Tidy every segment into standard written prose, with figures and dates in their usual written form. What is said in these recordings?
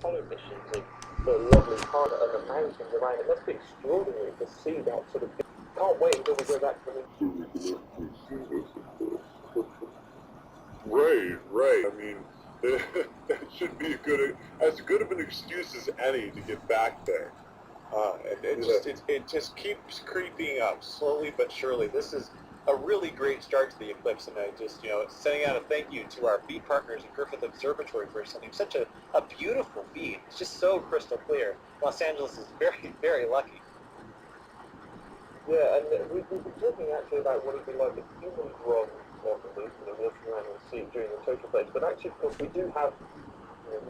Apollo missions and the lovely climate and the mountains around. It must be extraordinary to see that sort of. Can't wait until we go back to the. Right. I mean, that should be as good of an excuse as any to get back there. And it just keeps creeping up slowly but surely. This is a really great start to the eclipse, and I just, sending out a thank you to our feed partners at Griffith Observatory for sending such a beautiful feed. It's just so crystal clear. Los Angeles is very, very lucky. Yeah, and we've been talking actually about what it'd be like if humans were walking around and see during the total eclipse. But actually, of course, we do have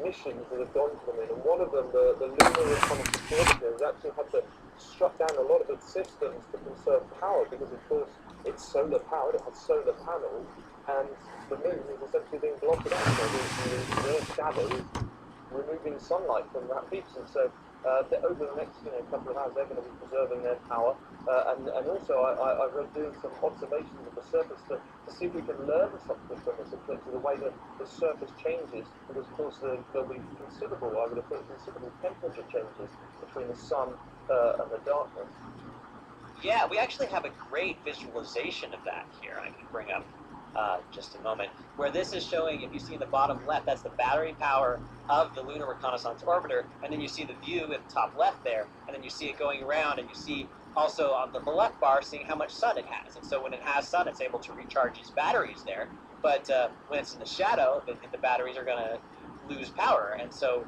missions that have gone to the moon, and one of them, the Lunar Reconnaissance Orbiter, has actually had to shut down a lot of its systems to conserve power because, of course, it's solar powered, it has solar panels, and the moon is essentially being blocked out. So the Earth's shadow is removing sunlight from that beach, and so over the next couple of hours they're going to be preserving their power, and also I've been doing some observations of the surface to see if we can learn something from this eclipse, the way that the surface changes, because of course there'll be considerable temperature changes between the sun and the darkness. Yeah, we actually have a great visualization of that here. I can bring up just a moment, where this is showing, if you see in the bottom left, that's the battery power of the Lunar Reconnaissance Orbiter, and then you see the view at the top left there, and then you see it going around, and you see also on the left bar seeing how much sun it has. And so when it has sun, it's able to recharge its batteries there, but when it's in the shadow, the batteries are going to lose power, and so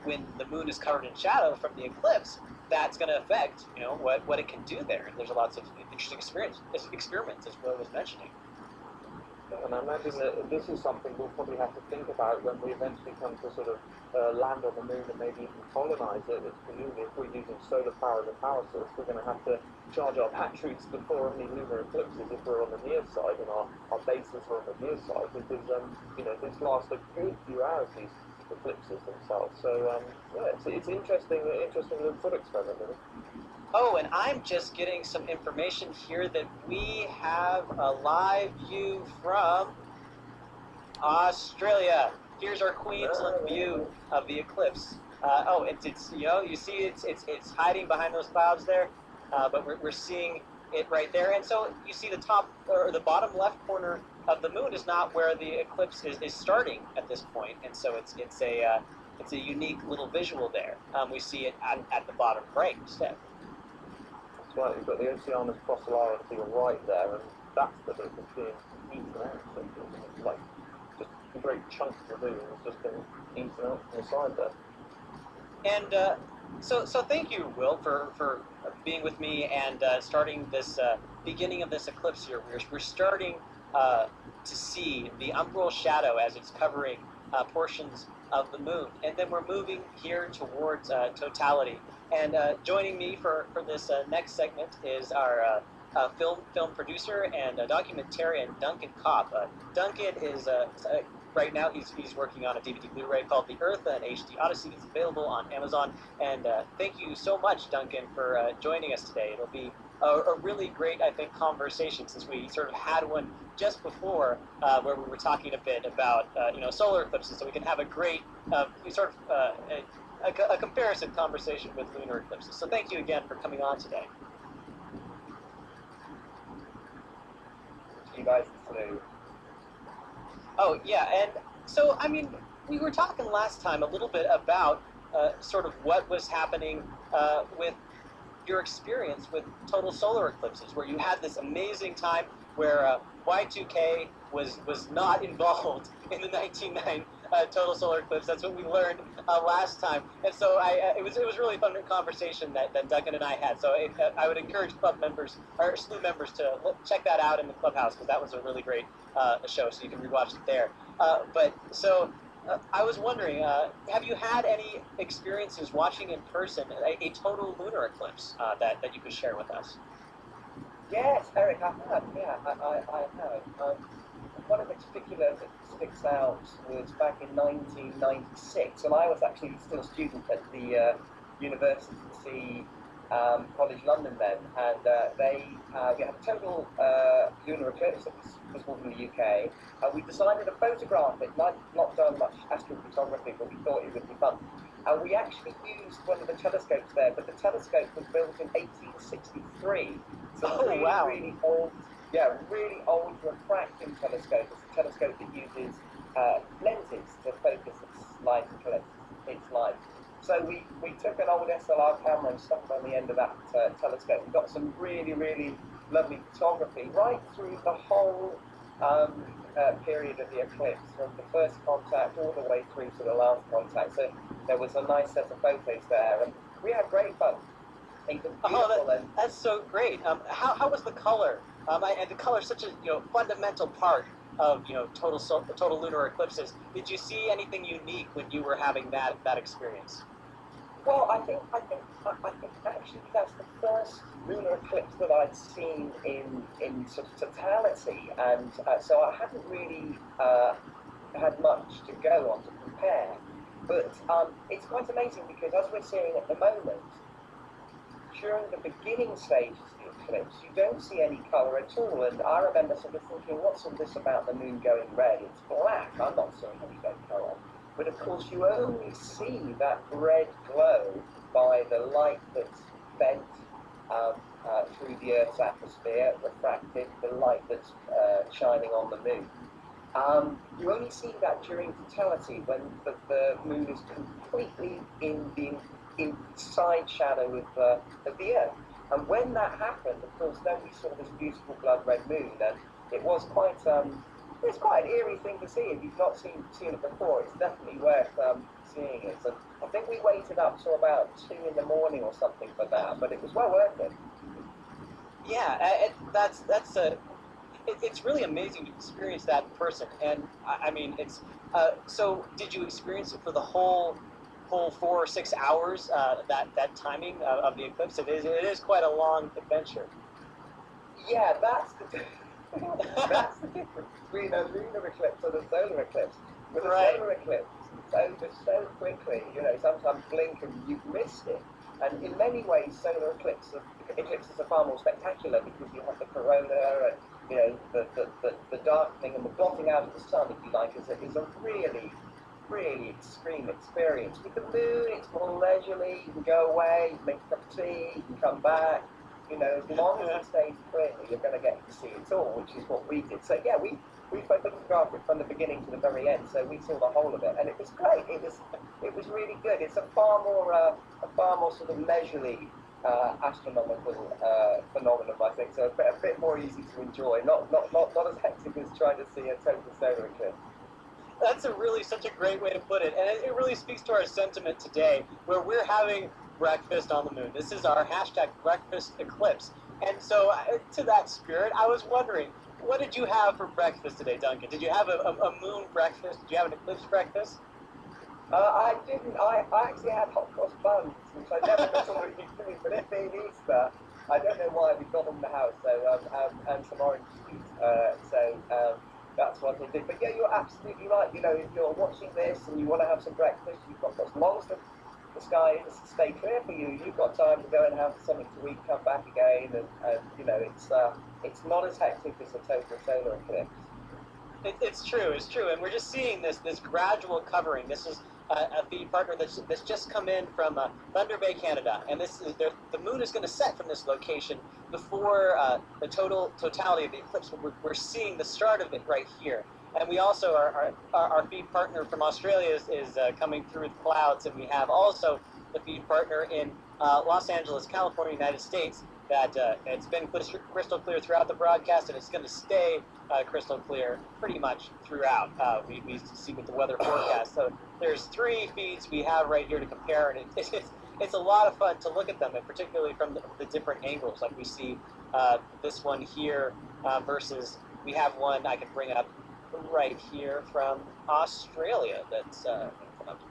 when the moon is covered in shadow from the eclipse, that's going to affect what it can do there. And there's lots of interesting experiments, as Will was mentioning. And I imagine that this is something we'll probably have to think about when we eventually come to sort of land on the moon and maybe even colonize it. It's presumably if we're using solar power as a power source, we're going to have to charge our batteries before any lunar eclipses if we're on the near side and our bases are on the near side, because this lasts a good few hours, these eclipses themselves. So it's interesting little thought experiment, really. Oh, and I'm just getting some information here that we have a live view from Australia. Here's our Queensland view of the eclipse. It's you see it's hiding behind those clouds there, but we're seeing it right there. And so you see the top or the bottom left corner of the moon is not where the eclipse is starting at this point, and so it's a unique little visual there. We see it at the bottom right instead. Right, you've got the Oceanus Procellaris to your right there, and that's the bit that's being eaten out. So it's like just a great chunk of the moon has just been eaten out from the side there. And so thank you, Will, for being with me and starting this beginning of this eclipse here. We're starting to see the umbral shadow as it's covering portions of the moon, and then we're moving here towards totality. And joining me for this next segment is our film producer and documentarian, Duncan Kopp. Duncan is right now he's working on a DVD Blu-ray called The Earth, an HD Odyssey. It's available on Amazon. And thank you so much, Duncan, for joining us today. It'll be a really great, I think, conversation, since we sort of had one just before where we were talking a bit about solar eclipses, so we can have a great a comparison conversation with lunar eclipses. So thank you again for coming on today. You guys today. Oh yeah, and so I mean, we were talking last time a little bit about sort of what was happening with your experience with total solar eclipses, where you had this amazing time where Y2K was not involved in the 1999 total solar eclipse. That's what we learned last time, and so it was really fun conversation that Duncan and I had. So I would encourage club members or SLU members to check that out in the clubhouse, because that was a really great show. So you can rewatch it there. I was wondering, have you had any experiences watching in person a total lunar eclipse that you could share with us? Yes, Eric, I have. Yeah, I have. One in particular that sticks out was back in 1996, and I was actually still a student at the university College London then, and we had a total lunar eclipse that was called in the UK. We decided to photograph it, not done much astrophotography, but we thought it would be fun. And we actually used one of the telescopes there, but the telescope was built in 1863. So really old, really old refracting telescope. It's a telescope that uses lenses to focus its light and collect its light. So we took an old SLR camera and stuck it on the end of that telescope. We got some really, really lovely photography right through the whole period of the eclipse, from the first contact all the way through to the last contact. So there was a nice set of photos there, and we had great fun. It was beautiful. That's so great. How was the color? And the color is such a fundamental part of total lunar eclipses. Did you see anything unique when you were having that experience? Well, I think actually that's the first lunar eclipse that I'd seen in sort of totality, and so I hadn't really had much to go on to compare. But it's quite amazing because as we're seeing at the moment, during the beginning stages of the eclipse, you don't see any colour at all. And I remember sort of thinking, what's all this about the moon going red? It's black. I'm not seeing any red colour. But of course, you only see that red glow by the light that's bent through the Earth's atmosphere, refracted, the light that's shining on the moon. You only see that during totality, when the moon is completely in the inside shadow of the Earth. And when that happened, of course, then we saw this beautiful blood red moon, and it was quite it's quite an eerie thing to see. If you've not seen it before, it's definitely worth seeing it. And I think we waited up till about 2 in the morning or something for that, but it was well worth it. Yeah, it's really amazing to experience that in person. And I mean, it's so. Did you experience it for the whole 4 or 6 hours? That timing of the eclipse, it is quite a long adventure. Yeah, that's the difference between a lunar eclipse and a solar eclipse. With a solar eclipse, it's over so quickly. Sometimes blink and you've missed it. And in many ways, solar eclipses are far more spectacular because you have the corona and the darkening and the blotting out of the sun, if you like, is a really, really extreme experience. With the moon, it's more leisurely. You can go away, you can make a cup of tea, you can come back. As long as it stays clear, you're going to get to see it all, which is what we did. So yeah, we photographed it from the beginning to the very end, so we saw the whole of it, and it was great. It was really good. It's a far more sort of leisurely astronomical phenomenon, I think. So a bit more easy to enjoy, not as hectic as trying to see a total solar eclipse. That's such a great way to put it, and it really speaks to our sentiment today, where we're having breakfast on the moon. This is our hashtag breakfast eclipse. And so to that spirit, I was wondering, what did you have for breakfast today, Duncan? Did you have a moon breakfast? Did you have an eclipse breakfast? I didn't. I actually had hot cross buns, which I never normally do, but it being Easter, I don't know why we got them in the house, so and some orange juice. That's what I did. But yeah, you're absolutely right. If you're watching this and you want to have some breakfast, you've got as long as the sky is stay clear for you, you've got time to go and have something to eat, come back again, and it's not as hectic as a total solar eclipse. It's true, and we're just seeing this gradual covering. This is a feed partner that's just come in from Thunder Bay, Canada, and the moon is going to set from this location before the totality of the eclipse. We're seeing the start of it right here, and we also our feed partner from Australia is coming through the clouds, and we have also the feed partner in Los Angeles, California, United States. That it's been crystal clear throughout the broadcast, and it's going to stay crystal clear pretty much throughout. We see with the weather forecast. So there's 3 feeds we have right here to compare, and it's a lot of fun to look at them, and particularly from the different angles. Like we see this one here versus we have one I can bring up right here from Australia. That's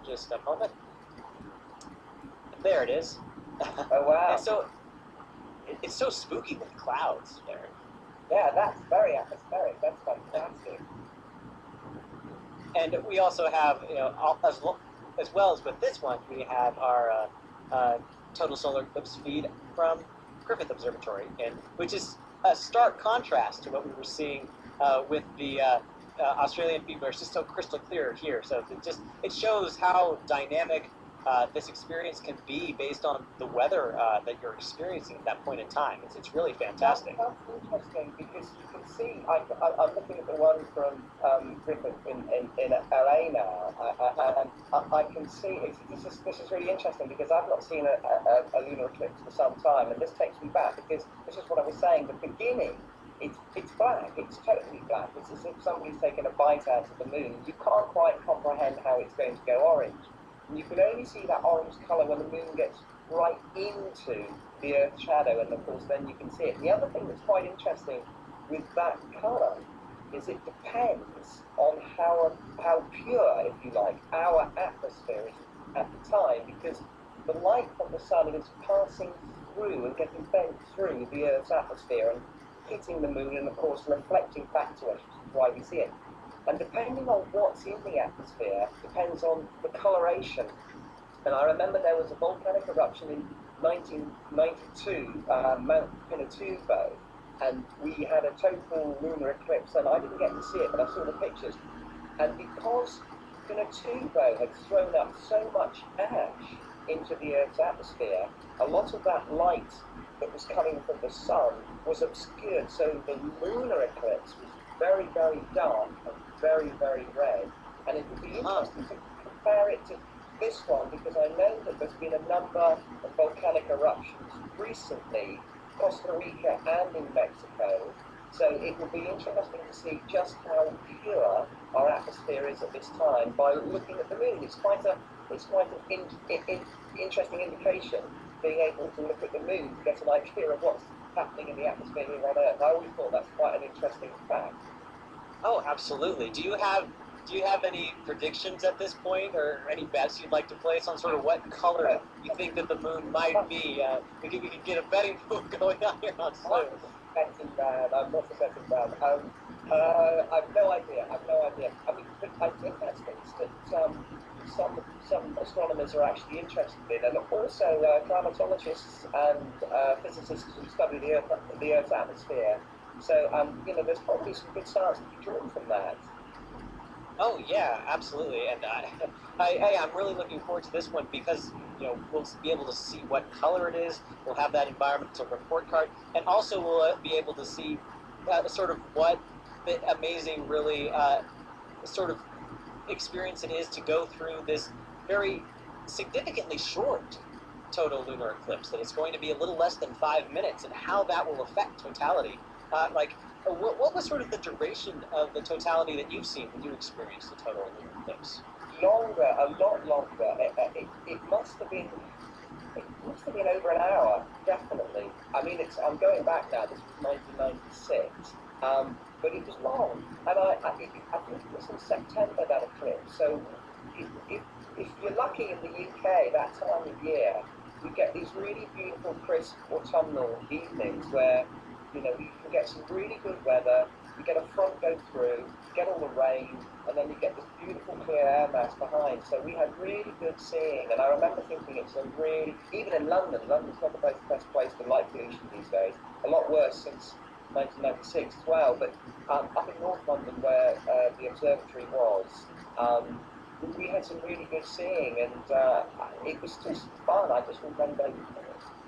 just a moment. There it is. Oh wow! And so it's so spooky with the clouds there. Yeah, that's very atmospheric. That's fantastic. And we also have, as well as with this one, we have our total solar eclipse feed from Griffith Observatory, and which is a stark contrast to what we were seeing with the Australian feed, where it's just so crystal clear here. So it shows how dynamic this experience can be based on the weather that you're experiencing at that point in time. It's really fantastic. That's interesting because you can see, I'm looking at the one from Griffith in LA now, and I can see, this is really interesting because I've not seen a lunar eclipse for some time, and this takes me back because this is what I was saying, the beginning, it's black, it's totally black, it's as if somebody's taken a bite out of the moon. You can't quite comprehend how it's going to go orange. And you can only see that orange colour when the moon gets right into the Earth's shadow, and of course then you can see it. And the other thing that's quite interesting with that colour is it depends on how pure, if you like, our atmosphere is at the time, because the light from the sun is passing through and getting bent through the Earth's atmosphere and hitting the moon and of course reflecting back to us, which is why we see it. And depending on what's in the atmosphere depends on the coloration. And I remember there was a volcanic eruption in 1992, Mount Pinatubo, and we had a total lunar eclipse, and I didn't get to see it, but I saw the pictures. And because Pinatubo had thrown up so much ash into the Earth's atmosphere, a lot of that light that was coming from the sun was obscured, so the lunar eclipse was very, very dark and very, very red. And it would be interesting to compare it to this one, because I know that there's been a number of volcanic eruptions recently, Costa Rica and in Mexico. So it would be interesting to see just how pure our atmosphere is at this time by looking at the moon. It's quite an interesting indication, being able to look at the moon to get an idea of what's happening in the atmosphere here on Earth. I always thought that's quite an interesting fact. Oh, absolutely. Do you have any predictions at this point, or any bets you'd like to place on sort of what color you think that the moon might be? We can get a betting pool going on here on Slow. I'm not a betting man. I've no idea. I mean, I think that's things that some astronomers are actually interested in, and also climatologists and physicists who study the Earth's atmosphere. So, there's probably some good science to be drawn from that. Oh yeah, absolutely, and I'm really looking forward to this one because we'll be able to see what color it is. We'll have that environmental report card, and also we'll be able to see sort of what the amazing, really sort of experience it is to go through this very significantly short total lunar eclipse. That it's going to be a little less than 5 minutes, and how that will affect totality. What was sort of the duration of the totality that you've seen when you experienced the total lunar eclipse? Longer, a lot longer. It must have been over an hour, definitely. I mean, I'm going back now. This was 1996, but it was long, and I think it was in September, that eclipse. So if you're lucky in the UK that time of year, you get these really beautiful, crisp autumnal evenings where you can get some really good weather, you get a front go through, you get all the rain, and then you get this beautiful clear air mass behind. So we had really good seeing, and I remember thinking it's a really, even in London's not the best place for light pollution these days, a lot worse since 1996 as well, but up in North London where the observatory was, we had some really good seeing, and it was just fun. I just remember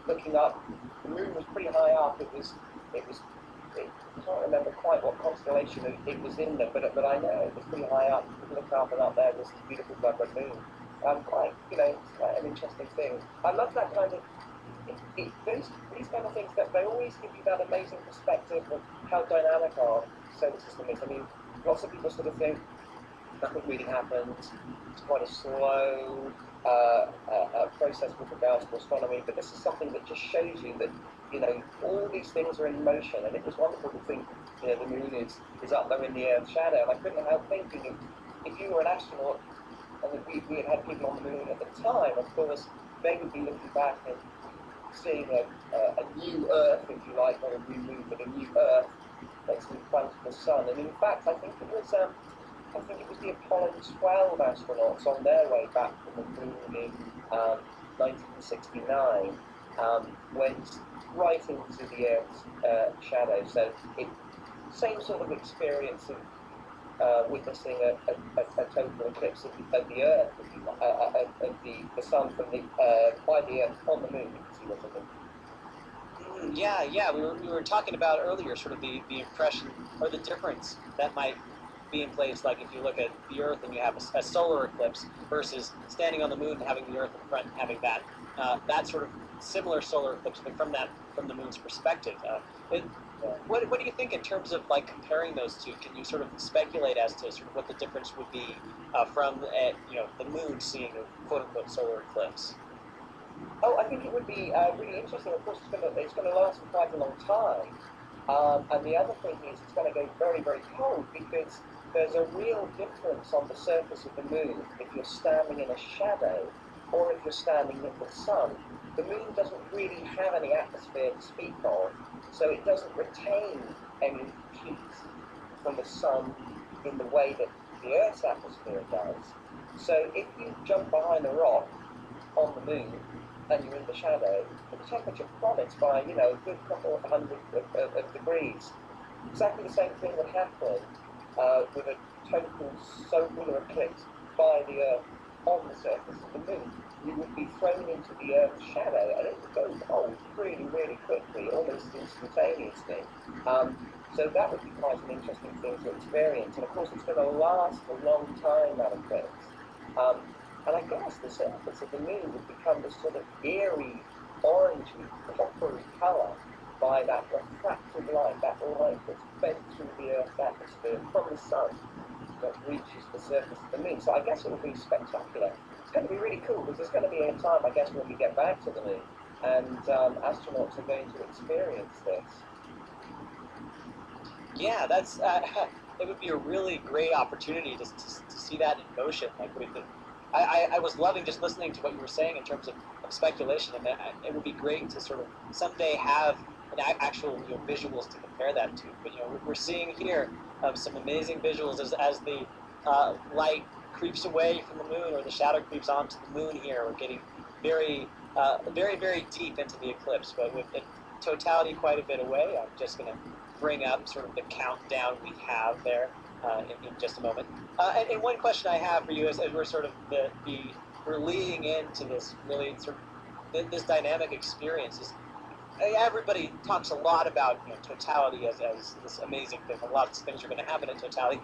looking up, the moon was pretty high up, I can't remember quite what constellation it was in there, but I know it was pretty high up. You could look up, and up there was this beautiful blood red moon. It's quite an interesting thing. I love that kind of, these kind of things, that they always give you that amazing perspective of how dynamic our solar system is. I mean, lots of people sort of think nothing really happens. It's quite a slow process with regards to astronomy, but this is something that just shows you that all these things are in motion, and it was wonderful to think the moon is up there in the Earth's shadow. And I couldn't help thinking if you were an astronaut and we had people on the moon at the time, of course they would be looking back and seeing a new Earth, if you like, not a new moon, but a new Earth that's in front of the sun. And in fact, I think it was the Apollo 12 astronauts on their way back from the moon in 1969, went right into the Earth's shadow. So it same sort of experience of witnessing a total eclipse of the Earth, of the sun from by the Earth on the Moon. You can see what I mean. Yeah, yeah. We were talking about earlier sort of the impression or the difference that might be in place. Like if you look at the Earth and you have a solar eclipse versus standing on the Moon and having the Earth in front and having that sort of similar solar eclipse, but from the Moon's perspective. What do you think in terms of like comparing those two? Can you sort of speculate as to sort of what the difference would be from the Moon seeing a quote unquote solar eclipse? Oh, I think it would be really interesting. Of course, it's going to last for quite a long time. And the other thing is it's going to go very, very cold because there's a real difference on the surface of the Moon if you're standing in a shadow or if you're standing in the sun. The Moon doesn't really have any atmosphere to speak of, so it doesn't retain any heat from the sun in the way that the Earth's atmosphere does. So if you jump behind a rock on the Moon and you're in the shadow, the temperature plummets by, a good couple of hundred of degrees. Exactly the same thing would happen with a total solar eclipse by the Earth on the surface of the Moon. You would be thrown into the Earth's shadow, and it would go cold really, really quickly, almost instantaneously. So that would be quite an interesting thing to experience. And of course, it's going to last a long time, that eclipse. And I guess the surface of the Moon would become this sort of eerie, orangey, coppery colour by that refracted light, that light that's bent through the Earth's atmosphere from the Sun that reaches the surface of the Moon. So I guess it will be spectacular. It's going to be really cool because there's going to be a time, I guess, when we get back to the Moon and astronauts are going to experience this. Yeah, that's it would be a really great opportunity to see that in motion. Like with I was loving just listening to what you were saying in terms of speculation, and it would be great to sort of someday have actual visuals to compare that to. But we're seeing here some amazing visuals as the light creeps away from the Moon or the shadow creeps onto the Moon. Here we're getting very very deep into the eclipse, but with in totality quite a bit away. I'm just going to bring up sort of the countdown we have there in just a moment. And one question I have for you as we're sort of we're leading into this really sort of this dynamic experience is everybody talks a lot about totality as this amazing thing. A lot of things are going to happen in totality.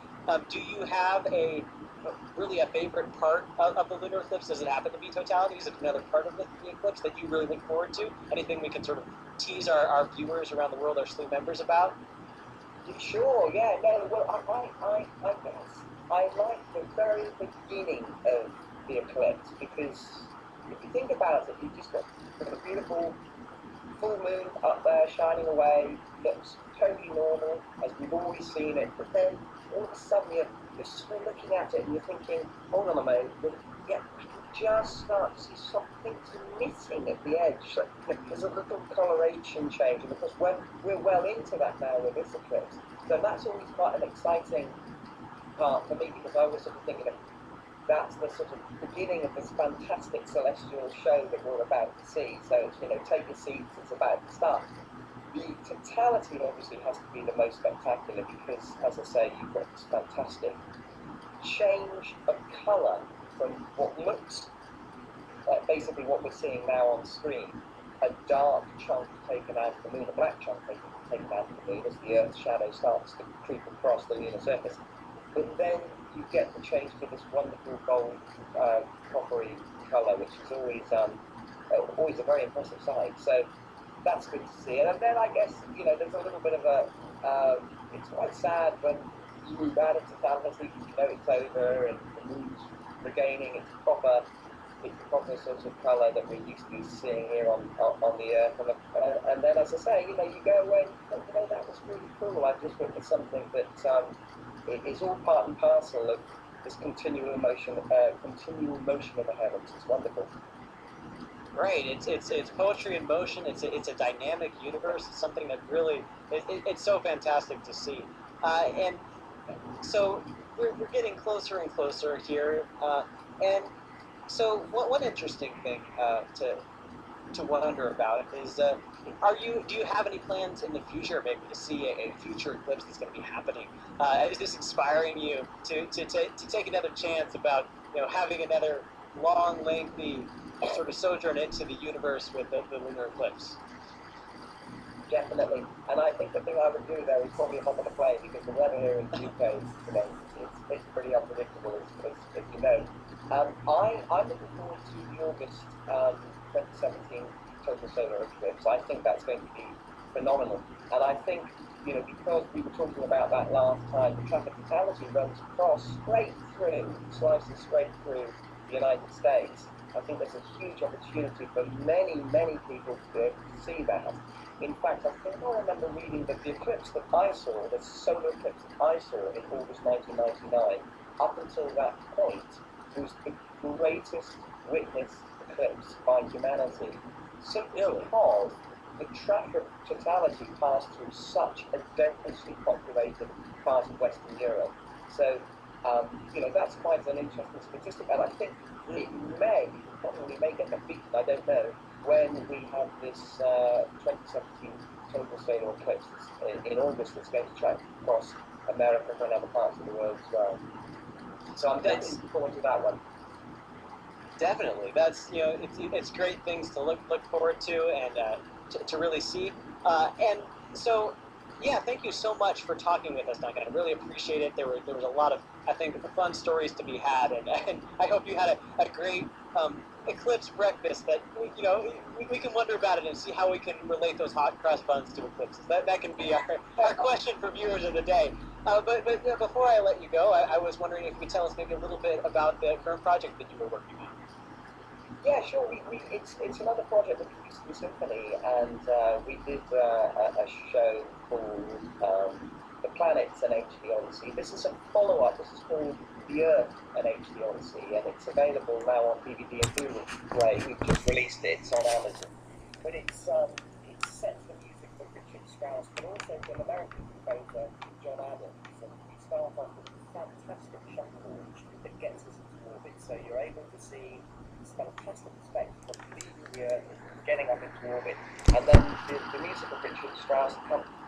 Do you have really a favorite part of the lunar eclipse? Does it happen to be totality? Is it another part of the eclipse that you really look forward to? Anything we can sort of tease our viewers around the world, our slew members about? Sure, yeah, no, well, I guess I like the very beginning of the eclipse because if you think about it, you've just got a beautiful full moon up there shining away, looks totally normal as we've always seen it, but then all of a sudden you're sort of looking at it and you're thinking, hold on a moment, yeah, we can just start to see something's missing at the edge. So there's a little coloration change, and of course we're well into that now with this eclipse. So that's always quite an exciting part for me because I was sort of thinking that's the sort of beginning of this fantastic celestial show that we're about to see. So take your seats, it's about to start. The totality obviously has to be the most spectacular because, as I say, you've got this fantastic change of colour from what looks like basically what we're seeing now on screen, a dark chunk taken out of the Moon, a black chunk taken out of the Moon as the Earth's shadow starts to creep across the lunar surface. But then you get the change to this wonderful gold, coppery colour, which is always a very impressive sight. So that's good to see. And then I guess there's a little bit of it's quite sad when you move out of totality because it's over and the Moon's regaining its proper sort of colour that we're used to seeing here on the Earth. And then, as I say, you go away and you think, that was really cool. I've just witnessed something that is all part and parcel of this continual motion of the heavens. It's wonderful. Right, it's poetry in motion. It's a dynamic universe. It's something that really it's so fantastic to see. And so we're getting closer and closer here. And So one interesting thing to wonder about is, do you have any plans in the future, maybe to see a future eclipse that's going to be happening? Is this inspiring you to take another chance about having another long, lengthy sort of sojourn into the universe with the lunar eclipse? Definitely. And I think the thing I would do there is probably hop on a plane because the weather here in the UK is today it's pretty unpredictable, as you know. I'm looking forward to the August 2017 total solar eclipse. I think that's going to be phenomenal. And I think, because we were talking about that last time, the traffic fatality runs across slices straight through the United States. I think there's a huge opportunity for many, many people to be able to see that. In fact, I think I remember reading that the eclipse that I saw, the solar eclipse that I saw in August 1999, up until that point, was the greatest witnessed eclipse by humanity, simply because the traffic totality passed through such a densely populated part of Western Europe. So, that's quite an interesting statistic, and I think it probably may get defeated, I don't know, when we have this 2017 total solar eclipse in August that's going to track across America and other parts of the world as well. So I'm definitely looking forward to that one. Definitely, that's it's great things to look forward to and to really see. And so, yeah, thank you so much for talking with us, Duncan. I really appreciate it. There was a lot of, I think, fun stories to be had, and I hope you had a great eclipse breakfast that we can wonder about it and see how we can relate those hot cross buns to eclipses. That can be our question for viewers of the day. But before I let you go, I was wondering if you could tell us maybe a little bit about the current project that you were working on. Yeah, sure. It's another project of the Houston Symphony, and we did a show called The Planets and HD Odyssey. This is a follow-up. This is called The Earth and HD Odyssey, and it's available now on DVD and Blu-ray. We've just released it. It's on Amazon. But it's set to music from Richard Strauss, but also from American composer John Adams. And we start off with a fantastic shuttle launch that gets us into orbit, so you're able to see fantastic perspective of leaving the Earth, getting up into orbit, and then the music of Richard Strauss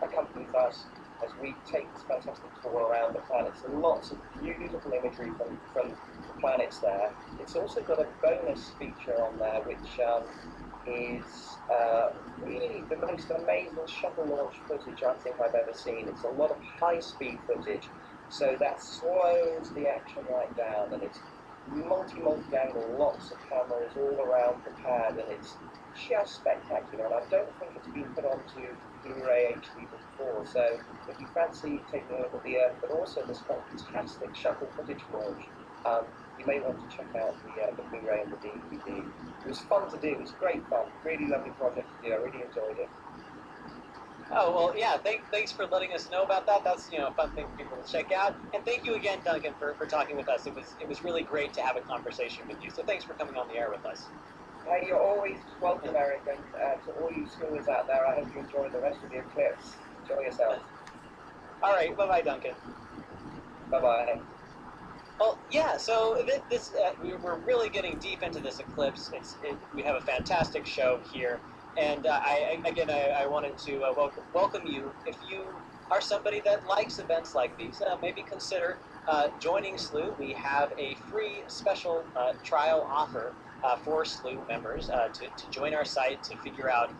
accompanies us as we take this fantastic tour around the planets. And lots of beautiful imagery from the planets there. It's also got a bonus feature on there, which is really the most amazing shuttle launch footage I think I've ever seen. It's a lot of high-speed footage, so that slows the action right down, and it's multi-angle, lots of cameras all around the pad, and it's just spectacular. And I don't think it's been put onto Blu-ray HD before, so if you fancy taking a look at the Earth, but also this fantastic shuttle footage launch, you may want to check out the Blu-ray and the DVD. It was fun to do. It was great fun. Really lovely project to do. I really enjoyed it. Oh, well, yeah, thanks for letting us know about that. That's, a fun thing for people to check out. And thank you again, Duncan, for talking with us. It was really great to have a conversation with you. So thanks for coming on the air with us. Hey, you're always welcome, Eric, and to all you schoolers out there, I hope you enjoy the rest of the eclipse. Enjoy yourselves. All right, bye-bye, Duncan. Bye-bye. Well, yeah, so we're really getting deep into this eclipse. We have a fantastic show here. And I wanted to welcome you. If you are somebody that likes events like these, maybe consider joining SLU. We have a free special trial offer for SLU members to join our site to figure out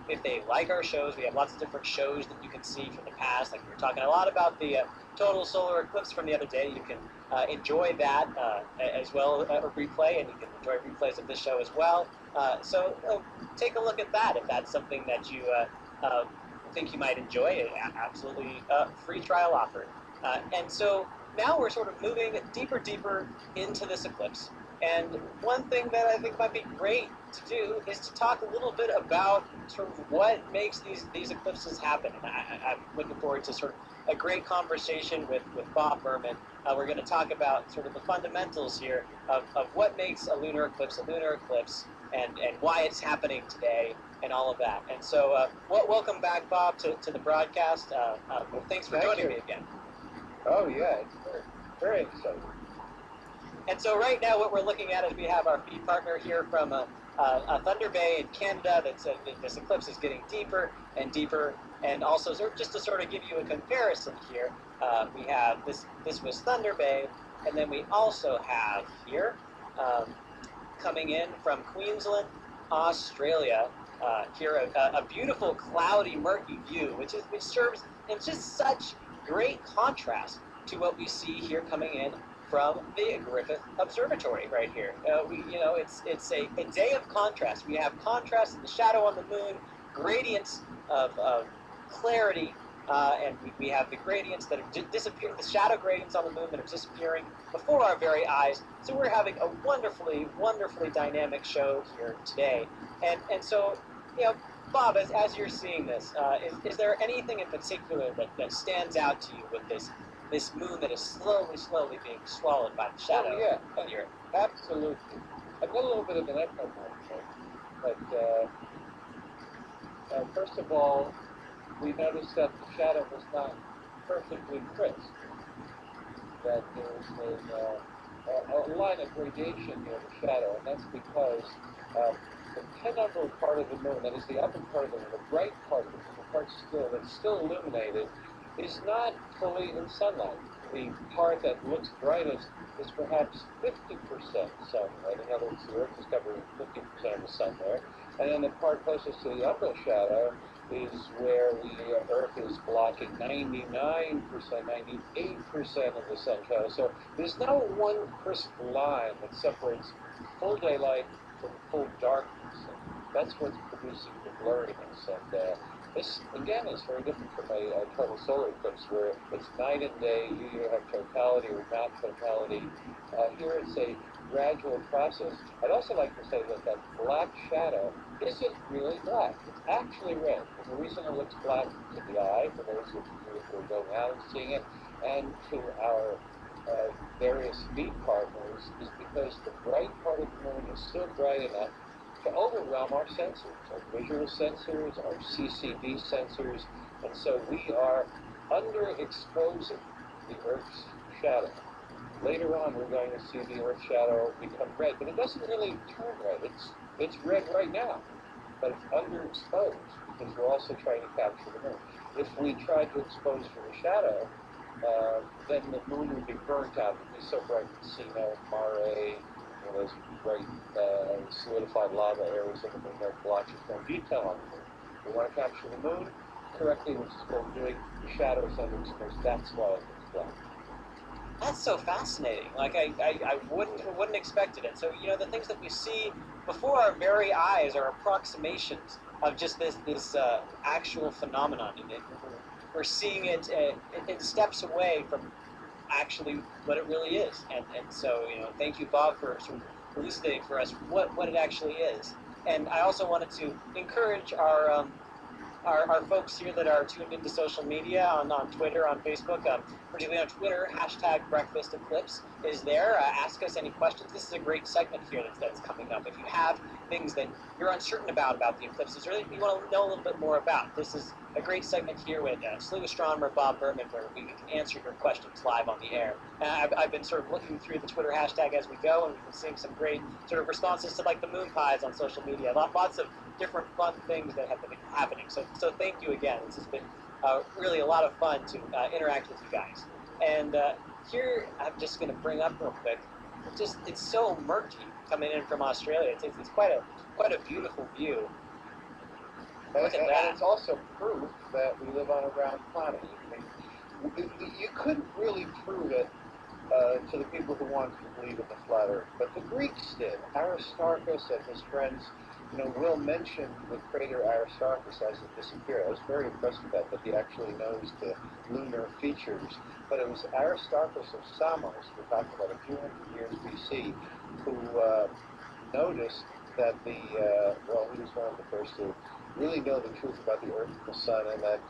if they like our shows. We have lots of different shows that you can see from the past. Like we were talking a lot about the total solar eclipse from the other day. You can enjoy that as well, a replay, and you can enjoy replays of this show as well. So take a look at that if that's something that you think you might enjoy. Absolutely free trial offer. And so now we're sort of moving deeper into this eclipse. And one thing that I think might be great to do is to talk a little bit about sort of what makes these eclipses happen. And I'm looking forward to sort of a great conversation with Bob Berman. We're going to talk about sort of the fundamentals here of what makes a lunar eclipse, and why it's happening today, and all of that. And so welcome back, Bob, to the broadcast. Thanks for joining me again. Oh yeah, it's very exciting. And so right now what we're looking at is we have our feed partner here from Thunder Bay in Canada. This eclipse is getting deeper and deeper. And also, just to sort of give you a comparison here, we have this was Thunder Bay, and then we also have here, coming in from Queensland, Australia, here a beautiful cloudy, murky view, which serves in just such great contrast to what we see here coming in from the Griffith Observatory right here. It's a day of contrast. We have contrast in the shadow on the moon, gradients of clarity, and we have the gradients that are disappearing, the shadow gradients on the moon that are disappearing before our very eyes. So we're having a wonderfully, wonderfully dynamic show here today. And so, Bob, as you're seeing this, is there anything in particular that stands out to you with this moon that is slowly being swallowed by the shadow of the Earth? Absolutely. I've got a little bit of an echo but first of all, we noticed that the shadow was not perfectly crisp, that there was a line of gradation near the shadow, and that's because the penumbral part of the moon, that is the upper part of the moon, the bright part of the moon, the part that's still illuminated, is not fully in sunlight. The part that looks brightest is perhaps 50% sunlight. In other words, the Earth is covering 50% of the sun there. And then the part closest to the upper shadow is where the Earth is blocking 99%, 98% of the sun shadow. So there's no one crisp line that separates full daylight from full darkness. And that's what's producing the blurriness. And this, again, is very different from a total solar eclipse where it's night and day, you either have totality or not totality. Here it's a gradual process. I'd also like to say that black shadow isn't really black. It's actually red. And the reason it looks black to the eye, for those who are going out and seeing it, and to our various feed partners, is because the bright part of the moon is still bright enough to overwhelm our sensors, our visual sensors, our CCD sensors, and so we are underexposing the Earth's shadow. Later on, we're going to see the Earth's shadow become red, but it doesn't really turn red. It's red right now, but it's underexposed because we're also trying to capture the moon. If we tried to expose for the shadow, then the moon would be burnt out. It would be so bright you'd see no mare, those bright solidified lava areas of the moon that blotches no detail on the moon. We want to capture the moon correctly, which is what we're doing. The shadow is underexposed. That's why it looks black. That's so fascinating. Like I wouldn't expect it. And so the things that we see before our very eyes are approximations of just this actual phenomenon, and we're seeing it in steps away from actually what it really is. And so thank you, Bob, for sort of elucidating for us what it actually is. And I also wanted to encourage our folks here that are tuned into social media on Twitter, on Facebook, particularly on Twitter, #BreakfastEclipse is there. Ask us any questions. This is a great segment here that's coming up. If you have things that you're uncertain about the eclipses, or that you want to know a little bit more about, this is a great segment here with SLU astronomer Bob Berman, where we can answer your questions live on the air. And I've been sort of looking through the Twitter hashtag as we go, and we've been seeing some great sort of responses to like the moon pies on social media. Lots of different fun things that have been happening. So thank you again. This has been really a lot of fun to interact with you guys. And here I'm just going to bring up real quick. It's so murky coming in from Australia. It's quite a beautiful view. Look at that. And it's also proof that we live on a round planet. I mean, you couldn't really prove it to the people who wanted to believe in the flat Earth, but the Greeks did. Aristarchus and his friends, Will mentioned the crater Aristarchus as it disappeared. I was very impressed with that he actually knows the lunar features. But it was Aristarchus of Samos, we're talking about a few hundred years BC, who noticed that he was one of the first to really know the truth about the Earth and the Sun, and that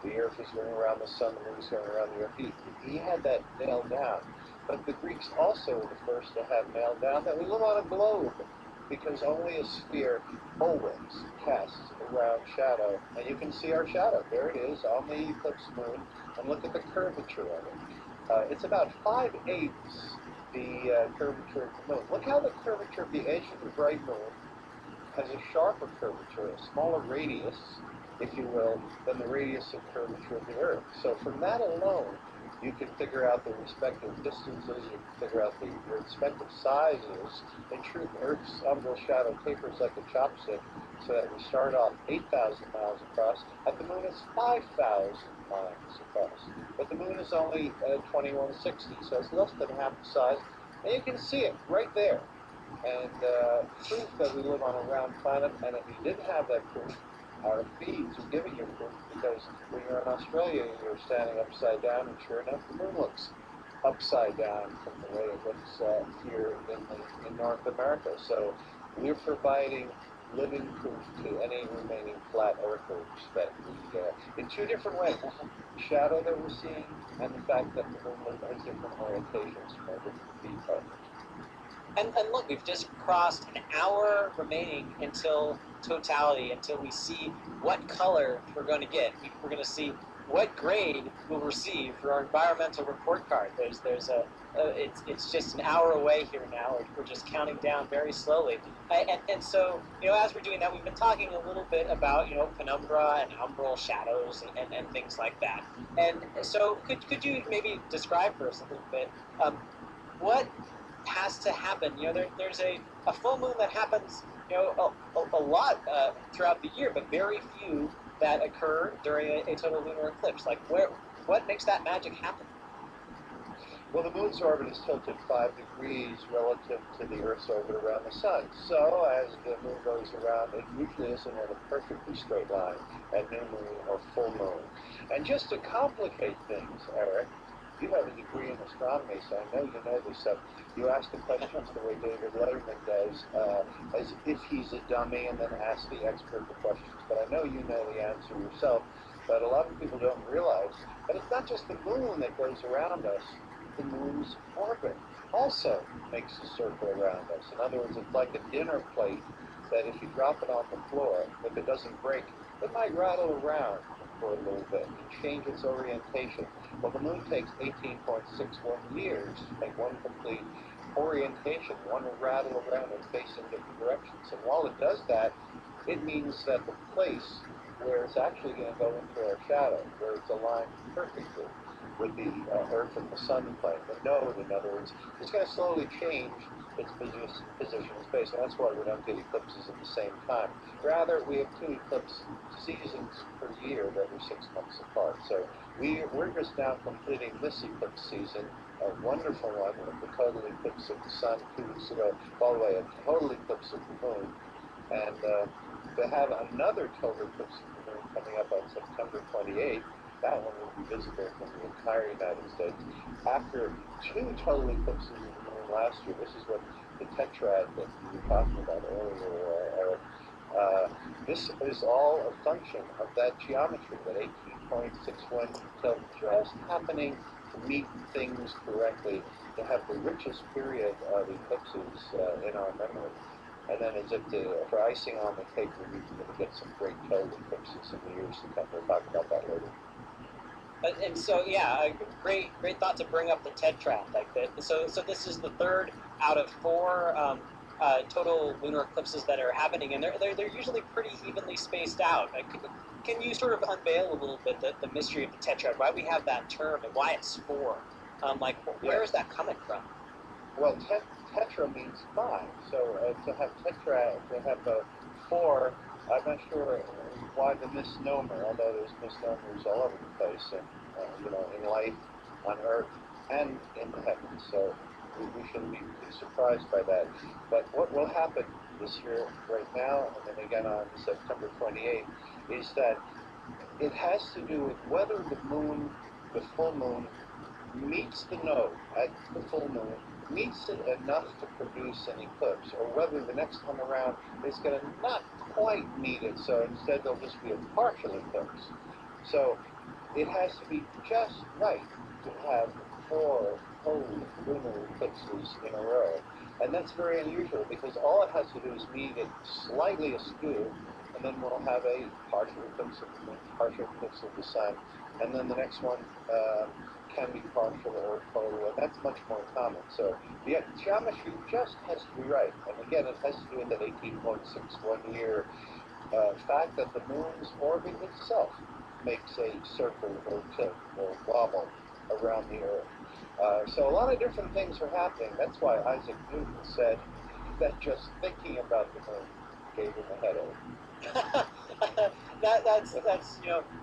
the Earth is going around the Sun, the Moon is going around the Earth. He had that nailed down. But the Greeks also were the first to have nailed down that we live on a globe, because only a sphere always casts a round shadow. And you can see our shadow. There it is on the eclipse moon, and look at the curvature of it. It's about 5/8 the curvature of the moon. Look how the curvature of the edge of the bright moon has a sharper curvature, a smaller radius, if you will, than the radius of curvature of the Earth. So from that alone, you can figure out the respective distances, you can figure out the respective sizes. In truth, Earth's umbral shadow tapers like a chopstick, so that we start off 8,000 miles across. At the moon, it's 5,000 miles across. But the moon is only 2160, so it's less than half the size. And you can see it right there. And proof that we live on a round planet, and if you didn't have that proof, our feeds are giving you proof, because when you're in Australia, you're standing upside down, and sure enough, the moon looks upside down from the way it looks here in North America. So we're providing living proof to any remaining flat earthers that we, in two different ways, the shadow that we're seeing and the fact that the moon has different orientations from our different feed partners. And look, we've just crossed an hour remaining until totality, until we see what color we're going to get. We're going to see what grade we'll receive for our environmental report card. It's just an hour away here now. We're just counting down very slowly. And so, as we're doing that, we've been talking a little bit about, penumbra and umbral shadows and things like that. And so could you maybe describe for us a little bit what has to happen? There's a full moon that happens, a lot throughout the year, but very few that occur during a total lunar eclipse. Like, what makes that magic happen? Well, the moon's orbit is tilted 5 degrees relative to the Earth's orbit around the sun. So, as the moon goes around, it usually isn't in a perfectly straight line at new moon or full moon. And just to complicate things, Eric, you have a degree in astronomy, so I know you know this stuff. You ask the questions the way David Letterman does, as if he's a dummy, and then ask the expert the questions. But I know you know the answer yourself. But a lot of people don't realize that it's not just the moon that goes around us. The moon's orbit also makes a circle around us. In other words, it's like a dinner plate that if you drop it on the floor, if it doesn't break, it might rattle around for a little bit and change its orientation. Well, the moon takes 18.61 years to make one complete orientation, one rattle around and face in different directions. And while it does that, it means that the place where it's actually going to go into our shadow, where it's aligned perfectly with the Earth and the Sun plane, the node, in other words, it's going to slowly change its position in space, and that's why we don't get eclipses at the same time. Rather, we have 2 eclipse seasons per year that are 6 months apart. So we're just now completing this eclipse season, a wonderful one with the total eclipse of the Sun 2 weeks ago, by the way, a total eclipse of the Moon, and to have another total eclipse of the Moon coming up on September 28th. That one will be visible from the entire United States. After 2 total eclipses of the Moon last year, this is what the tetrad that we were talking about earlier, Eric, this is all a function of that geometry, that 18.61 tilt just happening to meet things correctly, to have the richest period of eclipses in our memory. And then as if for icing on the cake, we're going to get some great total eclipses in the years to come. We'll talk about that later. And so, yeah, great thought to bring up the tetrad like that. So this is the 3rd out of 4 total lunar eclipses that are happening, and they're usually pretty evenly spaced out. Can you sort of unveil a little bit the mystery of the tetrad, why we have that term and why it's 4? Where is that coming from? Well, tetra means 5. So to have tetrad, to have 4, I'm not sure why the misnomer, although there's misnomers all over the place, and in life, on Earth, and in the heavens. So we shouldn't be too surprised by that. But what will happen this year, right now, and then again on September 28th, is that it has to do with whether the moon, the full moon, meets the node at the full moon, meets it enough to produce an eclipse, or whether the next time around it's going to not quite meet it, so instead there'll just be a partial eclipse. So it has to be just right to have 4 total lunar eclipses in a row. And that's very unusual, because all it has to do is meet it slightly askew, and then we'll have a partial eclipse of the moon, partial eclipse of the sun, and then the next one can be partial or total, and that's much more common. So the geometry just has to be right. And again, it has to do with that 18.61 year fact that the moon's orbit itself makes a circle or tilt or wobble around the Earth. So a lot of different things are happening. That's why Isaac Newton said that just thinking about the moon gave him a headache. that's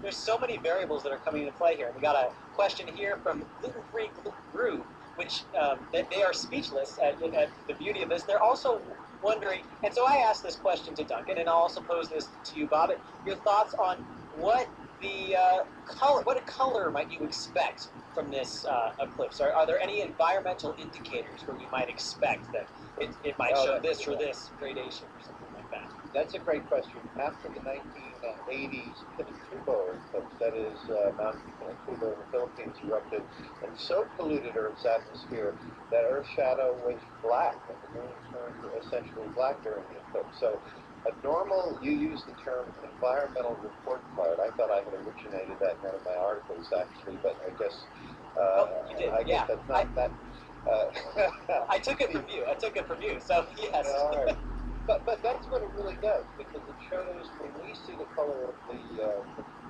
there's so many variables that are coming into play here. We got a question here from Gluten Free Brew, which they are speechless at the beauty of this. They're also wondering, and so I asked this question to Duncan, and I'll also pose this to you, Bob. Your thoughts on what the color might you expect from this eclipse? Are there any environmental indicators where we might expect that it might show this or this gradation or something like that? That's a great question. After the 1980s Pinatubo eclipse, that is Mount Pinatubo in the Philippines erupted and so polluted Earth's atmosphere that Earth's shadow was black, and the moon turned essentially black during the eclipse. So you used the term environmental report card. I thought I had originated that in one of my articles, actually, but I guess you did. I guess that's not that. I took it from you. So yes. All right. But that's what it really does, because it shows when we see the color of the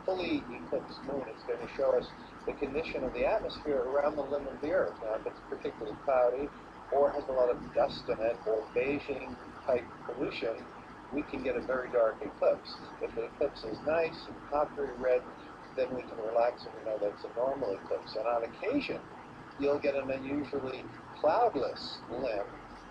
fully eclipsed moon, it's going to show us the condition of the atmosphere around the limb of the Earth. Now, if it's particularly cloudy or has a lot of dust in it or Beijing type pollution, we can get a very dark eclipse. If the eclipse is nice and coppery red, then we can relax and we know that's a normal eclipse. And on occasion, you'll get an unusually cloudless limb,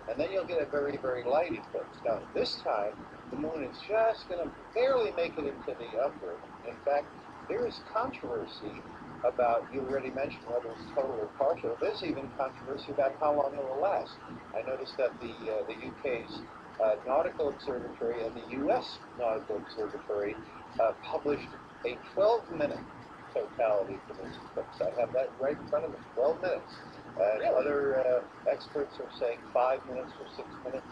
and then you'll get a very, very light eclipse. Now, this time, the moon is just going to barely make it into the umbra. In fact, there is controversy about, you already mentioned whether it's total or partial. There's even controversy about how long it will last. I noticed that the UK's Nautical Observatory and the US Nautical Observatory published a 12-minute totality for this eclipse. I have that right in front of me, 12 minutes. And other experts are saying 5 minutes or 6 minutes.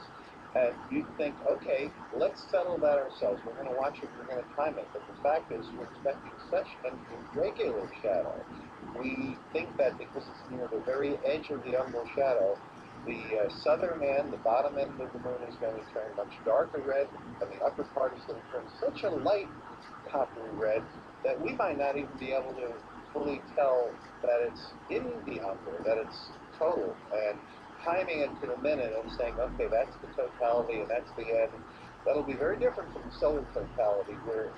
And you think, okay, let's settle that ourselves. We're going to watch it, we're going to time it. But the fact is, we're expecting such an irregular shadow. We think that because it's near the very edge of the umbral shadow, the southern end, the bottom end of the moon is going to turn much darker red, and the upper part is going to turn such a light coppery red that we might not even be able to fully tell that it's in the umbra, that it's total, and timing it to the minute and saying, okay, that's the totality and that's the end. That'll be very different from the solar totality, where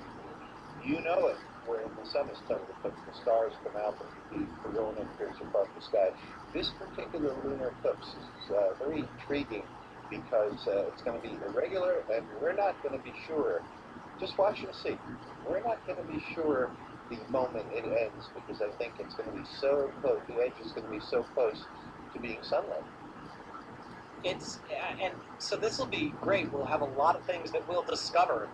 you know it, where the sun is total eclipse, the stars come out, the corona appears across the sky. This particular lunar eclipse is very intriguing because it's going to be irregular, and we're not going to be sure. Just watch and see. We're not going to be sure the moment it ends, because I think it's going to be so close, the edge is going to be so close to being sunlit. And so this will be great. We'll have a lot of things that we'll discover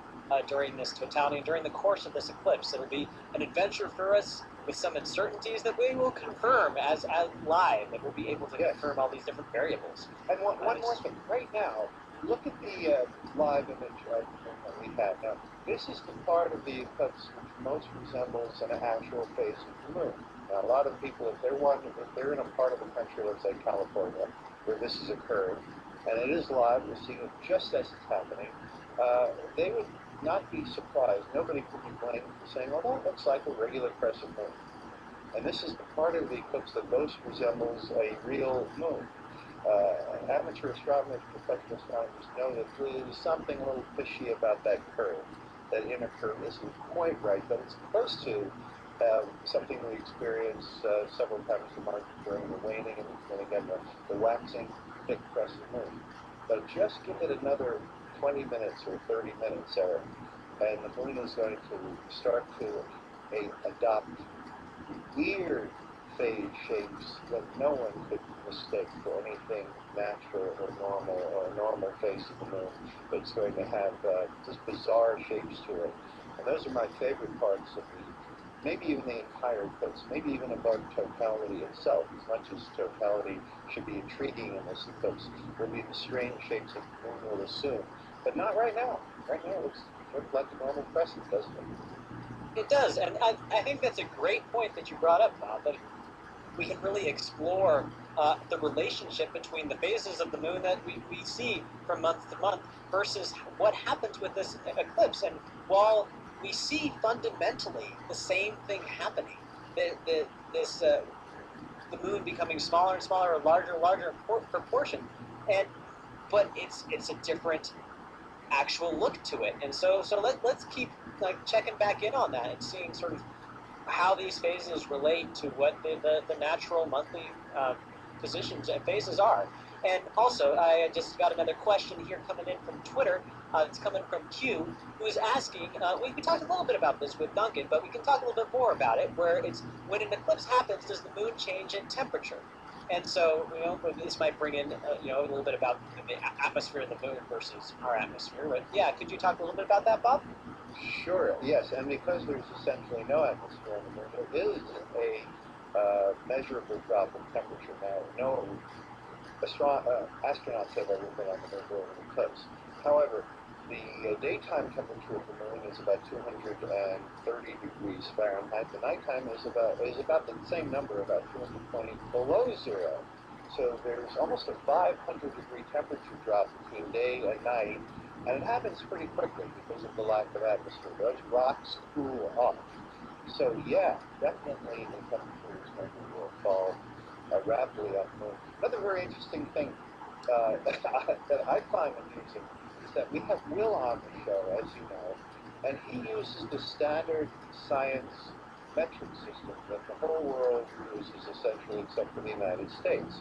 during this totality and during the course of this eclipse. It'll be an adventure for us with some uncertainties that we will confirm as live, that we'll be able to confirm all these different variables. And one more thing. Right now, look at the live image of the moon that we have. Now, this is the part of the eclipse which most resembles an actual phase of the moon. Now, a lot of people, if they're in a part of the country, let's say California, where this has occurred, and it is live, we're seeing it just as it's happening, they would not be surprised. Nobody could be blamed for saying, well, that looks like a regular crescent moon. And this is the part of the eclipse that most resembles a real moon. Amateur astronomers, professional astronomers know that there's something a little fishy about that curve. That inner curve isn't quite right, but it's close to something we experience several times a month during the waning and then again the waxing thick crescent moon. But just give it another 20 minutes or 30 minutes, Eric, and the moon is going to start to adopt weird phase shapes that no one could mistake for anything natural or a normal face of the moon. But it's going to have just bizarre shapes to it. And those are my favorite parts of maybe even the entire eclipse, maybe even above totality itself, as much as totality should be intriguing in this eclipse, will be the strange shapes that the moon will assume. But not right now. Right now it looks sort of like a normal crescent, doesn't it? It does, and I think that's a great point that you brought up, Bob, that we can really explore the relationship between the phases of the moon that we see from month to month versus what happens with this eclipse. And while we see fundamentally the same thing happening, the moon becoming smaller and smaller, or larger and larger in proportion, but it's a different actual look to it. And so let's keep like checking back in on that and seeing sort of how these phases relate to what the natural monthly positions and phases are. And also, I just got another question here coming in from Twitter. It's coming from Q, who's asking, we talked a little bit about this with Duncan, but we can talk a little bit more about it, where it's, when an eclipse happens, does the moon change in temperature? And so, this might bring in, a little bit about the atmosphere of the moon versus our atmosphere. But yeah, could you talk a little bit about that, Bob? Sure, yes, and because there's essentially no atmosphere on the moon, there is a measurable drop in temperature now. No astronauts have ever been on the moon during an eclipse. However, the daytime temperature of the moon is about 230 degrees Fahrenheit. The nighttime is about the same number, about 220 below zero. So there's almost a 500-degree temperature drop between day and night, and it happens pretty quickly because of the lack of atmosphere. Those rocks cool off. So yeah, definitely the temperature is going to fall rapidly on the moon. Another very interesting thing that I find amusing is that we have Will on the show, as you know, and he uses the standard science metric system that the whole world uses essentially except for the United States.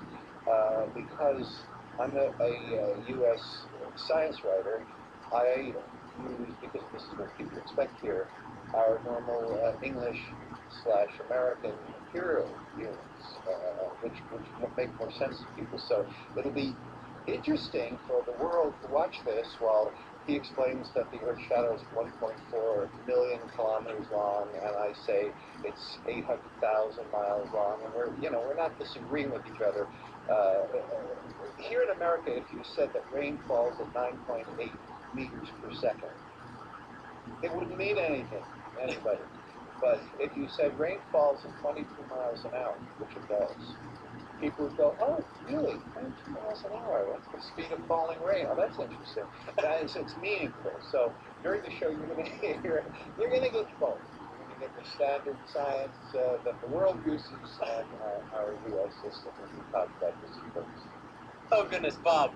Because I'm a U.S. science writer, I use, because this is what people expect here, our normal English/American imperial units, which make more sense to people. So it'll be interesting for the world to watch this while he explains that the Earth's shadow is 1.4 million kilometers long, and I say it's 800,000 miles long, and we're not disagreeing with each other. Here in America, if you said that rain falls at 9.8 meters per second, it wouldn't mean anything to anybody. But if you said rain falls at 22 miles an hour, which it does, people would go, oh, really? 22 miles an hour? What's the speed of falling rain? Oh, that's interesting. It's meaningful. So during the show, you're going to get both. You're going to get the standard science that the world uses and our U.S. system when we talk about this eclipse. Oh goodness, Bob.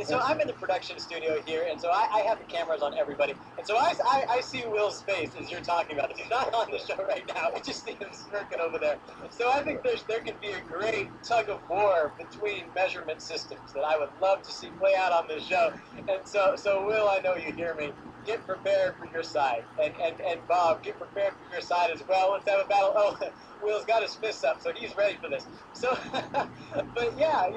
So I'm in the production studio here, and so I have the cameras on everybody, and so I see Will's face as you're talking about it. He's not on the show right now. I just see him smirking over there. So I think there could be a great tug of war between measurement systems that I would love to see play out on this show. And so Will, I know you hear me. Get prepared for your side, and Bob, get prepared for your side as well. Let's have a battle. Oh, Will's got his fists up, so he's ready for this. So, but yeah.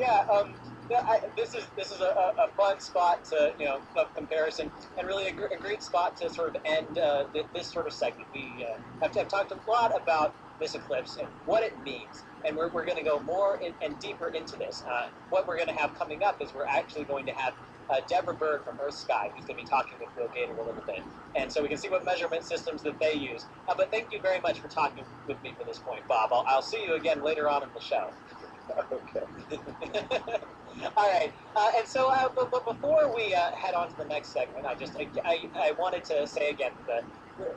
This is a fun spot to of comparison, and really a great spot to sort of end this sort of segment. We have talked a lot about this eclipse and what it means, and we're going to go more and deeper into this. What we're going to have coming up is we're actually going to have Deborah Bird from Earth Sky, who's going to be talking with Will Gator a little bit, and so we can see what measurement systems that they use. But thank you very much for talking with me for this point, Bob. I'll see you again later on in the show. Okay. All right, and so but before we head on to the next segment, I wanted to say again that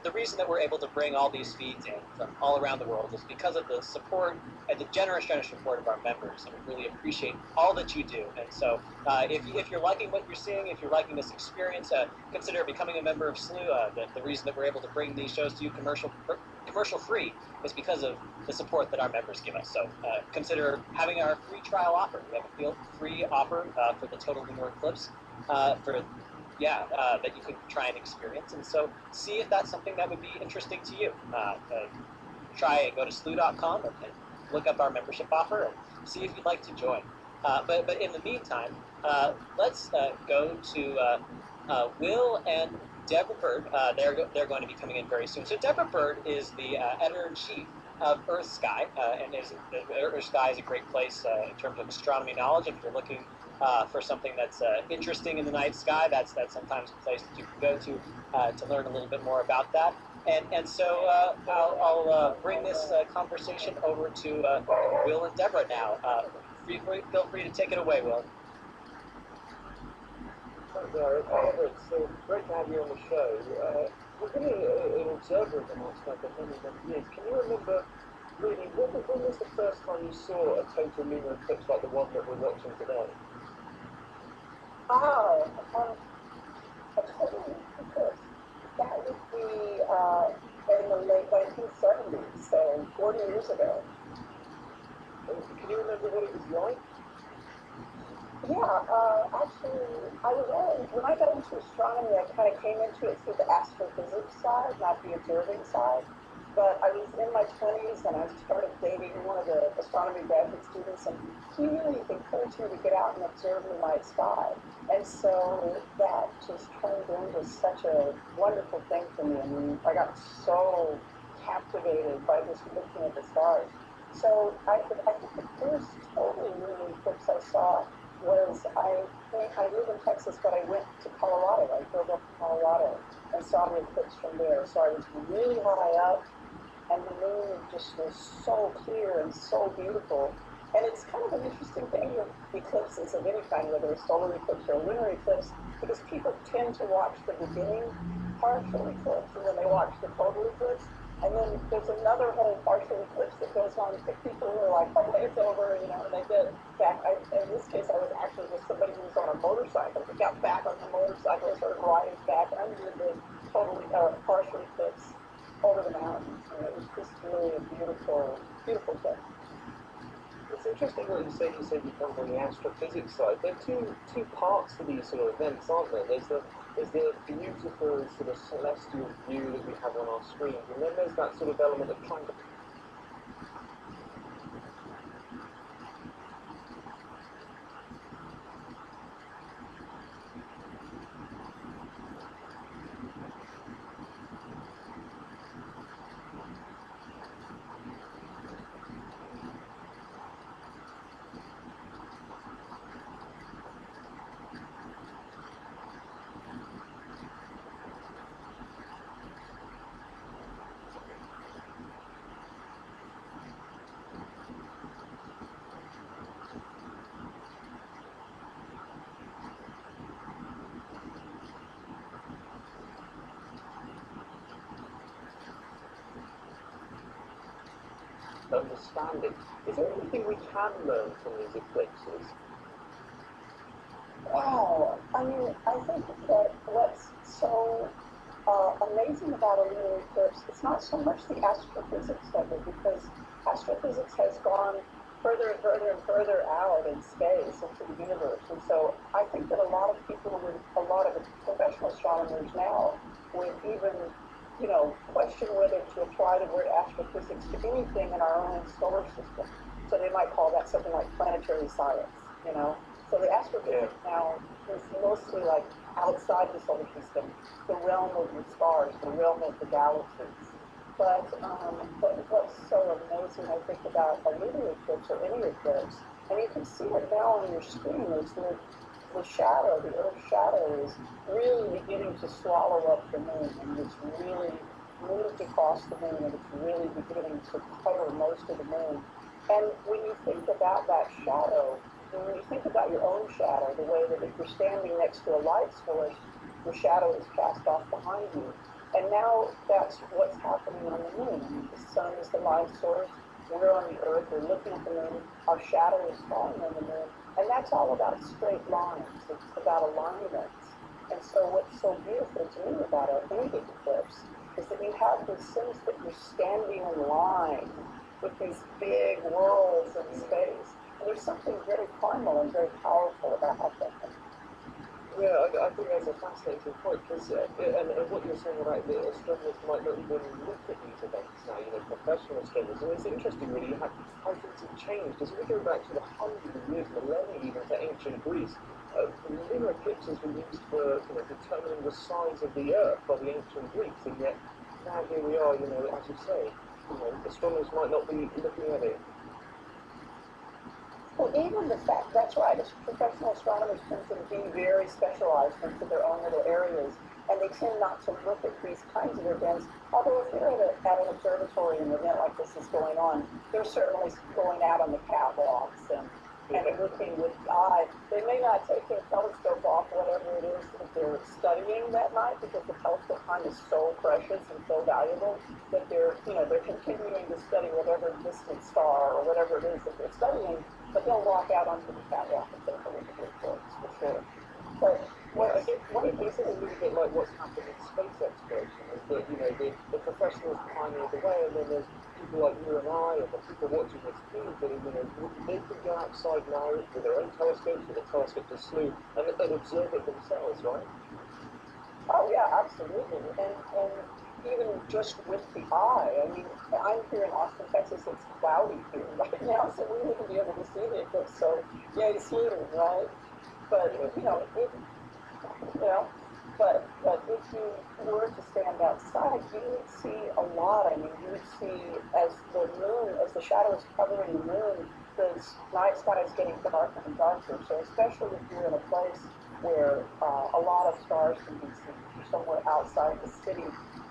the reason that we're able to bring all these feeds in from all around the world is because of the support and the generous support of our members, and we really appreciate all that you do. And so if you're liking what you're seeing, if you're liking this experience, consider becoming a member of SLU. The reason that we're able to bring these shows to you commercial free is because of the support that our members give us. So consider having our free trial offer. We have a free offer for the total lunar eclipse that you could try and experience. And so see if that's something that would be interesting to you. Try and go to slu.com and look up our membership offer and see if you'd like to join. But in the meantime, let's go to Will and Deborah Bird. They're going to be coming in very soon. So Deborah Bird is the editor-in-chief of Earth Sky, and Earth Sky is a great place in terms of astronomy knowledge. If you're looking for something that's interesting in the night sky, that's sometimes a place that you can go to learn a little bit more about that. And so I'll bring this conversation over to Will and Deborah now. Feel free to take it away, Will. Thanks, Eric. It's great to have you on the show. You've been an observer of the night sky for many, many years. Can you remember, really, when was the first time you saw a total lunar eclipse like the one that we're watching today? Oh, a total eclipse. That would be in the late 1970s, so 40 years ago. Can you remember what it was like? Yeah, actually, when I got into astronomy, I kind of came into it through the astrophysics side, not the observing side. But I was in my 20s and I started dating one of the astronomy graduate students, and he really encouraged me to get out and observe the night sky. And so that just turned into such a wonderful thing for me. I mean, I got so captivated by just looking at the stars. So I think the first total lunar eclipse I saw was, I live in Texas, but I went to Colorado. I drove up to Colorado and saw the eclipse from there. So I was really high up, and the moon just was so clear and so beautiful. And it's kind of an interesting thing with eclipses of any kind, whether a solar eclipse or a lunar eclipse, because people tend to watch the beginning partial eclipse, and then they watch the total eclipse. And then there's another whole partial eclipse that goes on for people who are like, okay, it's over, and they get back. In this case, I was actually with somebody who was on a motorcycle. We got back on the motorcycle and started riding back under the partial eclipse over the mountains. And it was just really a beautiful, beautiful thing. It's interesting what you said you come from the astrophysics side. There are two parts to these sort of events, aren't there? There's the beautiful sort of celestial view that we have on our screens, and then there's that sort of element of trying to understanding. Is there anything we can learn from these eclipses? Wow, I mean, I think that what's so amazing about a lunar eclipse, it's not so much the astrophysics of it, because astrophysics has gone further and further and further out in space into the universe. And so I think that a lot of professional astronomers now would even, question whether to apply the word astrophysics to anything in our own solar system. So they might call that something like planetary science. So the astrophysics now is mostly like outside the solar system, the realm of the stars, the realm of the galaxies. But what's so amazing, I think, about a lunar eclipse or any eclipse, and you can see it now on your screen, is the shadow, the Earth's shadow is really beginning to swallow up the moon, and it's really moved across the moon, and it's really beginning to cover most of the moon. And when you think about that shadow, when you think about your own shadow, the way that if you're standing next to a light source, your shadow is cast off behind you. And now that's what's happening on the moon. I mean, the sun is the light source. We're on the Earth. We're looking at the moon. Our shadow is falling on the moon. And that's all about straight lines. It's about alignments. And so what's so beautiful to me about a lunar eclipse is that you have this sense that you're standing in line with these big worlds in space. And there's something very primal and very powerful about that. Yeah, I think that's a fascinating point, because and what you're saying about the astronomers might not even look at these events now, professional astronomers, and it's interesting really how things have changed. As we go back to the hundreds of years, millennia even, to ancient Greece, lunar eclipses were used for determining the size of the Earth by the ancient Greeks, and yet now here we are, as you say, astronomers might not be looking at it. Well, even the fact, that's right, as professional astronomers tend to be very specialized into their own little areas. and they tend not to look at these kinds of events. Although if they're at an observatory and an event like this is going on, they're certainly going out on the catwalks and looking with the eye. They may not take their telescope off, whatever it is that they're studying that night, because the telescope time is so precious and so valuable that they're continuing to study whatever distant star or whatever it is that they're studying, but they'll walk out onto the catwalk and take a look at the reports, for sure. But I think it's a little bit like what's happened in space exploration, is that, the professionals pioneer the way, and then there's people like you and I, and the people watching this feed that, they can go outside now with their own telescopes, with a telescope to slew, and observe it themselves, right? oh yeah, absolutely. And even just with the eye, I mean, I'm here in Austin, Texas. It's cloudy here right now, so we wouldn't be able to see the eclipse. So yay, slew, right? But but if you were to stand outside, you would see a lot. I mean, you would see as the shadow is covering the moon, the night sky is getting darker and darker. So especially if you're in a place where a lot of stars can be seen, somewhere outside the city,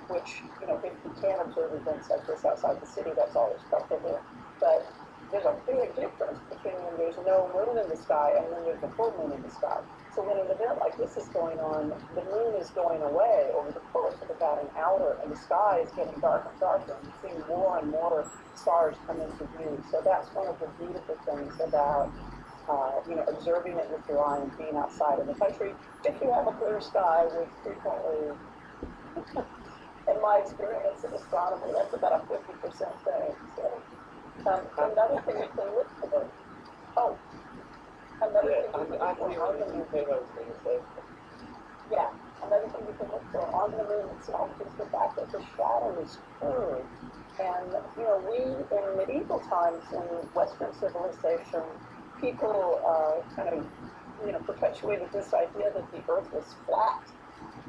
which, if you can observe events like this outside the city, that's always preferable. But there's a big difference between when there's no moon in the sky and when there's a full moon in the sky. So when an event like this is going on, the moon is going away over the course of about an hour, and the sky is getting darker and darker, and you're seeing more and more stars come into view. So that's one of the beautiful things about observing it with your eye and being outside in the country. If you have a clear sky, which frequently, in my experience in astronomy, that's about a 50% thing. So. Another thing you can look for. Oh, another thing you can look for on the moon. Yeah, another thing you can look for on the moon itself is the fact that the shadow is curved. And we in medieval times in Western civilization, people kind of perpetuated this idea that the Earth was flat.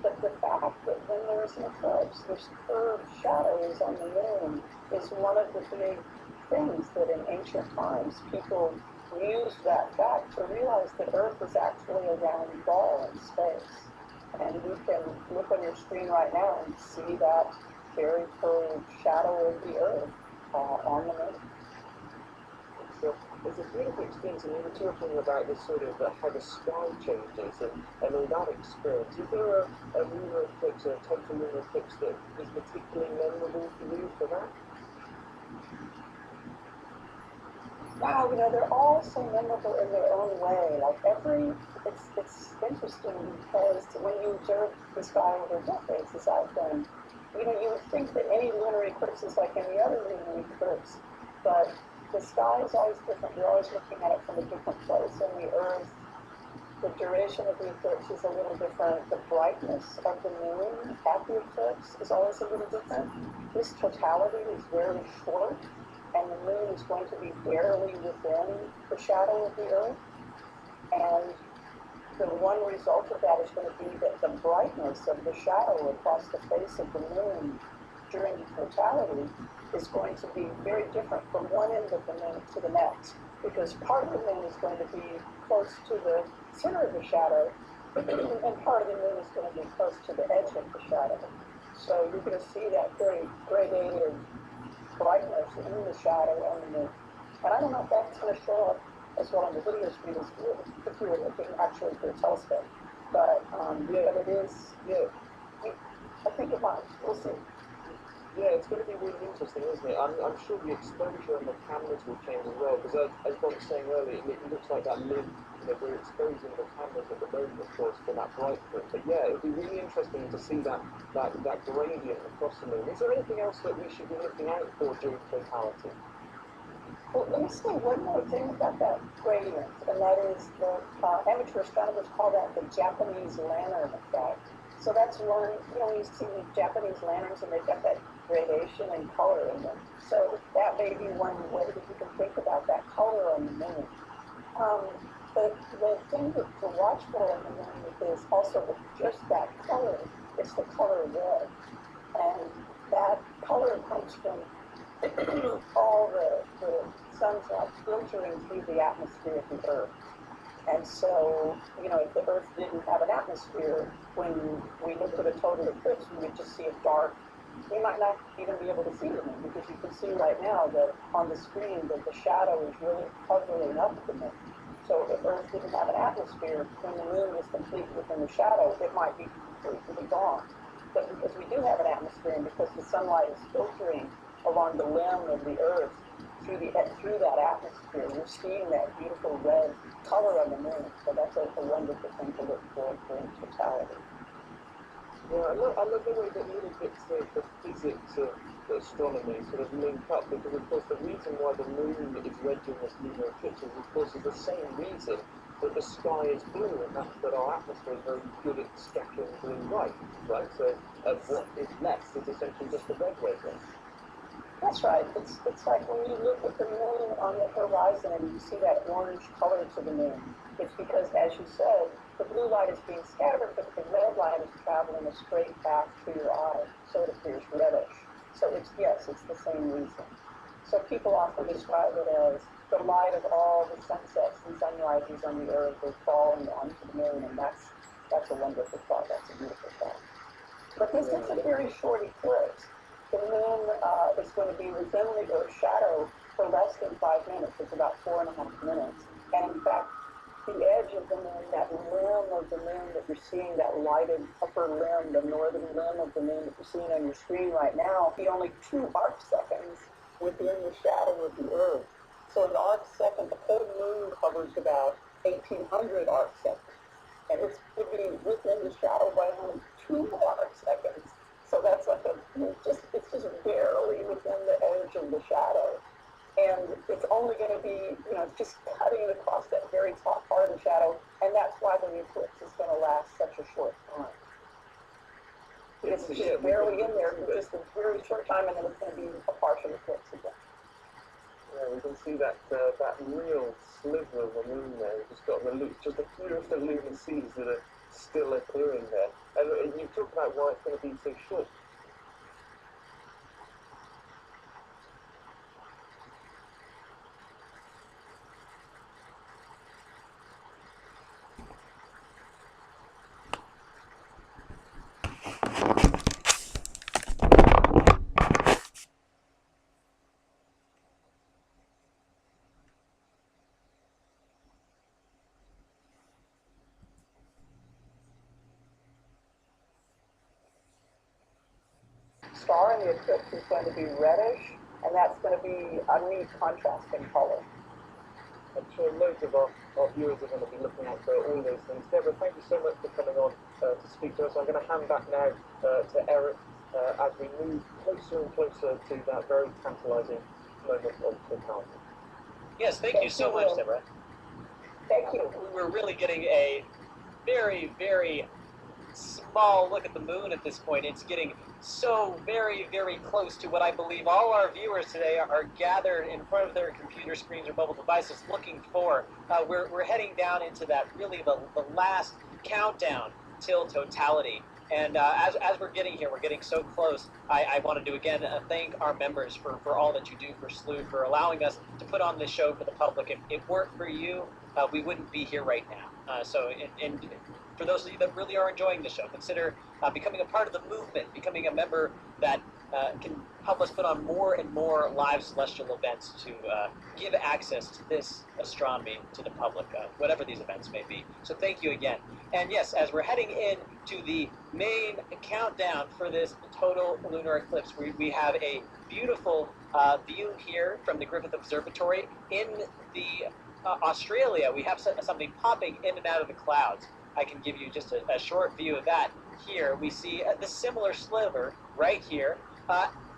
But the fact that when there's an eclipse, there's curved shadows on the moon is one of the big things that in ancient times people used that fact to realize that Earth is actually a round ball in space. And you can look on your screen right now and see that very curved shadow of the Earth on the moon. It's a beautiful experience, and you were talking about this sort of how the sky changes and all that experience. Is there a lunar eclipse, a total lunar eclipse that is particularly memorable for you for that? Wow, they're all so memorable in their own way. It's interesting because when you observe the sky over decades, as I've done, you would think that any lunar eclipse is like any other lunar eclipse, but the sky is always different. You're always looking at it from a different place. On the Earth, the duration of the eclipse is a little different. The brightness of the moon at the eclipse is always a little different. This totality is very short, and the moon is going to be barely within the shadow of the Earth. And the one result of that is going to be that the brightness of the shadow across the face of the moon during the totality is going to be very different from one end of the moon to the next, because part of the moon is going to be close to the center of the shadow, and part of the moon is going to be close to the edge of the shadow. So you're going to see that very gradated brightness in the shadow on the moon. And I don't know if that's going to show up as well on the video screen as if you were looking actually through a telescope. But it is, I think it might. We'll see. Yeah, it's going to be really interesting, isn't it? I'm sure the exposure on the cameras will change as well, because as Bob was saying earlier, it looks like that lid, we're exposing the cameras at the moment, of course, for that brightness. But yeah, it'll be really interesting to see that gradient across the moon. Is there anything else that we should be looking out for during totality? Well, let me say one more thing about that gradient, and that is the amateur astronomers call that the Japanese lantern effect. So that's one, you see the Japanese lanterns and they've got that gradation and color in them. So that may be one way that you can think about that color on the moon. But the thing to watch for on the moon is also just that color. It's the color red. And that color comes from all the sun's light filtering through the atmosphere of the Earth. And so, if the Earth didn't have an atmosphere, when we looked at a total eclipse, we would just see a dark. We might not even be able to see the moon, because you can see right now that on the screen that the shadow is really covering up the moon. So if Earth didn't have an atmosphere, when the moon was complete within the shadow, it might be completely gone. But because we do have an atmosphere, and because the sunlight is filtering along the limb of the Earth through that atmosphere, you're seeing that beautiful red color on the moon. So that's a wonderful thing to look for in totality. Yeah, I love the way that little bits of the physics of astronomy sort of link up, because of course the reason why the moon is red during this lunar eclipse is, of course, is the same reason that the sky is blue, and that's that our atmosphere is very good at scattering blue light, right? So what is left is essentially just the red wavelength. That's right. It's like when you look at the moon on the horizon and you see that orange color to the moon. It's because, as you said, the blue light is being scattered, but the red light is traveling a straight path to your eye, so it appears reddish. So it's the same reason. So people often describe it as the light of all the sunsets and sunrises on the Earth is falling onto the moon, and that's a wonderful thought. That's a beautiful thought. But this is a very short eclipse. The moon is going to be within the Earth's shadow for less than 5 minutes. It's about 4.5 minutes. And in fact, the edge of the moon, that limb of the moon that you're seeing, that lighted upper limb, the northern limb of the moon that you're seeing on your screen right now, be only 2 arc seconds within the shadow of the Earth. So an arc second, the whole moon covers about 1,800 arc seconds. And it's going to be within the shadow by only 2 arc seconds. So that's like it's just barely within the edge of the shadow. And it's only going to be, just cutting across that very top part of the shadow. And that's why the eclipse is going to last such a short time. It's just barely in there for just a very short time, and then it's going to be a partial eclipse again. Yeah, we can see that real sliver of the moon there. It's just got just a few of the lunar seas that are still appearing there. And you talked about why it's going to be so short. Star in the eclipse is going to be reddish, and that's going to be a neat contrasting color. I'm sure loads of our viewers are going to be looking out for all those things. Deborah, thank you so much for coming on to speak to us. I'm going to hand back now to Eric as we move closer and closer to that very tantalising moment of totality. Yes, thank you so much, Deborah. Thank you. We're really getting a very, very small look at the moon at this point. It's getting so very, very close to what I believe all our viewers today are gathered in front of their computer screens or mobile devices looking for. We're heading down into that, really the last countdown till totality. And as we're getting here, we're getting so close, I wanted to again thank our members for all that you do for Sleuth, for allowing us to put on this show for the public. If it weren't for you, we wouldn't be here right now. So for those of you that really are enjoying the show, consider becoming a part of the movement, becoming a member that can help us put on more and more live celestial events to give access to this astronomy to the public, whatever these events may be. So thank you again. And yes, as we're heading in to the main countdown for this total lunar eclipse, we have a beautiful view here from the Griffith Observatory. In the Australia, we have something popping in and out of the clouds. I can give you just a short view of that. Here we see the similar sliver right here.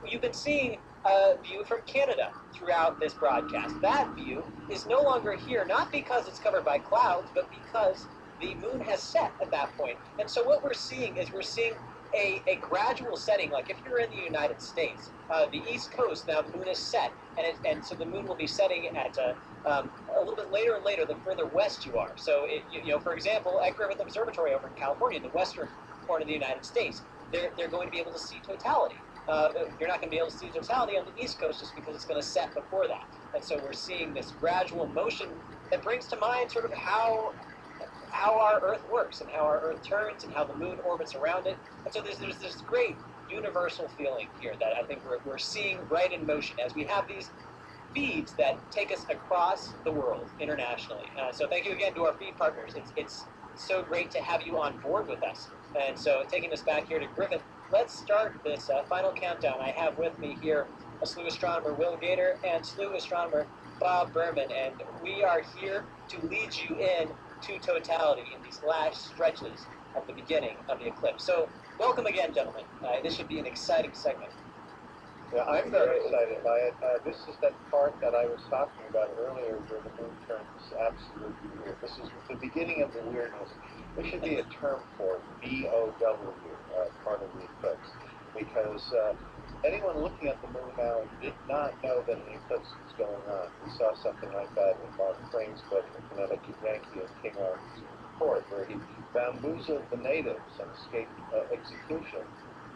You've been seeing a view from Canada throughout this broadcast. That view is no longer here, not because it's covered by clouds, but because the moon has set at that point. And so what we're seeing is a gradual setting. Like if you're in the United States, the East Coast, now the moon is set, and so the moon will be setting at a little bit later and later the further west you are. So, for example, at Griffith Observatory over in California, in the western part of the United States, they're going to be able to see totality. You're not going to be able to see totality on the East Coast just because it's going to set before that. And so we're seeing this gradual motion that brings to mind sort of how our Earth works and how our Earth turns and how the moon orbits around it. And so there's this great universal feeling here that I think we're seeing right in motion as we have these feeds that take us across the world internationally. So thank you again to our feed partners. It's so great to have you on board with us. And so taking us back here to Griffith, let's start this final countdown. I have with me here a SLU astronomer, Will Gator, and SLU astronomer, Bob Berman, and we are here to lead you in to totality in these last stretches at the beginning of the eclipse. So welcome again, gentlemen. This should be an exciting segment. Yeah, I'm very excited by it. This is that part that I was talking about earlier where the moon turns absolutely weird. This is the beginning of the weirdness. There should be a term for it, B-O-W, part of the eclipse, because anyone looking at the moon now did not know that an eclipse was going on. We saw something like that in Mark Twain's book, The Connecticut Yankee of King Arthur's Court, where he bamboozled the natives and escaped execution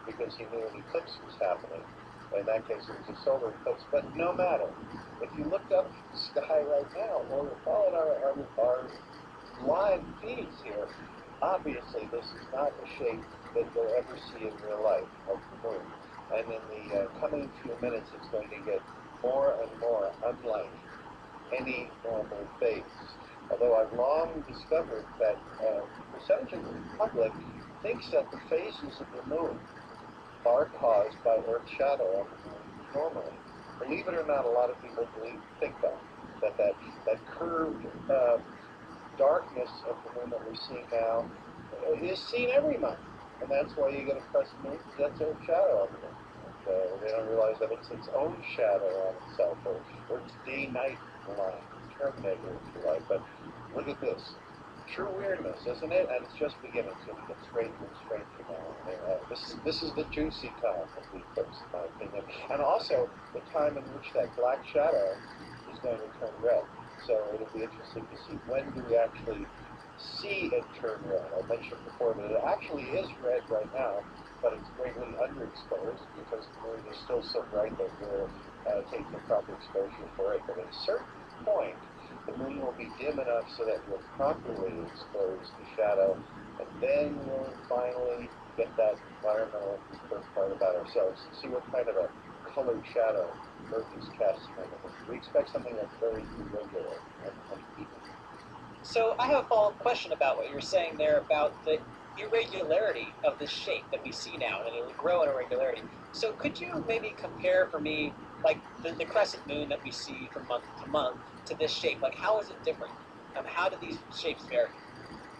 because he knew an eclipse was happening. In that case, it was a solar eclipse. But no matter, if you looked up at the sky right now, or followed our live feeds here, obviously this is not a shape that you'll ever see in real life of the moon. And in the coming few minutes, it's going to get more and more unlike any normal phase. Although I've long discovered that a percentage of the public thinks that the phases of the moon are caused by Earth's shadow on the moon normally. Believe it or not, a lot of people think that curved darkness of the moon that we're seeing now is seen every month. And that's why you get a crescent moon, because that's Earth's shadow on the moon. And they don't realize that it's its own shadow on itself, or its day-night line, terminator, if you like. But look at this. True weirdness, isn't it? And it's just beginning to get stranger and stranger now. This is the juicy time of the eclipse, in my opinion. And also the time in which that black shadow is going to turn red. So it'll be interesting to see when do we actually see it turn red. I mentioned before that it actually is red right now, but it's greatly underexposed because the moon is still so bright that we're taking the proper exposure for it. But at a certain point, the moon will be dim enough so that we'll properly expose the shadow, and then we'll finally get that environmental first part about ourselves and see what kind of a colored shadow Earth is casting on the moon. We expect something that's very irregular and uneven. So I have a follow-up question about what you're saying there about the irregularity of this shape that we see now, and it'll grow in irregularity. So could you maybe compare for me, like the crescent moon that we see from month to month to this shape? Like, how is it different? How do these shapes vary?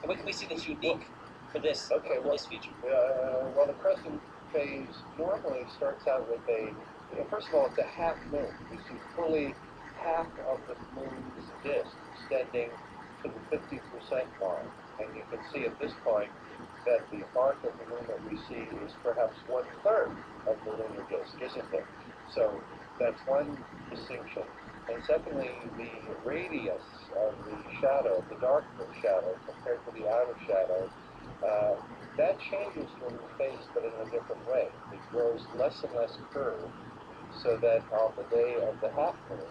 And what can we see that's unique for this, this feature? Well, the crescent phase normally starts out with first of all, it's a half moon. You see fully half of the moon's disk extending to the 50% mark. And you can see at this point that the arc of the moon that we see is perhaps 1/3 of the lunar disk, isn't it? So that's one distinction. And secondly, the radius of the shadow, the darker shadow, compared to the outer shadow, that changes during the phase, but in a different way. It grows less and less curved, so that on the day of the half moon,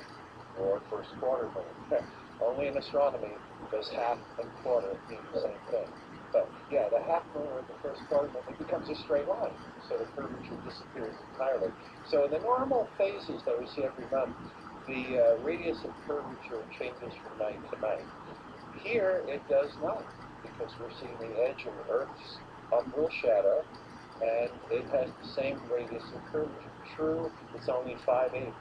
or first quarter moon, only in astronomy does half and quarter mean the same thing. But yeah, the half moon or the first quarter moon, it becomes a straight line, so the curvature disappears entirely. So in the normal phases that we see every month, the radius of curvature changes from night to night. Here, it does not, because we're seeing the edge of Earth's umbral shadow, and it has the same radius of curvature. True, it's only 5/8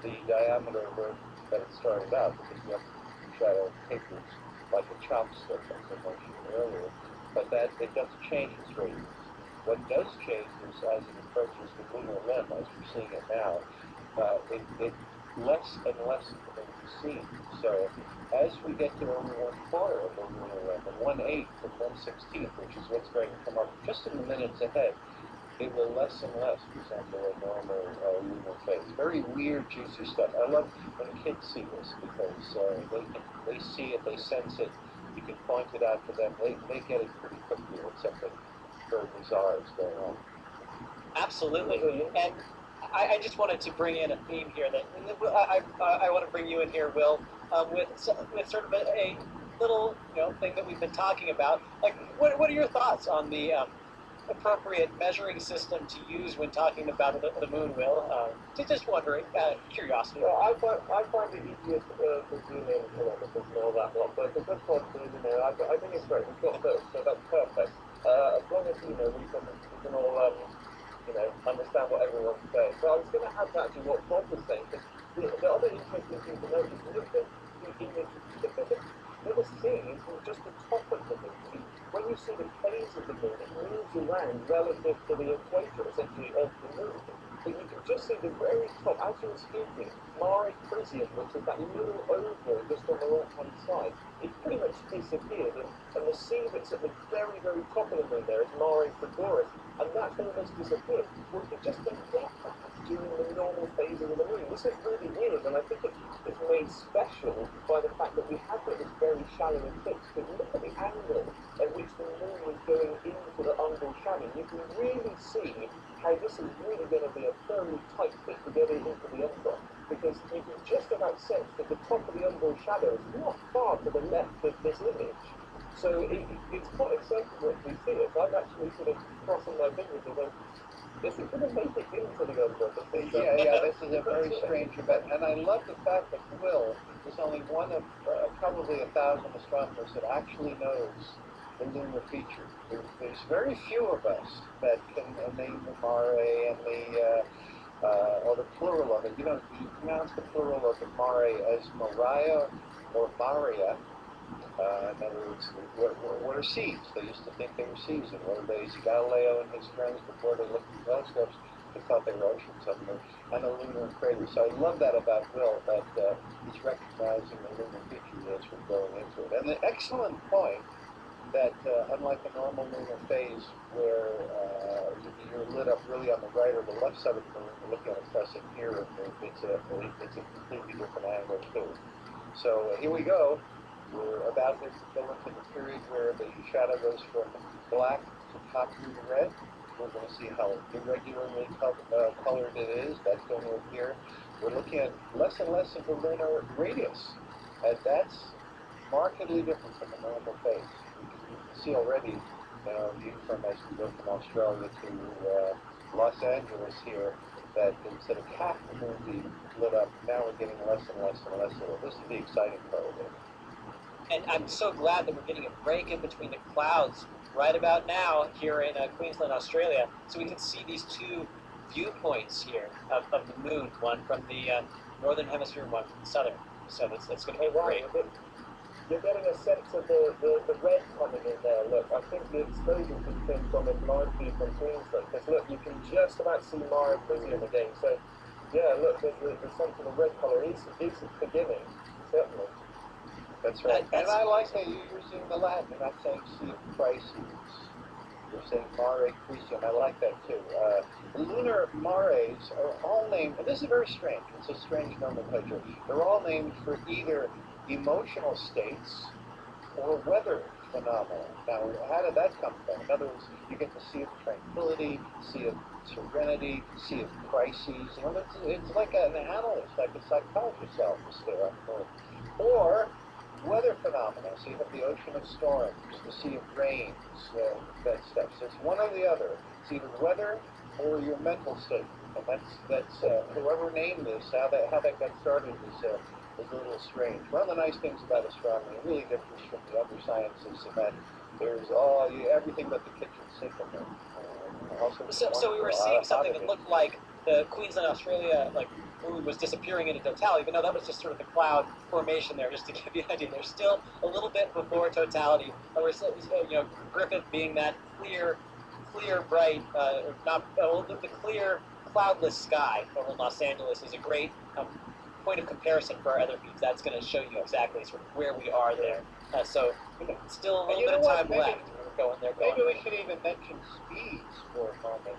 the diameter of Earth that it started out, because the shadow tapers like a chopstick, as I mentioned earlier, but that it doesn't change its radius. What does change is as it approaches the lunar limb, as we're seeing it now, it less and less is going to be seen. So as we get to only 1/4 of the lunar limb, and 1/8 and 1/16, which is what's going to come up just in the minutes ahead, it will less and less resemble a normal lunar phase. Very weird, juicy stuff. I love when kids see this because they see it, they sense it. You can point it out to them. They get it pretty quickly when something very bizarre is going on. Absolutely. And I just wanted to bring in a theme here that I want to bring you in here, Will. with sort of a little thing that we've been talking about. Like, what are your thoughts on the appropriate measuring system to use when talking about the moon, Will? Just wondering, curiosity. Well, I find it easier to zoom in kilometers and all that lot, but the good part is, I think it's great. We've got those, so that's perfect. As long as, we can all, understand what everyone's saying. So I was going to add that to what Bob was saying, because the other interesting thing to note is look at the image, the scene from just the top of the moon. When you see the phase of the moon, it moves around relative to the equator, essentially, of the moon. But you can just see the very top, as you were speaking, Mare Crisium, which is that little oval just on the right-hand side. It's pretty much disappeared, and the sea that's at the very, very top of the moon there is Mare Frigoris, and that's almost disappeared. Well, you just don't get that during the normal phases of the moon. This is really weird, and I think it's made special by the fact that we have got this very shallow eclipse, because look at the angle at which the moon was going into the umbral shadow. You can really see how this is really going to be a very tight fit to get it into the umbra, because you can just about sense that the top of the umbral shadow is not far to the left of this image. So it's quite exciting when we see it. I'm actually sort of crossing my fingers and going, this is going to make it into the umbra. Yeah, this is a very strange event, and I love the fact that Will is only one of probably 1,000 astronomers that actually knows the lunar feature. There's very few of us that can name the Mare and or the plural of it. You pronounce the plural of the Mare as Maria or Maria. In other words, what are seas? They used to think they were seas in one days. Galileo and his friends, before they looked at telescopes, they thought they were oceans up there, and a lunar crater. So I love that about Will, that he's recognizing the lunar features as we're going into it. And the excellent point that unlike the normal lunar phase where you're lit up really on the right or the left side of the moon, you're looking at a crescent here, it's a completely different angle too. So here we go. We're about to go into the period where the shadow goes from black to top blue to red. We're going to see how irregularly colored it is. That's going to appear. We're looking at less and less of the lunar radius, and that's markedly different from the normal phase. You can see already, view from as we go from Australia to Los Angeles here, that instead of half the moon being lit up, now we're getting less and less and less of it. This is the exciting part of it. And I'm so glad that we're getting a break in between the clouds right about now here in Queensland, Australia, so we can see these two viewpoints here of the moon, one from the northern hemisphere, one from the southern. So it's going to be great. You're getting a sense of the red coming in there. Look, I think the exposure just came from a live view from Queensland, because look, you can just about see Mare Crisium again. So, yeah, look, the sense of the red colour is beginning, certainly. That's right. And I like that you're using the Latin. You're not saying sea of crises. You're saying Mare Crisium. I like that too. The lunar mares are all named, and this is very strange. It's a strange nomenclature. They're all named for either emotional states or weather phenomena. Now, how did that come from? In other words, you get the sea of tranquility, sea of serenity, sea of crises. It's like an analyst, like a psychologist office there on the moon. Or weather phenomena. So you have the ocean of storms, the sea of rains, that stuff. So it's one or the other. It's either weather or your mental state. And that's whoever named this, how that got started is a little strange. One of the nice things about astronomy, it really differs from the other sciences, in that there's everything but the kitchen sink in there. So we were seeing something that looked like the Queensland, Australia, moon was disappearing into totality, but no, that was just sort of the cloud formation there, just to give you an idea. There's still a little bit before totality, and we're still, Griffith being that clear, bright, the clear, cloudless sky over Los Angeles is a great point of comparison for our other feeds. That's going to show you exactly sort of where we are there. So still a little bit of time left. Maybe we should even mention speeds for a moment.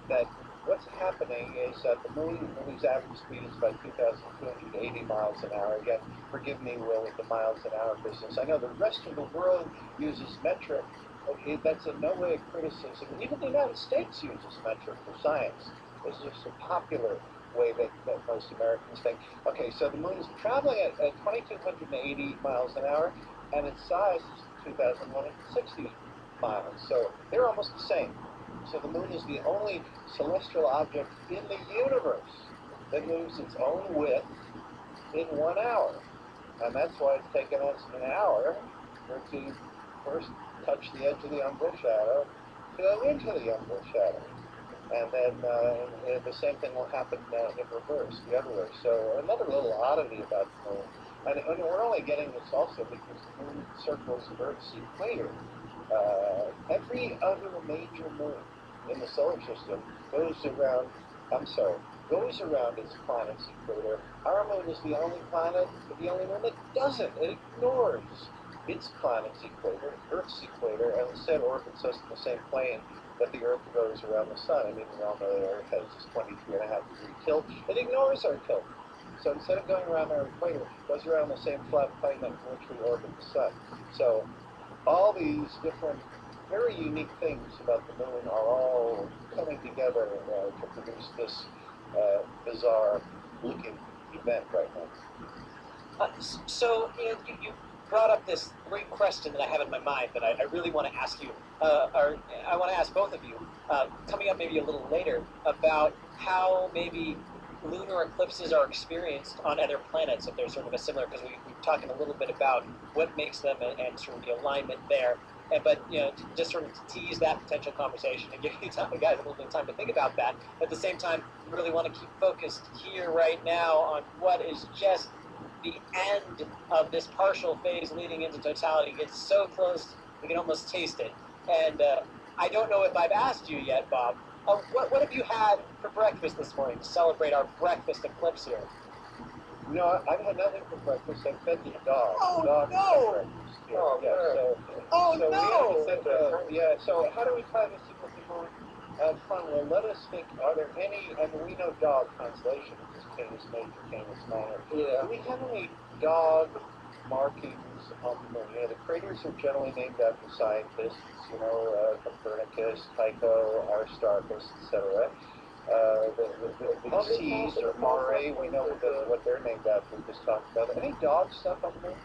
That what's happening is that the moon's average speed is about 2,280 miles an hour. Again, forgive me, Will, with the miles an hour business. I know the rest of the world uses metric. Okay, that's in no way a criticism. Even the United States uses metric for science. It's just a popular way that most Americans think. Okay, so the moon is traveling at 2,280 miles an hour, and its size is 2,160 miles. So they're almost the same. So the moon is the only celestial object in the universe that moves its own width in 1 hour. And that's why it's taken us an hour for it to first touch the edge of the umbral shadow to go into the umbral shadow. And then the same thing will happen in reverse, the other way. So another little oddity about the moon, and we're only getting this also because the moon circles Earth's equator. Every other major moon in the solar system goes around its planet's equator. Our moon is the only moon that doesn't. It ignores its planet's equator, Earth's equator, and instead orbits us in the same plane that the Earth goes around the Sun. I mean, we all know that Earth has this 23.5-degree tilt. It ignores our tilt. So instead of going around our equator, it goes around the same flat plane in which we orbit the Sun. So all these different, very unique things about the moon are all coming together to produce this bizarre-looking event right now. So you brought up this great question that I have in my mind that I really want to ask you, or I want to ask both of you, coming up maybe a little later, about how maybe lunar eclipses are experienced on other planets, if there's sort of a similar, because we're talking a little bit about what makes them and sort of the alignment there. But just sort of to tease that potential conversation and give you guys a little bit of time to think about that. At the same time, we really want to keep focused here right now on what is just the end of this partial phase leading into totality. It's so close, we can almost taste it. And I don't know if I've asked you yet, Bob, what have you had for breakfast this morning to celebrate our breakfast eclipse here? No, I've had nothing for breakfast. I fed the dog. Oh, the dog no! breakfast. Yeah, Oh, yeah, no. so how do we tie this in with the moon? Fun. Well, let us think, are there any, I mean, we know dog constellation, which is Canis Major, Canis Minor. Yeah. Do we have any dog markings on the moon? The craters are generally named after scientists, Copernicus, Tycho, Aristarchus, etc. The seas or Mare, we know what they're named after. We just talked about it. Any dog stuff on the moon?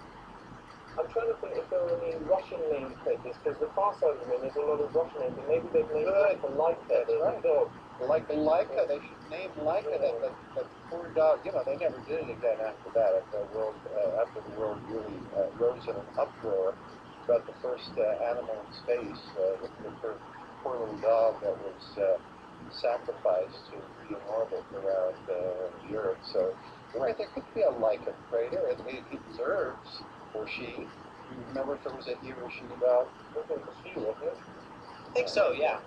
I'm trying to think if there are any Russian name places, because the far side of the moon there's a lot of Russian names, and maybe they've named it for Laika, the dog. Like Laika, they should name Laika, that poor dog. They never did it again after that, after the world really rose in an uproar about the first animal in space, the poor little dog that was sacrificed to be in orbit around the Earth. So you're right, there could be a Laika crater, and it deserves, or she. Remember if it was a he or she dog? I think it's a she, wasn't it? I think so, yeah.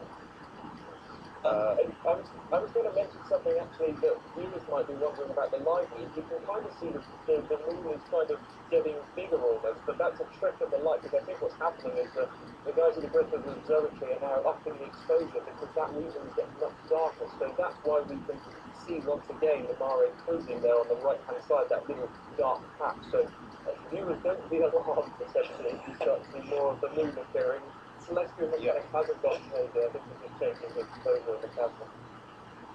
I was going to mention something actually that viewers might be wondering about the light. You can kind of see the moon is kind of getting bigger almost, but that's a trick of the light, because I think what's happening is that the guys at the Griffith Observatory are now upping the exposure because that region is getting much darker. So that's why we can see once again the Mare cruising there on the right hand side, that little dark patch. So viewers don't be alarmed essentially if you start to see more of the moon appearing. Celestial mechanics hasn't gotten paid there. This is just changing the exposure of the chasm.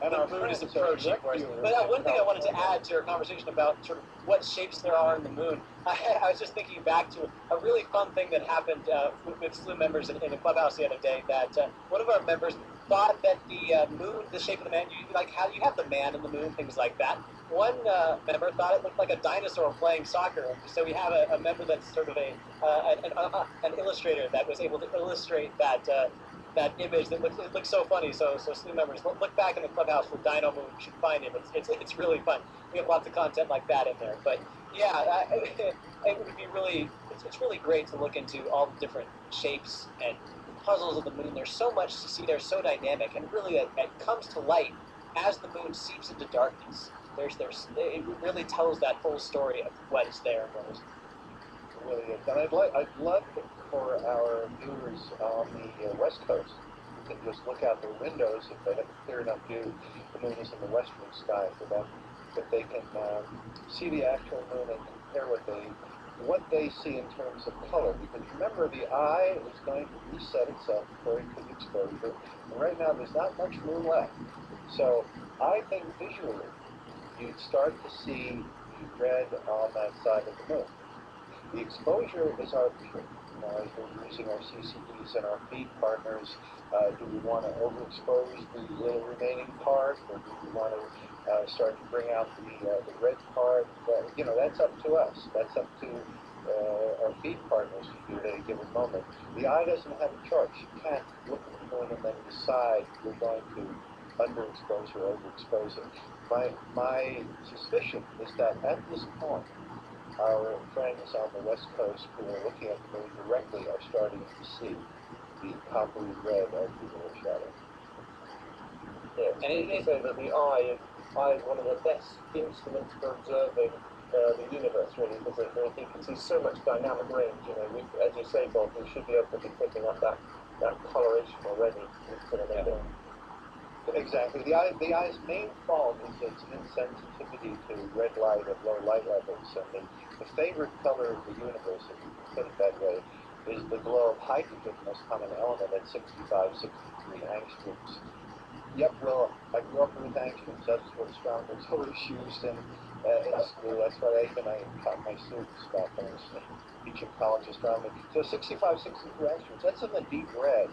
And the our moon is friends approaching for us. But one thing I wanted to add to your conversation about sort of what shapes there are in the moon, I was just thinking back to a really fun thing that happened with SLU members in the clubhouse the other day, that one of our members thought that the moon, the shape of the man, like how you have the man in the moon, things like that. One member thought it looked like a dinosaur playing soccer. So we have a member that's sort of an illustrator that was able to illustrate that image that looks so funny. So SLU members, look back in the clubhouse for Dino Moon. You should find him. It's really fun. We have lots of content like that in there. But yeah, it would be really, it's really great to look into all the different shapes and puzzles of the moon. There's so much to see. They're so dynamic, and really it comes to light as the moon seeps into darkness. It really tells that whole story of what is there and what is. It really is. And I'd love for our viewers on the West Coast who can just look out their windows if they have clear enough view. The moon is in the western sky for them, if they can see the actual moon and compare what they see in terms of color. Because remember, the eye is going to reset itself according to the exposure. And right now, there's not much moon left. So I think visually, you'd start to see the red on that side of the moon. The exposure is arbitrary. As we're using our CCDs and our feed partners, do we want to overexpose the little remaining part, or do we want to start to bring out the red part? That's up to us. That's up to our feed partners to do at any given moment. The eye doesn't have a choice. You can't look at the moon and then decide you're going to underexpose or overexpose it. My suspicion is that at this point, our friends on the West Coast who are looking at the moon directly are starting to see the coppery red of the lunar shadow. Yeah, and you say that the eye is one of the best instruments for observing the universe, really, because you can see so much dynamic range. As you say, Bob, we should be able to be picking up that coloration already. Exactly. The eye's main fault is its insensitivity to red light at low light levels, and the favorite color of the universe, if you can put it that way, is the glow of hydrogen, most common element, at 65, 63 angstroms. Yep, well, I grew up with angstroms. That's what astronomers always used in school. That's what I taught my students back when I was teaching college astronomy. So 65, 63 angstroms, that's in the deep red.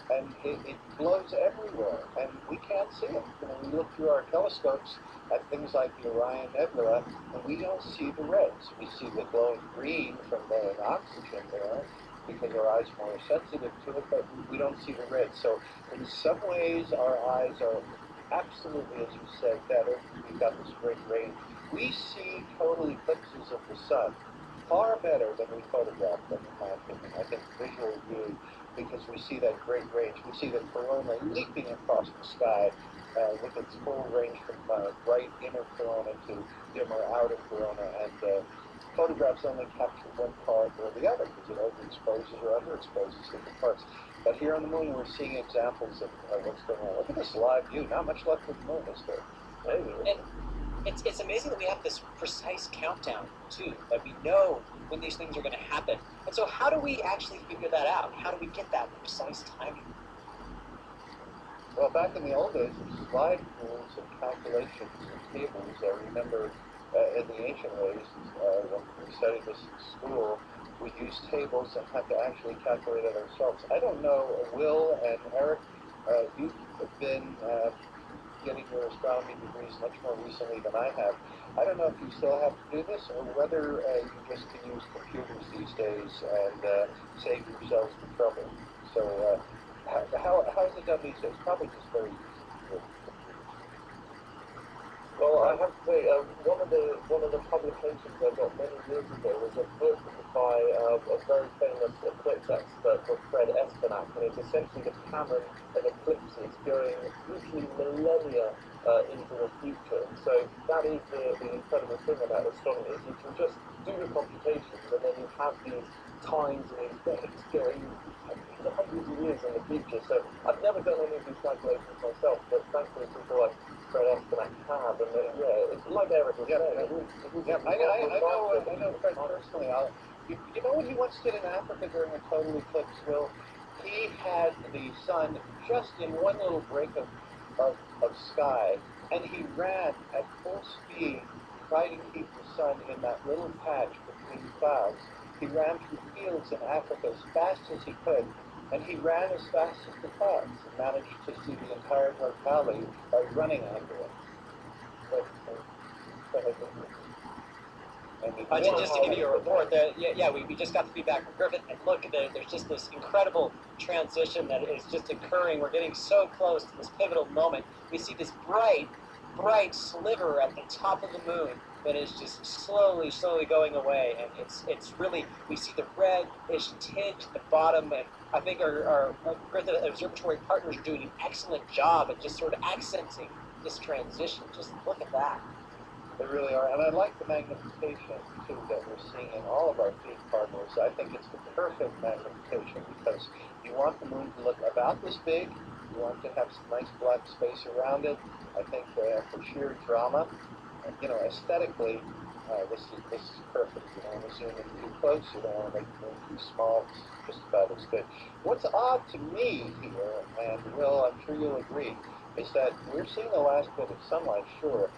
And it glows everywhere, and we can't see it. We look through our telescopes at things like the Orion Nebula, and we don't see the reds. We see the glowing green from the oxygen there, because our eyes are more sensitive to it, but we don't see the red. So in some ways, our eyes are absolutely, as you said, better. We've got this great range. We see total eclipses of the sun far better than we photograph them, in my opinion. I think visual view, because we see that great range. We see the corona leaping across the sky with its full range from bright inner corona to dimmer outer corona, and photographs only capture one part or the other because it overexposes or underexposes different parts. But here on the moon, we're seeing examples of what's going on. Look at this live view. Not much left of the moon, is there? And it's amazing that we have this precise countdown, too, that we know when these things are going to happen. And so how do we actually figure that out? How do we get that precise timing? Well, back in the old days, slide rules and calculations and tables. I remember in the ancient ways, when we studied this in school, we used tables and had to actually calculate it ourselves. I don't know, Will and Eric, you've been getting your astronomy degrees much more recently than I have. I don't know if you still have to do this, or whether you just can use computers these days and save yourselves the trouble. So, how is it done these days? Probably just very good. Well, I have to say, one of the publications I got many years ago was a book by a very famous eclipse expert called Fred Espenak, and it's essentially the canon of eclipses going usually millennia into the future. So that is the incredible thing about astronomy, is you can just do the computations, and then you have these times and these dates going hundreds of years in the future. So I've never done any of these calculations myself, but thankfully people like Fred Espenak have, and it's like Eric was saying. I know Fred personally. You know what he once did in Africa during a total eclipse, Will? He had the sun just in one little break of sky, and he ran at full speed, trying to keep the sun in that little patch between clouds. He ran through fields in Africa as fast as he could, and he ran as fast as the clouds and managed to see the entire North Valley by running under it. Just to give you a report, we just got the feedback from Griffith, and look, there's just this incredible transition that is just occurring. We're getting so close to this pivotal moment. We see this bright sliver at the top of the moon that is just slowly going away, and it's really, we see the reddish tinge at the bottom, and I think our Griffith Observatory partners are doing an excellent job at just sort of accenting this transition. Just look at that. They really are, and I like the magnification, too, that we're seeing in all of our feed partners. I think it's the perfect magnification, because you want the moon to look about this big, you want to have some nice black space around it. I think for sheer drama, aesthetically, this is perfect. You don't want to zoom in too close, you don't want to make the moon too small, it's just about as good. What's odd to me here, and Will, I'm sure you'll agree, is that we're seeing the last bit of sunlight, sure,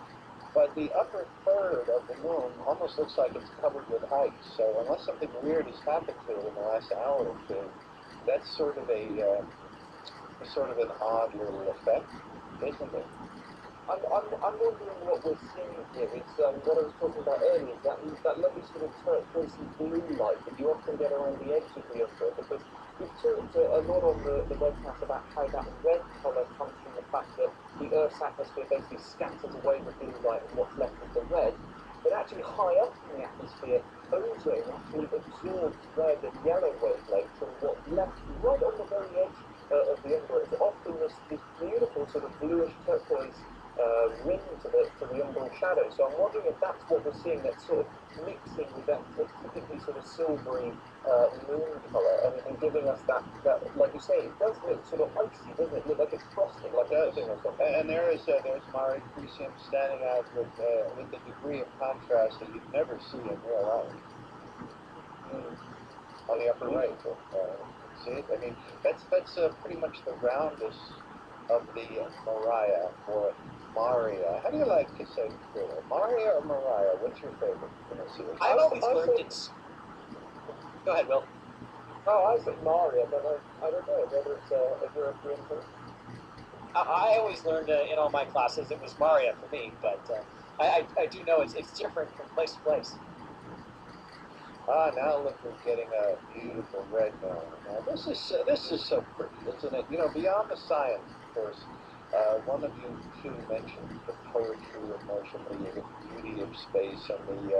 but the upper third of the moon almost looks like it's covered with ice. So unless something weird has happened to it in the last hour or two, that's sort of an odd little effect, isn't it? I'm wondering what we're seeing here. It's what I was talking about earlier, that lovely sort of turquoise blue light that you often get around the edge of the Umbra, because we've talked a lot on the webcast about how that red colour comes from the fact that the Earth's atmosphere basically scatters away the blue light and what's left of the red. But actually high up in the atmosphere, ozone actually absorbs red and yellow wavelengths, and what's left right on the very edge of the Umbra is often this beautiful sort of bluish turquoise ring to the umbral shadow. So I'm wondering if that's what we're seeing, that sort of mixing with that typically sort of silvery moon colour, and giving us that, like you say, it does look sort of icy, doesn't it? Look like it's frosting, like anything or something. And there's Mare Crisium standing out with the degree of contrast that you'd never see in real life. On the upper right, see it? I mean, that's pretty much the roundest of the Maria, or Maria. How do you like to say it? Maria or Maria? What's your favorite pronunciation? I've always learned it's... Go ahead, Will. Oh, I said Maria, but I don't know whether it's a European thing. I always learned in all my classes it was Maria for me, but I do know it's different from place to place. Ah, now look, we're getting a beautiful red moon. Now this is so pretty, isn't it? You know, beyond the science, of course. One of you two mentioned the poetry of motion, the beauty of space, and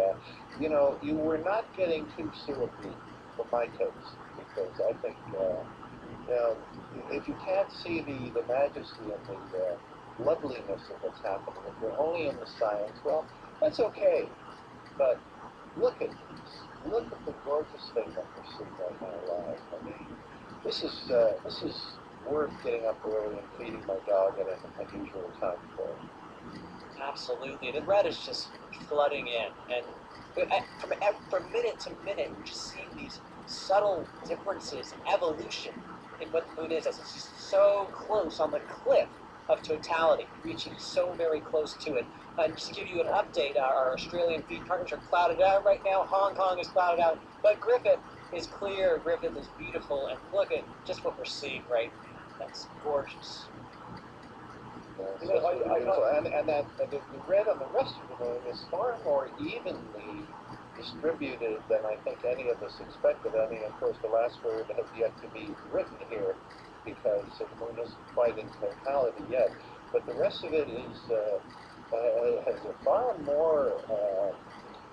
you know, you were not getting too syrupy for my taste, because I think, you know, if you can't see the majesty and the loveliness of what's happening, if you're only in the science, well, that's okay. But look at the gorgeous thing that we're seeing right now live. I mean, this is worth getting up early and feeding my dog at an unusual time for. Absolutely. The red is just flooding in. And from minute to minute, we're just seeing these subtle differences in evolution in what the moon is, as it's just so close on the cliff of totality, reaching so very close to it. Just to give you an update, our Australian feed partners are clouded out right now. Hong Kong is clouded out, but Griffith is clear. Griffith is beautiful, and look at just what we're seeing right now. That's gorgeous. You know, and the red on the rest of the moon is far more evenly distributed than I think any of us expected. I mean, of course, the last word has yet to be written here, because the moon isn't quite in totality yet. But the rest of it is has a far more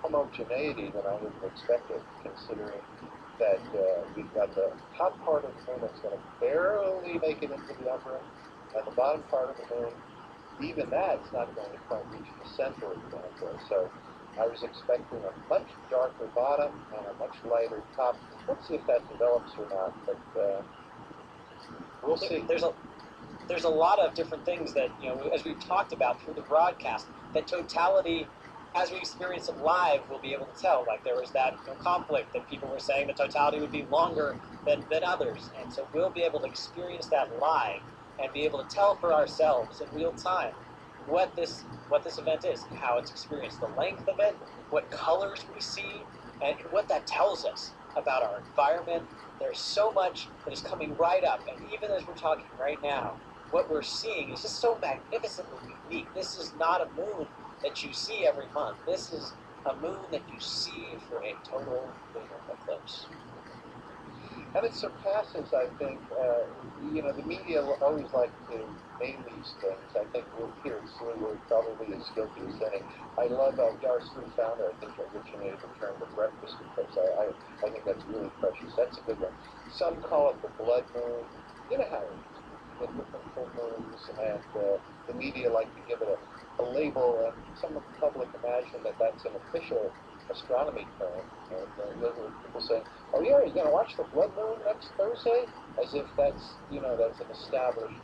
homogeneity than I would have expected, considering that we've got the top part of the moon that's going to barely make it into the upper, and the bottom part of the moon, even that's not going to quite reach the center of the moon. So I was expecting a much darker bottom and a much lighter top. Let's see if that develops or not, but we'll see. There's a lot of different things that, you know, as we've talked about through the broadcast, that totality, as we experience it live, we'll be able to tell. Like there was that conflict that people were saying the totality would be longer than others. And so we'll be able to experience that live and be able to tell for ourselves in real time what this event is, how it's experienced, the length of it, what colors we see, and what that tells us about our environment. There's so much that is coming right up, and even as we're talking right now, what we're seeing is just so magnificently unique. This is not a moon that you see every month. This is a moon that you see for a total lunar eclipse. And it surpasses, I think, you know, the media will always like to name these things. I think we're here at SLU, we're probably as guilty as any. I love our SLU founder, I think, originated the term the breakfast eclipse. I think that's really precious. That's a good one. Some call it the blood moon. You know how it is. The different full moons, and the media like to give it a label, and some of the public imagine that that's an official astronomy term. And you'll hear people saying, "Oh yeah, you're going to watch the blood moon next Thursday?" As if that's, you know, that's an established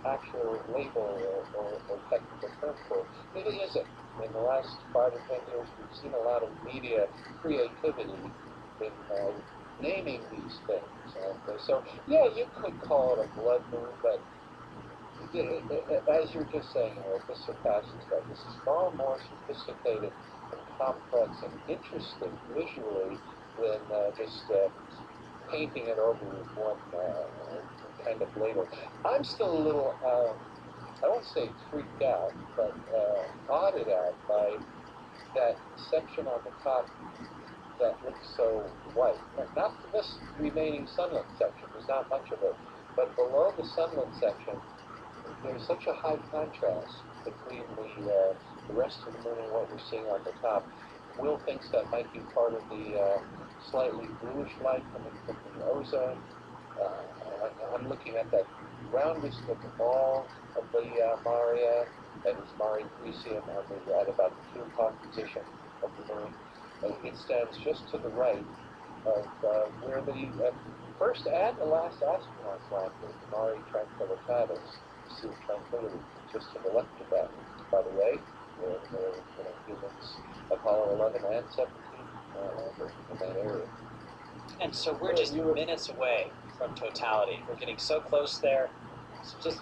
actual label or technical term for it. It isn't. In the last 5 or 10 years, we've seen a lot of media creativity in naming these things. And so, yeah, you could call it a blood moon, but as you're just saying, this surpasses that. This is far more sophisticated and complex and interesting visually than just painting it over with one kind of label. I'm still a little, I won't say freaked out, but awed out by that section on the top that looks so white. Not this remaining sunlit section, there's not much of it, but below the sunlit section, there's such a high contrast between the rest of the moon and what we're seeing on the top. Will thinks that might be part of the slightly bluish light coming from the ozone. I'm looking at that roundest of the ball of the Maria, that is Mare Crisium at about the 2 o'clock position of the moon. It stands just to the right of where the first and the last astronauts landed, Mare Tranquillitatis, the Sea of Tranquility, just to the left of that. By the way, humans, Apollo 11 and 17 landed in that area. And so we're just minutes away from totality. We're getting so close there. So just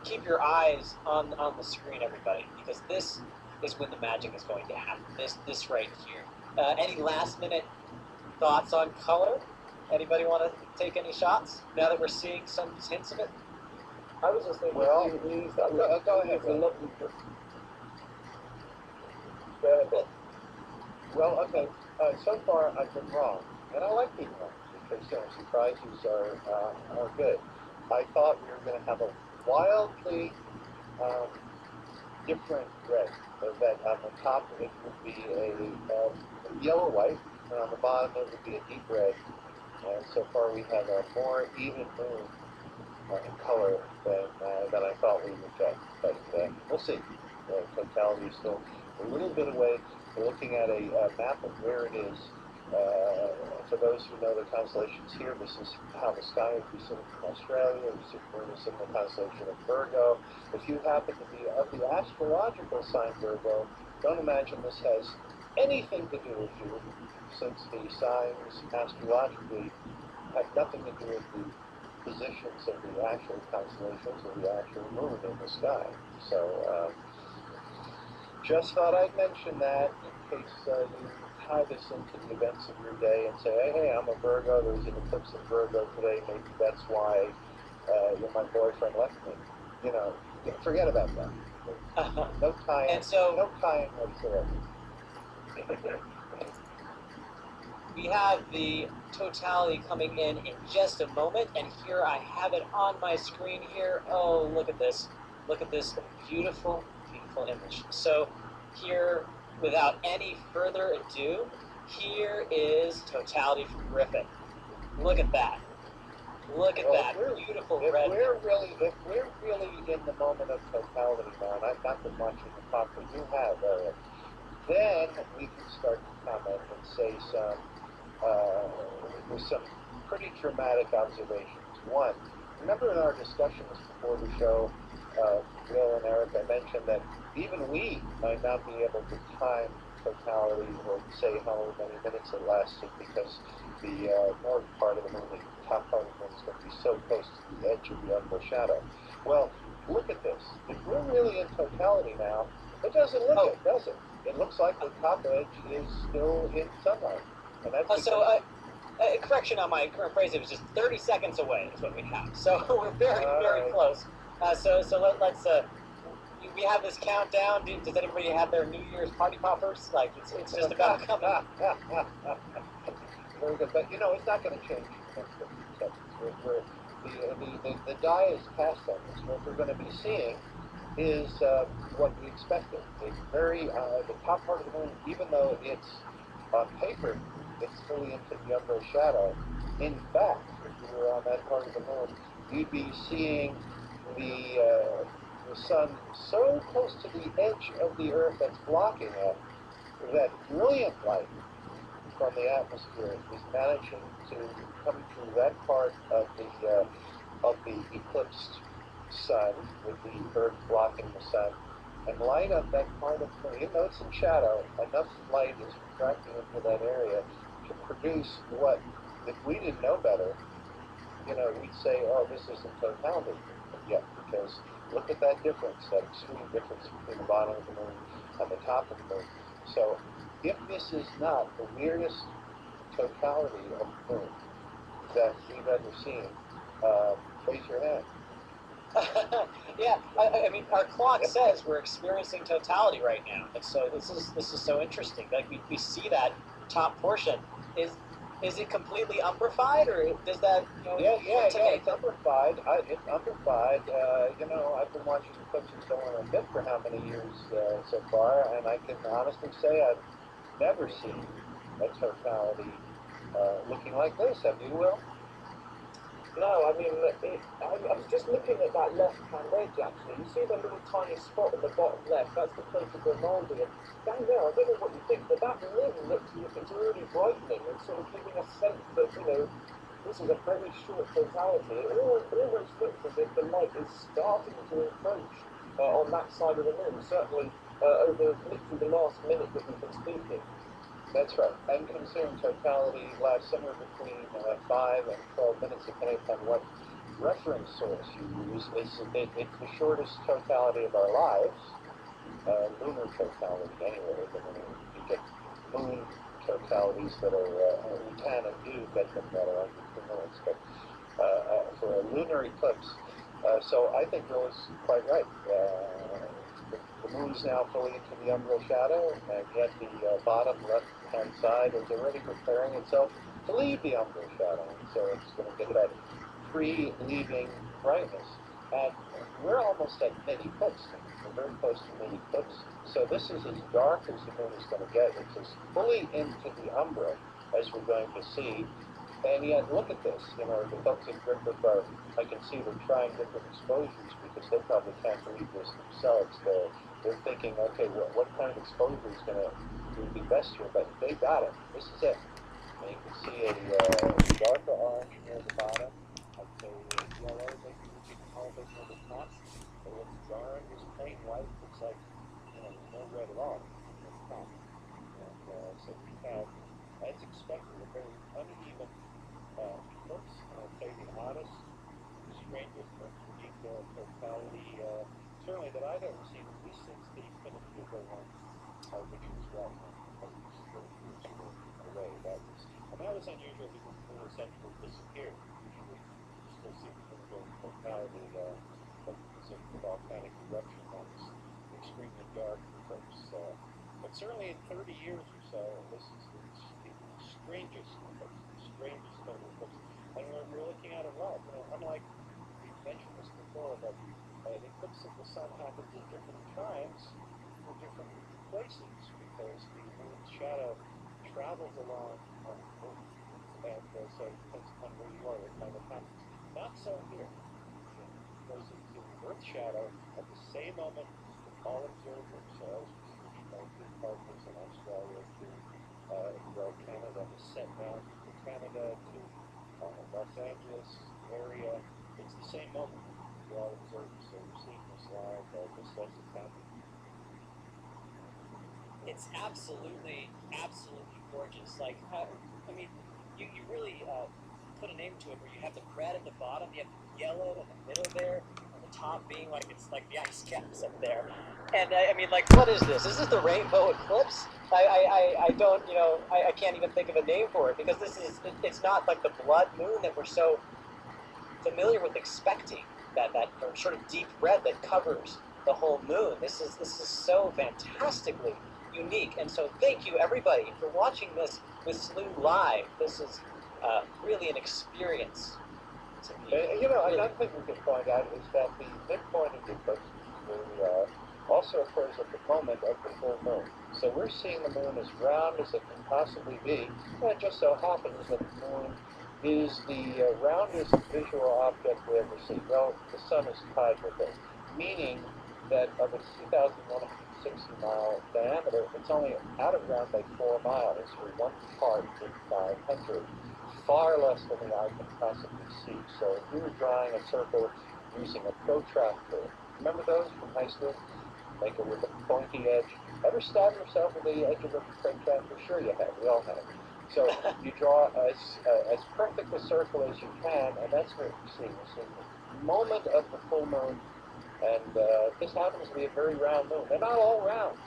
keep your eyes on the screen, everybody, because this is when the magic is going to happen. This right here. Any last minute thoughts on color? Anybody want to take any shots now that we're seeing some hints of it? I was just thinking, Well, these go ahead. a lovely picture. Well, okay. So far, I've been wrong, and I like being wrong because surprises are good. I thought we were going to have a wildly different red. That on the top it would be a yellow white, and on the bottom it would be a deep red. And so far, we have a more even moon in color than I thought we would get. But we'll see. Totality is still a little bit away. We're looking at a map of where it is. For those who know the constellations here, this is how the sky would be seen from Australia. We're in the constellation of Virgo. If you happen to be of the astrological sign Virgo, don't imagine this has anything to do with you, since the signs astrologically have nothing to do with the positions of the actual constellations or the actual moon in the sky. So, just thought I'd mention that in case you tie this into the events of your day and say, hey, I'm a Virgo, there's an eclipse in Virgo today, maybe that's why my boyfriend left me. Forget about that. No tie-in, no tie-in whatsoever. We have the totality coming in just a moment, and here I have it on my screen here. Oh, look at this. Look at this beautiful, beautiful image. So here, without any further ado, here is totality from Griffin. Look at that. Look at that beautiful red. If we're really in the moment of totality now, and I've not been watching the talk, but you have, Eric, then we can start to comment and say with some pretty dramatic observations. One, remember in our discussions before the show, Will and Eric, I mentioned that even we might not be able to time totality or say how many minutes it lasted because the north part of the moon, the top part of the moon is going to be so close to the edge of the umbral shadow. Well, look at this. If we're really in totality now, it doesn't look it, does it? It looks like the top edge is still in sunlight. And that's correction on my current phrase, it was just 30 seconds away is what we have. So we're very, very close. So let's, we have this countdown. Does anybody have their New Year's party poppers? Like, it's just about coming. Very good. But, it's not going to change in 50 seconds. The die is cast on this. What we're going to be seeing is what we expected. The top part of the moon, even though it's on paper, it's fully into the umbral shadow. In fact, if you were on that part of the moon, you'd be seeing the sun so close to the edge of the Earth that's blocking it, that brilliant light from the atmosphere is managing to come through that part of the eclipsed sun, with the Earth blocking the sun, and light up that part of the moon. Even though it's in shadow, enough light is refracting into that area to produce what, if we didn't know better, we'd say, oh, this isn't totality yet, because look at that difference, that extreme difference between the bottom of the moon and the top of the moon. So if this is not the weirdest totality of the moon that we've ever seen, raise your hand. Yeah, I mean, our clock says we're experiencing totality right now, and so this is so interesting. Like we see that top portion. Is it completely umbrified, or does that Yeah, take it's amplified. It's amplified. I've been watching eclipses going on a bit for how many years so far, and I can honestly say I've never seen a totality looking like this. Have you, Will? No, I mean, I was just looking at that left-hand edge, actually. You see the little tiny spot at the bottom left? That's the place of Grimaldi. And down there, I don't know what you think, but that rim looks as if it's really brightening and sort of giving a sense that, this is a very short totality. It almost looks as if the light is starting to encroach on that side of the moon, certainly over literally the last minute that we've been speaking. That's right. And considering totality lasts somewhere between 5 and 12 minutes, depending upon what reference source you use. It's the shortest totality of our lives, lunar totality anyway. You get moon totalities that are, we can and do get them that are under 2 minutes, but for a lunar eclipse, so I think Bill is quite right. The moon's now fully into the umbral shadow, and yet the bottom left-hand side is already preparing itself to leave the umbral shadow. So it's going to get that free-leaving brightness. And we're almost at mid-eclipse. We're very close to mid-eclipse. So this is as dark as the moon is going to get. It's as fully into the umbra as we're going to see. And yet, look at this. The folks in Griffith I can see they're trying different exposures because they probably can't believe this themselves. They're thinking, okay, what kind of exposure is going to be best here? But they got it. This is it. And you can see a darker orange near the bottom. I'd say yellow, maybe we can call this near the top. It looks orange, it's plain white. Looks like, there's no red at all at the top. And so we have, as expected, a very uneven eclipse. I'd say the oddest, strangest, most unique totality, certainly that I've ever seen, at least since the Pinatubo one, which was what, 30 years away. That was unusual because the moon essentially disappeared. Usually you still see the moon during totality, but because of volcanic eruption, that was extremely dark eclipse. But certainly in 30 years or so, this is the strangest eclipse, the strangest total eclipse. And we're looking at it well. Unlike, we've mentioned this before, but an eclipse of the sun happens at different times for different places because the moon's shadow travels along on the moon. And so it depends upon where you are, what time it happens. Not so here. It goes into the Earth shadow at the same moment that all observers, as we see our good partners in Australia to Canada, has set down to Canada to Los Angeles area. It's the same moment for all observers. So we're seeing this live just as it's happening. It's absolutely gorgeous. Like, I mean, you really put a name to it where you have the red at the bottom, you have the yellow in the middle there, and the top being like it's like the ice caps up there. And I mean, like, what is this? Is this the rainbow eclipse? I don't, I can't even think of a name for it because it's not like the blood moon that we're so familiar with expecting, that sort of deep red that covers the whole moon. This is so fantastically unique, and so thank you everybody for watching this with SLU Live. This is really an experience to me. Another thing we can point out is that the midpoint of the eclipse also occurs at the moment of the full moon. So we're seeing the moon as round as it can possibly be, and it just so happens that the moon is the roundest visual object we ever see. Well, the sun is tied with it, meaning that of its 2,160-mile diameter, it's only out of round by 4 miles, or 1 part in 500, far less than the eye can possibly see. So if we were drawing a circle using a protractor, remember those from high school? Make it with a pointy edge. Ever stab yourself with the edge of a protractor? Sure you have. We all have. So you draw as perfect a circle as you can, and that's what we're seeing. We're seeing the moment of the full moon And this happens to be a very round moon. They're not all round.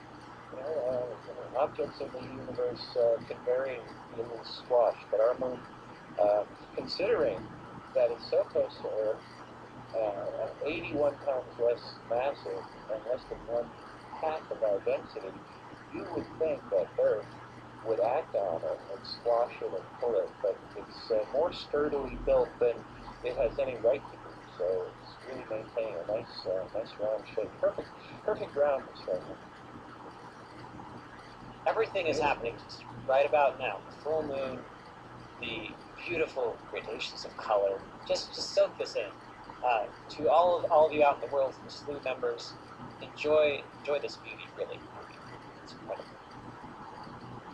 Objects in the universe can vary in the squash, but our moon, considering that it's so close to Earth, 81 times less massive and less than one half of our density, you would think that Earth would act on it and squash it and pull it, but it's more sturdily built than it has any right to do. So it's really maintaining a nice round shape. Perfect roundness right now. Everything is happening just right about now. The full moon, the beautiful gradations of color. Just soak this in. To all of you out in the world, the SLU members, enjoy this beauty. Really, it's incredible.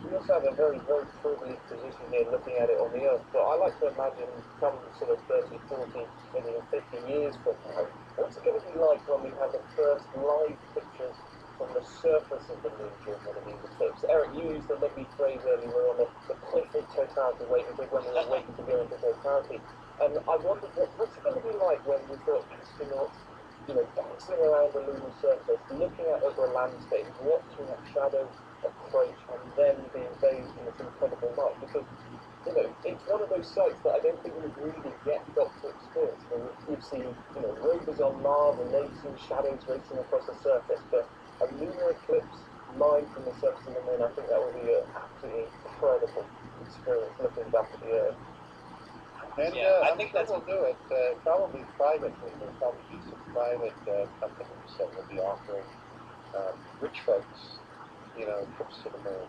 We also have a very, very privileged position here looking at it on the Earth, but I like to imagine come sort of 30, 40, maybe even 50 years from now, what's it going to be like when we have the first live pictures from the surface of the moon during one of these eclipses? Eric, you used a lovely phrase earlier, we're on the cliff of totality, when we were waiting to go into totality. And I wondered, what's it going to be like when we've got astronauts, dancing around the lunar surface, looking at other landscapes, watching that shadow approach, and then being bathed in this incredible light? Because, it's one of those sights that I don't think we've really yet got to experience. We've seen, rovers on Mars, and they've seen shadows racing across the surface, but a lunar eclipse live from the surface of the moon, I think that will be an absolutely incredible experience looking back at the Earth. And I I'm think sure that's we'll do it, probably privately. There'll probably be some private companies that will be offering rich folks, trips to the moon.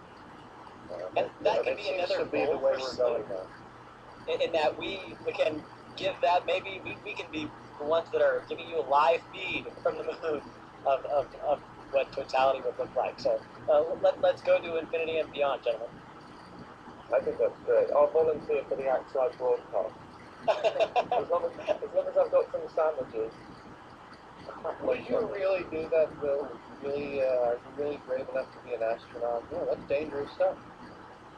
And that could it be seems another to be the goal way for we're SLU. going now. In that we can give that, maybe we can be the ones that are giving you a live feed from the moon of what totality would look like. So let's go to infinity and beyond, gentlemen. I think that's great. I'll volunteer for the outside broadcast. as long as I've got some sandwiches. Would you really do that, Bill? Are you really brave enough to be an astronaut? That's dangerous stuff.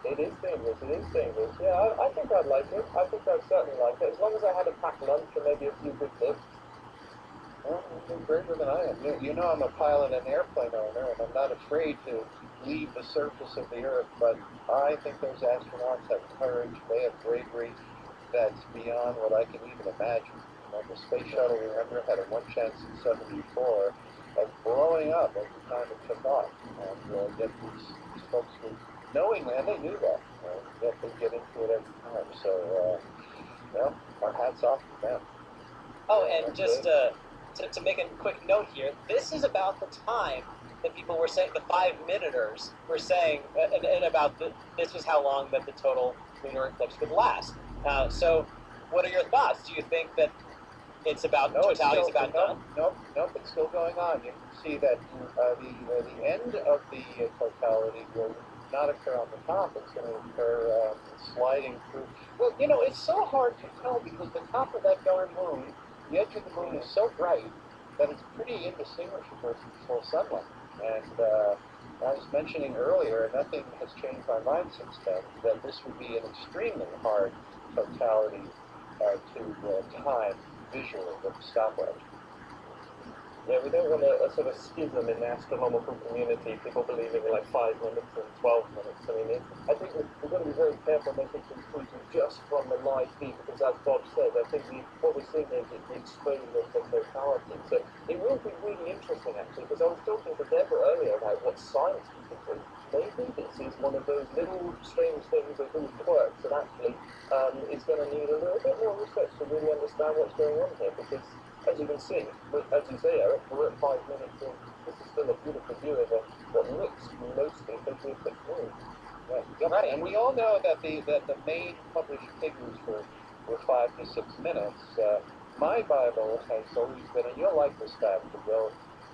It is dangerous. Yeah, I think I'd like it. I think I'd certainly like it. As long as I had a packed lunch and maybe a few good tips. Well, you're braver than I am. I'm a pilot and airplane owner, and I'm not afraid to leave the surface of the Earth, but I think those astronauts have courage, they have bravery that's beyond what I can even imagine. The space shuttle, remember, had a one chance in '74 of blowing up at the time it took off, and yet these folks were knowing that, and they knew that, yet they get into it every time. So, our hats off to them. Oh, and just to make a quick note here, this is about the time that people were saying, the 5-minuters were saying, and about this was how long that the total lunar eclipse would last. So, what are your thoughts? Do you think that it's about totality is about done? Nope, it's still going on. You can see that the end of the totality will not occur on the top. It's going to occur sliding through. Well, it's so hard to tell because the top of that darn moon, the edge of the moon is so bright that it's pretty indistinguishable from full sunlight. And I was mentioning earlier, nothing has changed my mind since then, that this would be an extremely hard totality to time visually with the stopwatch. Yeah, we don't want a sort of schism in the astronomical community, people believing in like 5 minutes and 12 minutes. I think we've got to be very careful making conclusions just from the live feed, because as Bob said, I think what we're seeing is the exposure of totality. So it will be really interesting actually, because I was talking to Deborah earlier about what science people do. Maybe this is one of those little strange things, those little quirks that actually is going to need a little bit more research to really understand what's going on here, because as you can see, as you say, Eric, we're at 5 minutes and this is still a beautiful view of what looks mostly totally eclipsed moon. Right, and we all know that the main published figures were 5 to 6 minutes. My Bible has always been, and you'll like this fact, Will,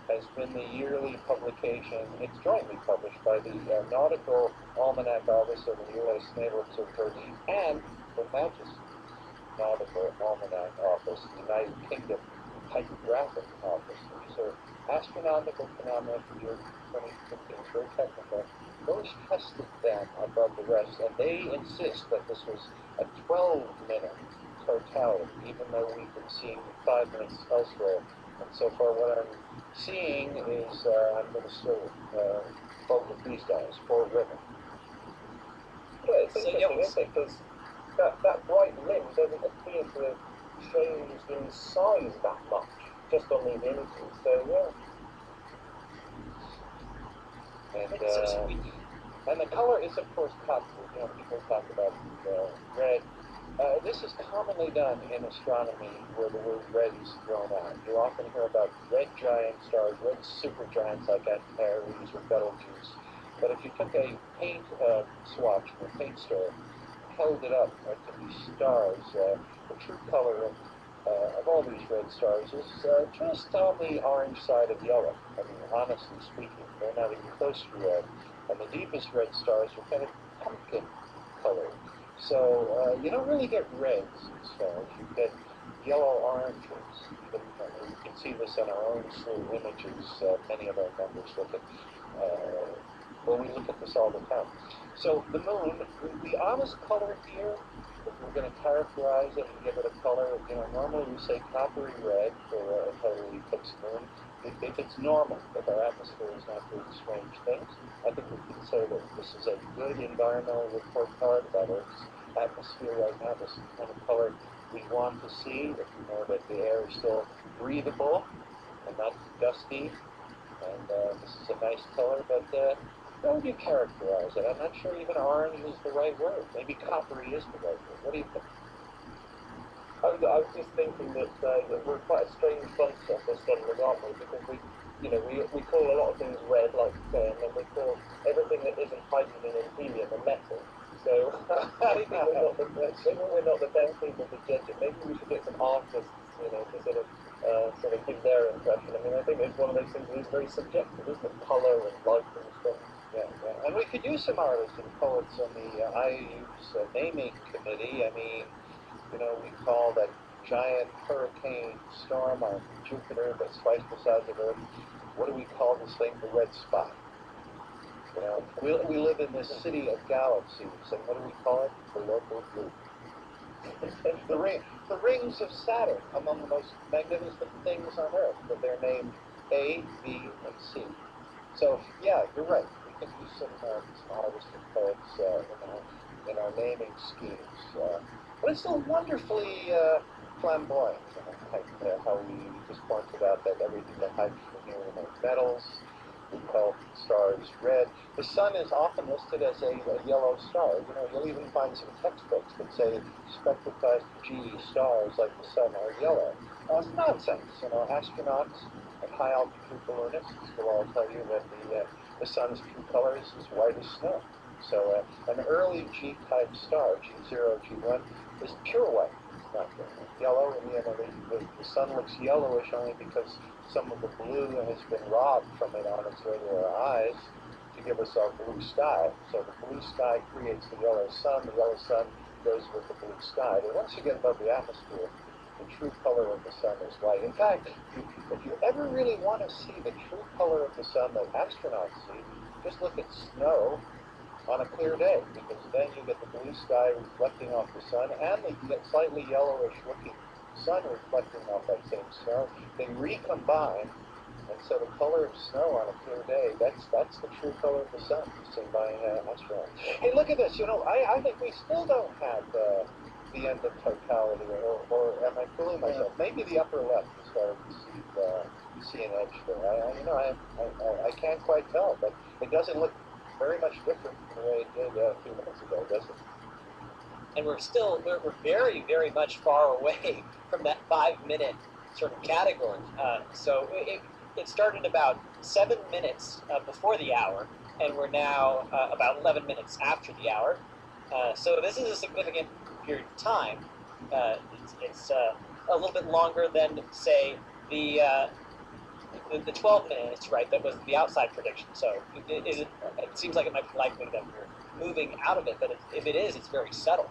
has been the yearly publication. It's jointly published by the Nautical Almanac Office of the U.S. Naval Observatory and Her Majesty's Nautical Almanac Office, the United Kingdom Hydrographic Office. These are astronomical phenomena for year 2015, very technical. Those tested them above the rest, and they insist that this was a 12-minute totality, even though we've been seeing 5 minutes elsewhere And so far what I'm seeing is I'm going to still focus these guys, 4 women. Yeah, it's So, interesting, yeah, isn't it? Because that bright limb doesn't appear to have changed in size that much, just on these images. So, yeah. And the color is, of course, copper. You know, people talk about red. This is commonly done in astronomy where the word red is thrown out. You often hear about red giant stars, red supergiants like Antares or Betelgeuse. But if you took a paint swatch from a paint store, held it up to these stars, the true color of all these red stars is just on the orange side of yellow. I mean, honestly speaking, they're not even close to red. And the deepest red stars are kind of pumpkin colored. So you don't really get reds in stars. You get yellow-oranges. Even, you can see this in our own slew images. Many of our members look at, well, we look at this all the time. So the moon, the honest color here, if we're going to characterize it and give it a color, you know, normally we say coppery red for a totally eclipsed moon. If it's normal, if our atmosphere is not doing strange things, I think we can say that this is a good environmental report card about Earth's atmosphere right now. This is the kind of color we want to see if we know that the air is still breathable and not dusty. And this is a nice color, but how would you characterize it? I'm not sure even orange is the right word. Maybe coppery is the right word. What do you think? I was just thinking that we're quite a strange bunch of astronomers, aren't we? Because we call a lot of things red, like saying, and we call everything that isn't hydrogen and helium a metal. So maybe we're not the best people to judge it. Maybe we should get some artists, to sort of give their impression. I mean, I think it's one of those things that is very subjective, isn't it? Colour and light and stuff. Yeah, yeah. And we could use some artists and poets on the IAU's naming committee. I mean, you know, we call that giant hurricane storm on Jupiter that's twice the size of Earth. What do we call this thing? The red spot. You know, we live in this city of galaxies, and what do we call it? The local group. The rings of Saturn, among the most magnificent things on Earth, but they're named A, B, and C. So, yeah, you're right. We can use some artists and poets in our naming schemes. But it's still wonderfully flamboyant, like how we just pointed out that everything that hydrogen and helium are metals. We call stars red. The sun is often listed as a yellow star. You know, you'll even find some textbooks that say spectral class G stars like the sun are yellow. Now, it's nonsense. You know, astronauts and high altitude balloonists will all tell you that the sun's true color is as white as snow. So an early G-type star, G0, G1, is pure white. It's not yellow, and the sun looks yellowish only because some of the blue has been robbed from it on its way to our eyes to give us our blue sky. So the blue sky creates the yellow sun goes with the blue sky. But once you get above the atmosphere, the true color of the sun is white. In fact, if you ever really want to see the true color of the sun that astronauts see, just look at snow on a clear day, because then you get the blue sky reflecting off the sun, and you get slightly yellowish looking sun reflecting off that same snow. They recombine, and so the color of snow on a clear day, that's the true color of the sun, seen by astronauts. Hey, look at this. You know, I think we still don't have the end of totality, or am I fooling myself? Maybe the upper left is starting to see an edge there. I can't quite tell, but it doesn't look very much different from the way it did a few minutes ago, does it? And we're very, very much far away from that 5-minute sort of category. So it started about 7 minutes before the hour, and we're now about 11 minutes after the hour. So this is a significant period of time. It's a little bit longer than, say, the 12 minutes, right? That was the outside prediction. So it seems like it might be likely that we're moving out of it, but if it is, it's very subtle.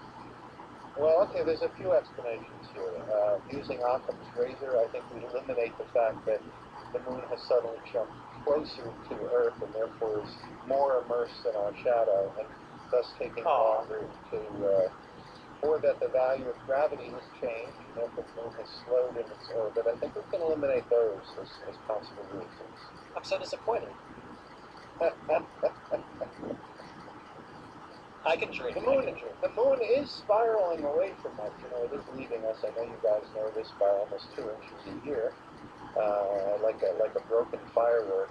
Well, okay, there's a few explanations here. Using Occam's razor, I think we eliminate the fact that the moon has suddenly jumped closer to Earth and therefore is more immersed in our shadow, and thus taking longer to or that the value of gravity has changed, if the moon has slowed in its orbit. I think we can eliminate those as possible reasons. I'm so disappointed. I can drink. The moon is spiraling away from us. It is leaving us. I know you guys know this, by almost 2 inches a year, like a broken firework.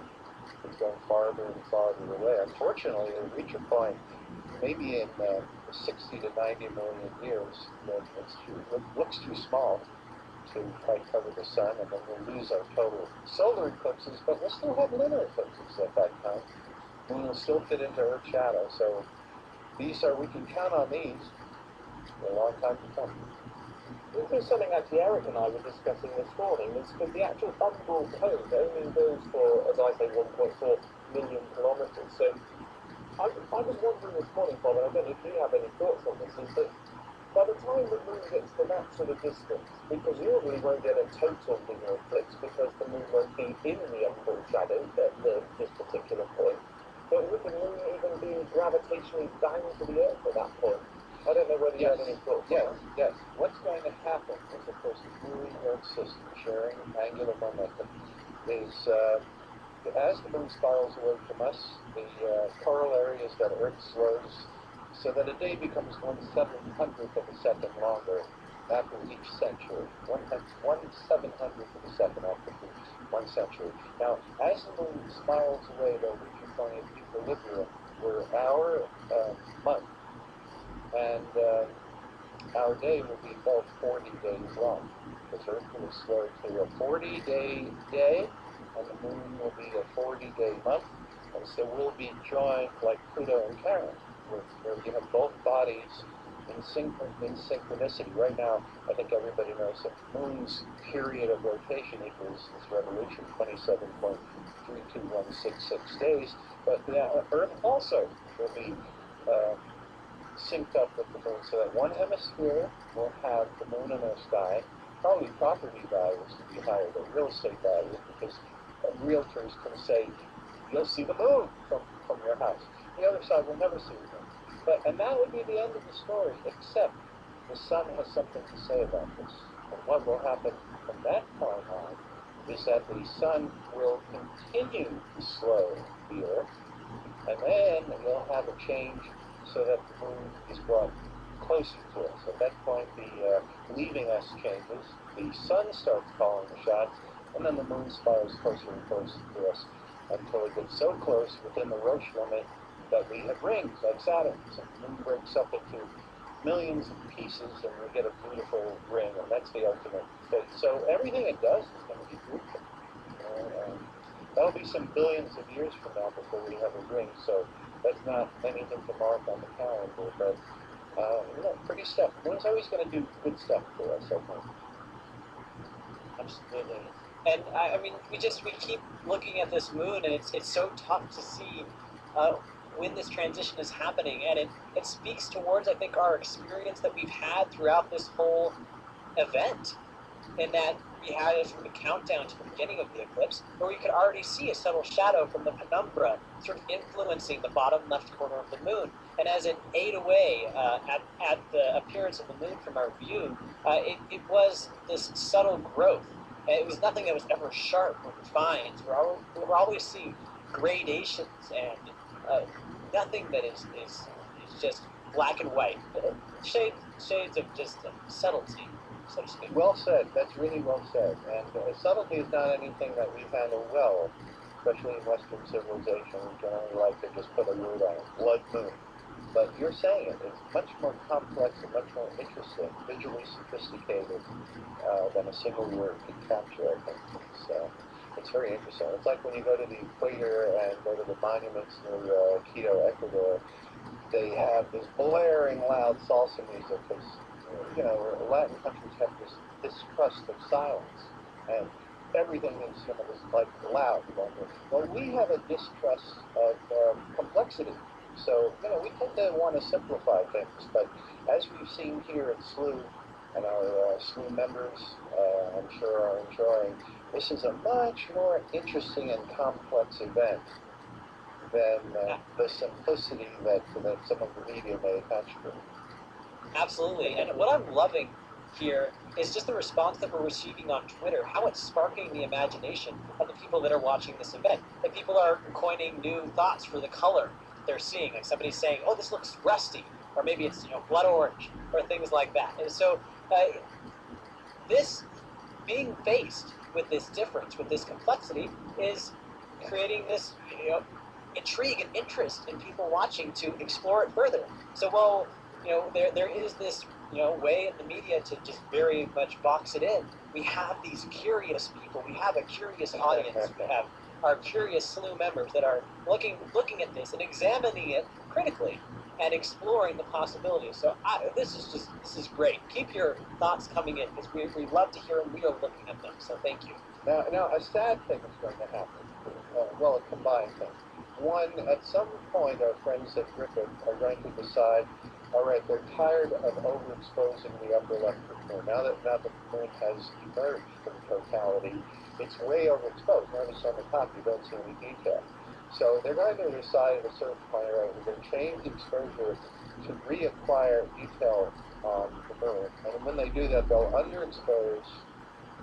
It's going farther and farther away. Unfortunately, it'll reach a point, maybe in 60 to 90 million years, that it looks too small to quite cover the sun, and then we'll lose our total solar eclipses, but we'll still have lunar eclipses at that time. The moon will still fit into Earth's shadow, so we can count on these for a long time to come. This is something actually Eric and I were discussing this morning, is because the actual umbral cone only goes for, as I say, 1.4 million kilometres. So I was wondering this morning, Bob, and I don't know if you have any thoughts on this, is that by the time the moon gets to that sort of distance, we presumably won't get a total lunar eclipse because the moon won't be in the umbral shadow at this particular point. But would the moon even be gravitationally bound to the Earth at that point? I don't know whether you have any thoughts on that. Yes. What's going to happen is, of course, the moving Earth system sharing angular momentum is, as the moon spirals away from us, the corollary is that Earth slows so that a day becomes 1/700th of a second longer after each century. 1/700th of a second after each 1 century. Now, as the moon spirals away, they'll reach a point of equilibrium where our month and our day will be about 40 days long. Because Earth will slow to a 40-day day, and the moon will be a 40-day month, and so we'll be joined like Pluto and Charon, where you have both bodies in synchronicity. Right now, I think everybody knows that the moon's period of rotation equals its revolution, 27.32166 days, but the Earth also will be synced up with the moon, so that one hemisphere will have the moon in their sky. Probably property values will be higher than real estate values, because realtors can say, you'll see the moon from your house. The other side will never see the moon. And that would be the end of the story, except the sun has something to say about this. And what will happen from that point on is that the sun will continue to slow the Earth, and then you'll have a change so that the moon is brought closer to us. At that point, the leaving us changes, the sun starts calling the shots, and then the moon spirals closer and closer to us until it gets so close within the Roche limit that we have rings like Saturn. So the moon breaks up into millions of pieces, and we get a beautiful ring, and that's the ultimate fate. So everything it does is going to be beautiful. That'll be some billions of years from now before we have a ring, so that's not anything to mark on the calendar, but pretty stuff. The moon's always going to do good stuff for us, I think. Absolutely. And I mean, we keep looking at this moon, and it's so tough to see when this transition is happening, and it speaks towards, I think, our experience that we've had throughout this whole event, in that we had a sort of a countdown to the beginning of the eclipse, where we could already see a subtle shadow from the penumbra sort of influencing the bottom left corner of the moon. And as it ate away at the appearance of the moon from our view, it was this subtle growth. And it was nothing that was ever sharp or refined. We were always seeing gradations and nothing that is just black and white. Shades of just subtlety, so to speak. Well said. That's really well said. And subtlety is not anything that we handle well, especially in Western civilization. We generally like to just put a word on it, blood moon. But you're saying it's much more complex and much more interesting, visually sophisticated than a single word can capture, I think. It's very interesting. It's like when you go to the equator and go to the monuments near Quito, Ecuador, they have this blaring loud salsa music because, Latin countries have this distrust of silence, and everything is, is like loud. Well, we have a distrust of complexity. So, we tend to want to simplify things, but as we've seen here at SLU, and our SLU members, I'm sure, are enjoying, this is a much more interesting and complex event than the simplicity that some of the media may attach to it. Absolutely. And what I'm loving here is just the response that we're receiving on Twitter, how it's sparking the imagination of the people that are watching this event. That people are coining new thoughts for the color they're seeing. Like somebody's saying, oh, this looks rusty, or maybe it's blood orange, or things like that. And so this being faced with this difference, with this complexity, is creating this intrigue and interest in people watching to explore it further. So while there is this way in the media to just very much box it in, we have these curious people, we have a curious audience, we have our curious slew members that are looking at this and examining it critically and exploring the possibilities. So this is great. Keep your thoughts coming in because we love to hear them. We are looking at them. So thank you. Now, a sad thing is going to happen. Well, a combined thing. One, at some point, our friends at Griffith are going to decide, all right, they're tired of overexposing the upper electric moon. Now that the moon has emerged from totality, it's way overexposed. Notice on the top, you don't see any detail. So they're going to decide at a certain point, all right, we're going to change the exposure to reacquire detail on the moon. And when they do that, they'll underexpose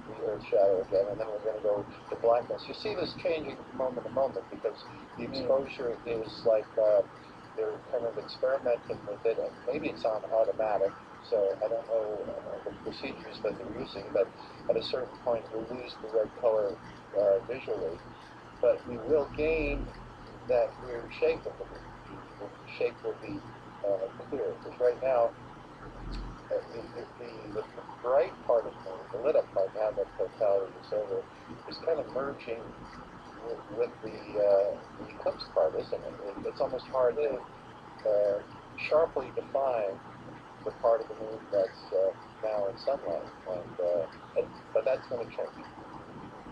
the Earth's shadow again, and then we're going to go to blackness. You see this changing moment to moment because the exposure is like they're kind of experimenting with it, and maybe it's on automatic, so I don't know the procedures that they're using, but at a certain point we'll lose the red color visually, but we will gain that weird shape of the moon. The shape will be clear, because right now the bright part of the moon, the lit up part, now that totality is over, is kind of merging with the eclipse part, isn't it? It's almost hard to sharply define the part of the moon that's now in sunlight, but that's going to change.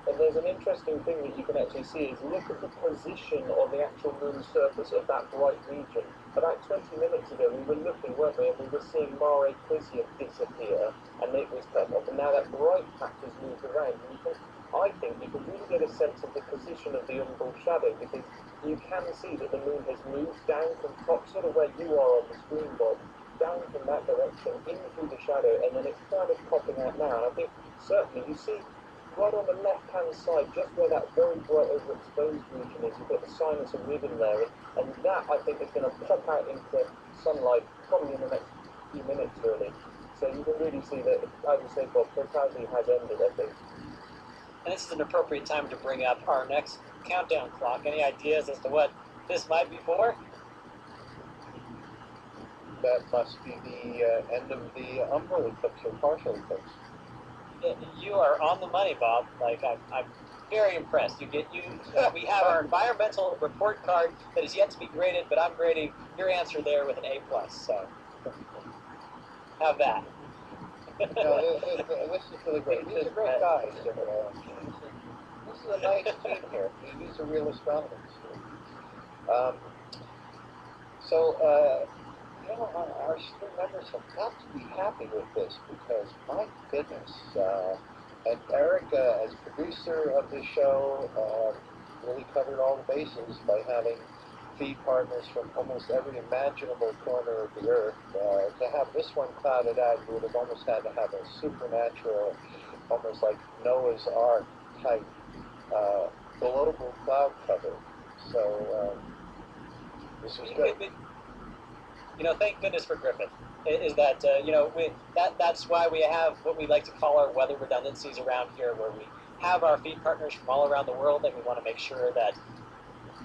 And there's an interesting thing that you can actually see is look at the position on the actual moon surface of that bright region. About 20 minutes ago we were looking, weren't we, and we were seeing Mare Crisium disappear, and it was cut off, and now that bright patch has moved around. And I think you can really get a sense of the position of the umbral shadow, because you can see that the moon has moved down from top, sort of where you are on the screen, Bob, down from that direction into the shadow, and then it's kind of popping out now. And I think certainly you see right on the left-hand side, just where that very bright overexposed region is, you've got the sinus and ribbon there, and that, I think, is going to pop out into sunlight probably in the next few minutes, really. So you can really see that, as you say, Bob, totality has ended, I think. And this is an appropriate time to bring up our next countdown clock. Any ideas as to what this might be for? That must be the end of the umbral eclipse or partial eclipse. You are on the money, Bob. Like I'm very impressed. We have our environmental report card that is yet to be graded, but I'm grading your answer there with an A+. So have that. This is really great. These are great guys. This is a nice team here. These are real astronomers. Our student members have got to be happy with this because, my goodness, and Eric, as producer of this show, really covered all the bases by having feed partners from almost every imaginable corner of the Earth. To have this one clouded out, you would have almost had to have a supernatural, almost like Noah's Ark type global cloud cover. So this was good. Thank goodness for Griffith. Is that that's why we have what we like to call our weather redundancies around here, where we have our feed partners from all around the world, and we want to make sure that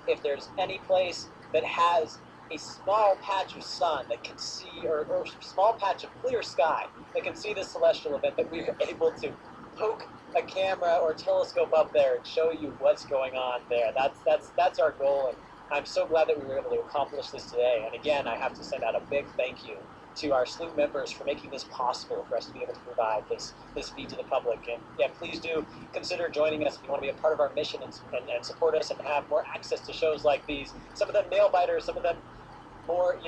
if there's any place that has a small patch of sun that can see, or a small patch of clear sky that can see the celestial event, that we're able to poke a camera or telescope up there and show you what's going on there. That's our goal, and I'm so glad that we were able to accomplish this today. And again, I have to send out a big thank you to our slew members for making this possible for us to be able to provide this feed to the public. And yeah, please do consider joining us if you want to be a part of our mission and support us and have more access to shows like these. Some of them nail biters, some of them more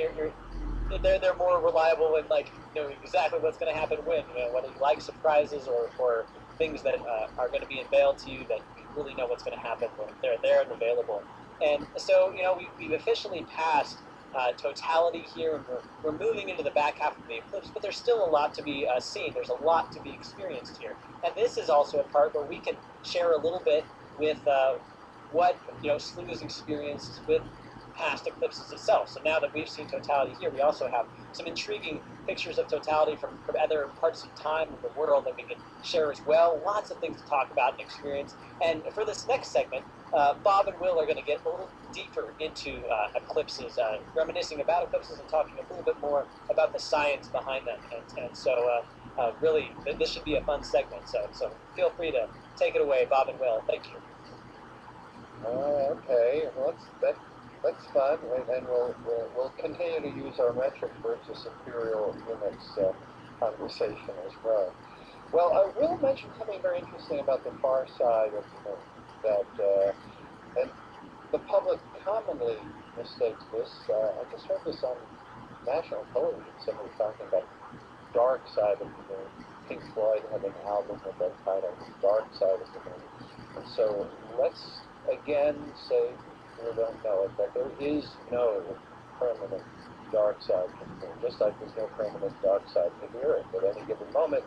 they're more reliable and know exactly what's going to happen when. Whether you like surprises or things that are going to be unveiled to you that you really know what's going to happen when they're there and available. And so we've officially passed totality here, and we're moving into the back half of the eclipse, but there's still a lot to be seen. There's a lot to be experienced here. And this is also a part where we can share a little bit with what SLU has experienced with past eclipses itself. So now that we've seen totality here, we also have some intriguing pictures of totality from other parts of time of the world that we can share as well. Lots of things to talk about and experience. And for this next segment, Bob and Will are going to get a little deeper into eclipses, reminiscing about eclipses and talking a little bit more about the science behind them. And so really, this should be a fun segment. So feel free to take it away, Bob and Will. Thank you. Okay, well, that's fun, and we'll continue to use our metric versus imperial units conversation as well. Well, I will mention something very interesting about the far side of the moon, that and the public commonly mistakes this. I just heard this on national television, somebody talking about dark side of the moon. Pink Floyd had an album with that title, Dark Side of the Moon. And so let's again say, we don't know it, that there is no permanent dark side to the moon, just like there's no permanent dark side to the Earth. At any given moment,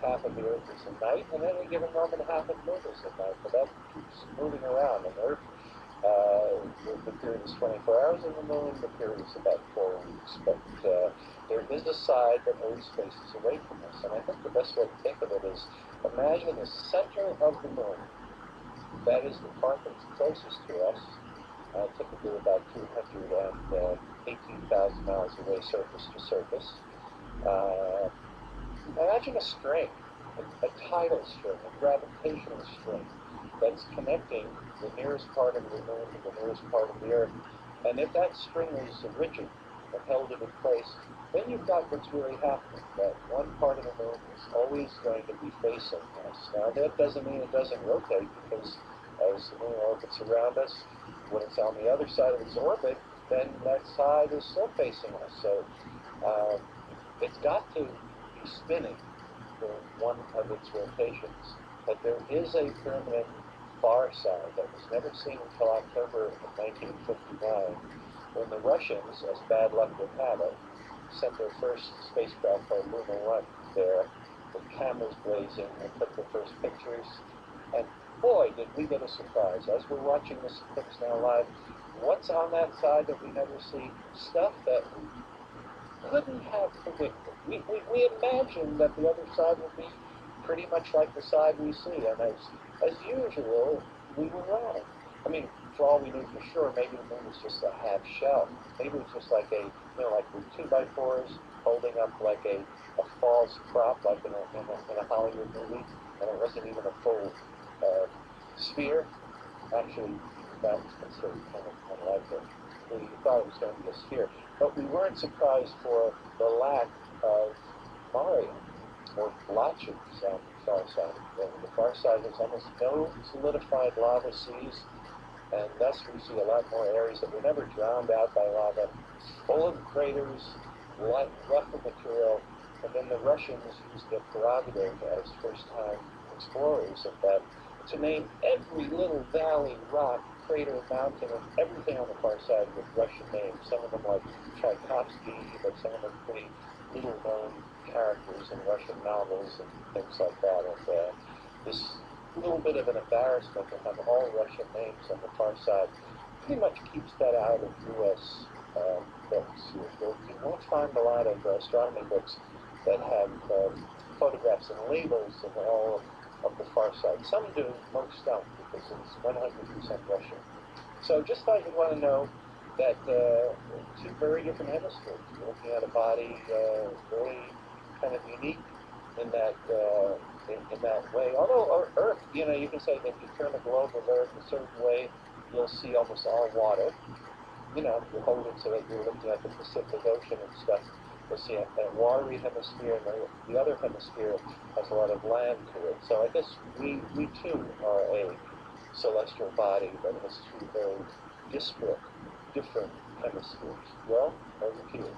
half of the Earth is at night, and at any given moment, half of the moon is at night. But that keeps moving around. And Earth, the period is 24 hours in the moon, the period is about 4 weeks. But there is a side that always faces away from us. And I think the best way to think of it is, imagine the center of the moon. That is the part that's closest to us, typically about 218,000 miles away, surface to surface. Imagine a string, a tidal string, a gravitational string that's connecting the nearest part of the moon to the nearest part of the Earth. And if that string is rigid and held it in place, then you've got what's really happening, that one part of the moon is always going to be facing us. Now, that doesn't mean it doesn't rotate, because as the moon orbits around us, when it's on the other side of its orbit, then that side is still facing us. So it's got to be spinning during one of its rotations. But there is a permanent far side that was never seen until October of 1959, when the Russians, as bad luck would have it, sent their first spacecraft called Luna 1 there, with cameras blazing, and took the first pictures. And boy, did we get a surprise. As we're watching this eclipse now live, what's on that side that we never see? Stuff that we couldn't have predicted. We imagined that the other side would be pretty much like the side we see, and as usual, we were wrong. I mean, for all we knew for sure, maybe the moon was just a half shell. Maybe it was just like like with 2x4s holding up like a false prop, like in a Hollywood movie, and it wasn't even a full sphere. Actually, that was considered kind of like it. We thought it was going to be a sphere. But we weren't surprised for the lack of Maria or blotches on the far side. The far side has almost no solidified lava seas, and thus we see a lot more areas that were never drowned out by lava, full of craters, rougher material. And then the Russians used their prerogative as first-time explorers of that to name every little valley, rock, crater, mountain, and everything on the far side with Russian names. Some of them like Tchaikovsky, but some of them pretty little-known characters in Russian novels and things like that. And this little bit of an embarrassment to have all Russian names on the far side pretty much keeps that out of U.S. Books. You won't find a lot of astronomy books that have photographs and labels of all of the far side. Some do, most don't, because it's 100% Russian. So just thought you'd want to know that two very different hemispheres. You're looking at a body very kind of unique in that way. Although Earth, you can say that if you turn the globe of Earth a certain way, you'll see almost all water. You hold it so that you're looking at the Pacific Ocean and stuff. You'll see a watery hemisphere, and the other hemisphere has a lot of land to it. So I guess we too are a celestial body that has two very disparate, different hemispheres. Well, over to you.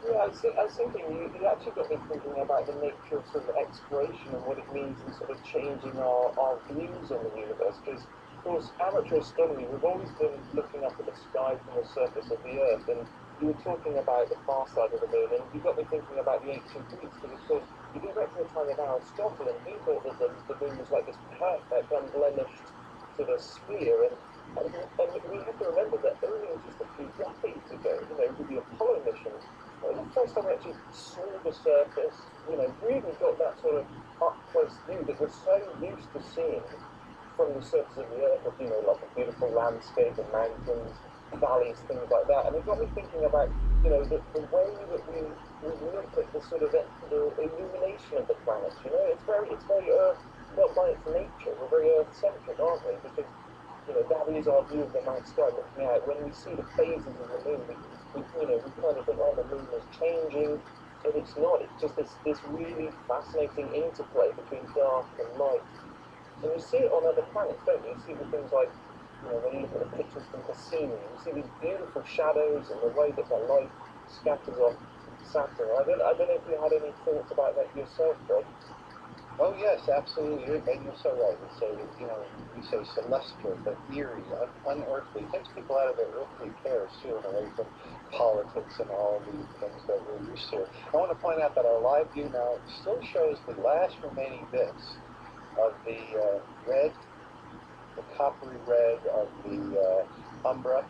Yeah, I was thinking, you actually got me thinking about the nature of sort of exploration and what it means in sort of changing our views on the universe, because course, amateur astronomy, we've always been looking up at the sky from the surface of the Earth, and you were talking about the far side of the moon, and you got me thinking about the ancient Greeks, because of course, you go back to the time of Aristotle, and he thought that the moon was like this perfect, unblemished sort of sphere, and we have to remember that only just a few decades ago, with the Apollo mission, the first time we actually saw the surface, really got that sort of up-close view that we're so used to seeing from the surface of the Earth, like a beautiful landscape and mountains, valleys, things like that. And it got me thinking about, the way that we look at the sort of the illumination of the planets. It's very Earth, not by its nature. We're very Earth-centric, aren't we? Because that is our view of the night sky looking out. When we see the phases of the moon, we kind of think, oh, the moon is changing, but it's not. It's just this really fascinating interplay between dark and light. And you see it on other planets, don't you? You see the things like, when you look at the pictures from Cassini, you see these beautiful shadows and the way that the light scatters off Saturn. I don't know if you had any thoughts about that yourself, Bob. Oh yes, absolutely. And you're so right. We say celestial, but eerie, unearthly. It takes people out of their earthly cares too, and away from politics and all of these things that we're used to. I want to point out that our live view now still shows the last remaining bits of the red, the coppery red of the umbra,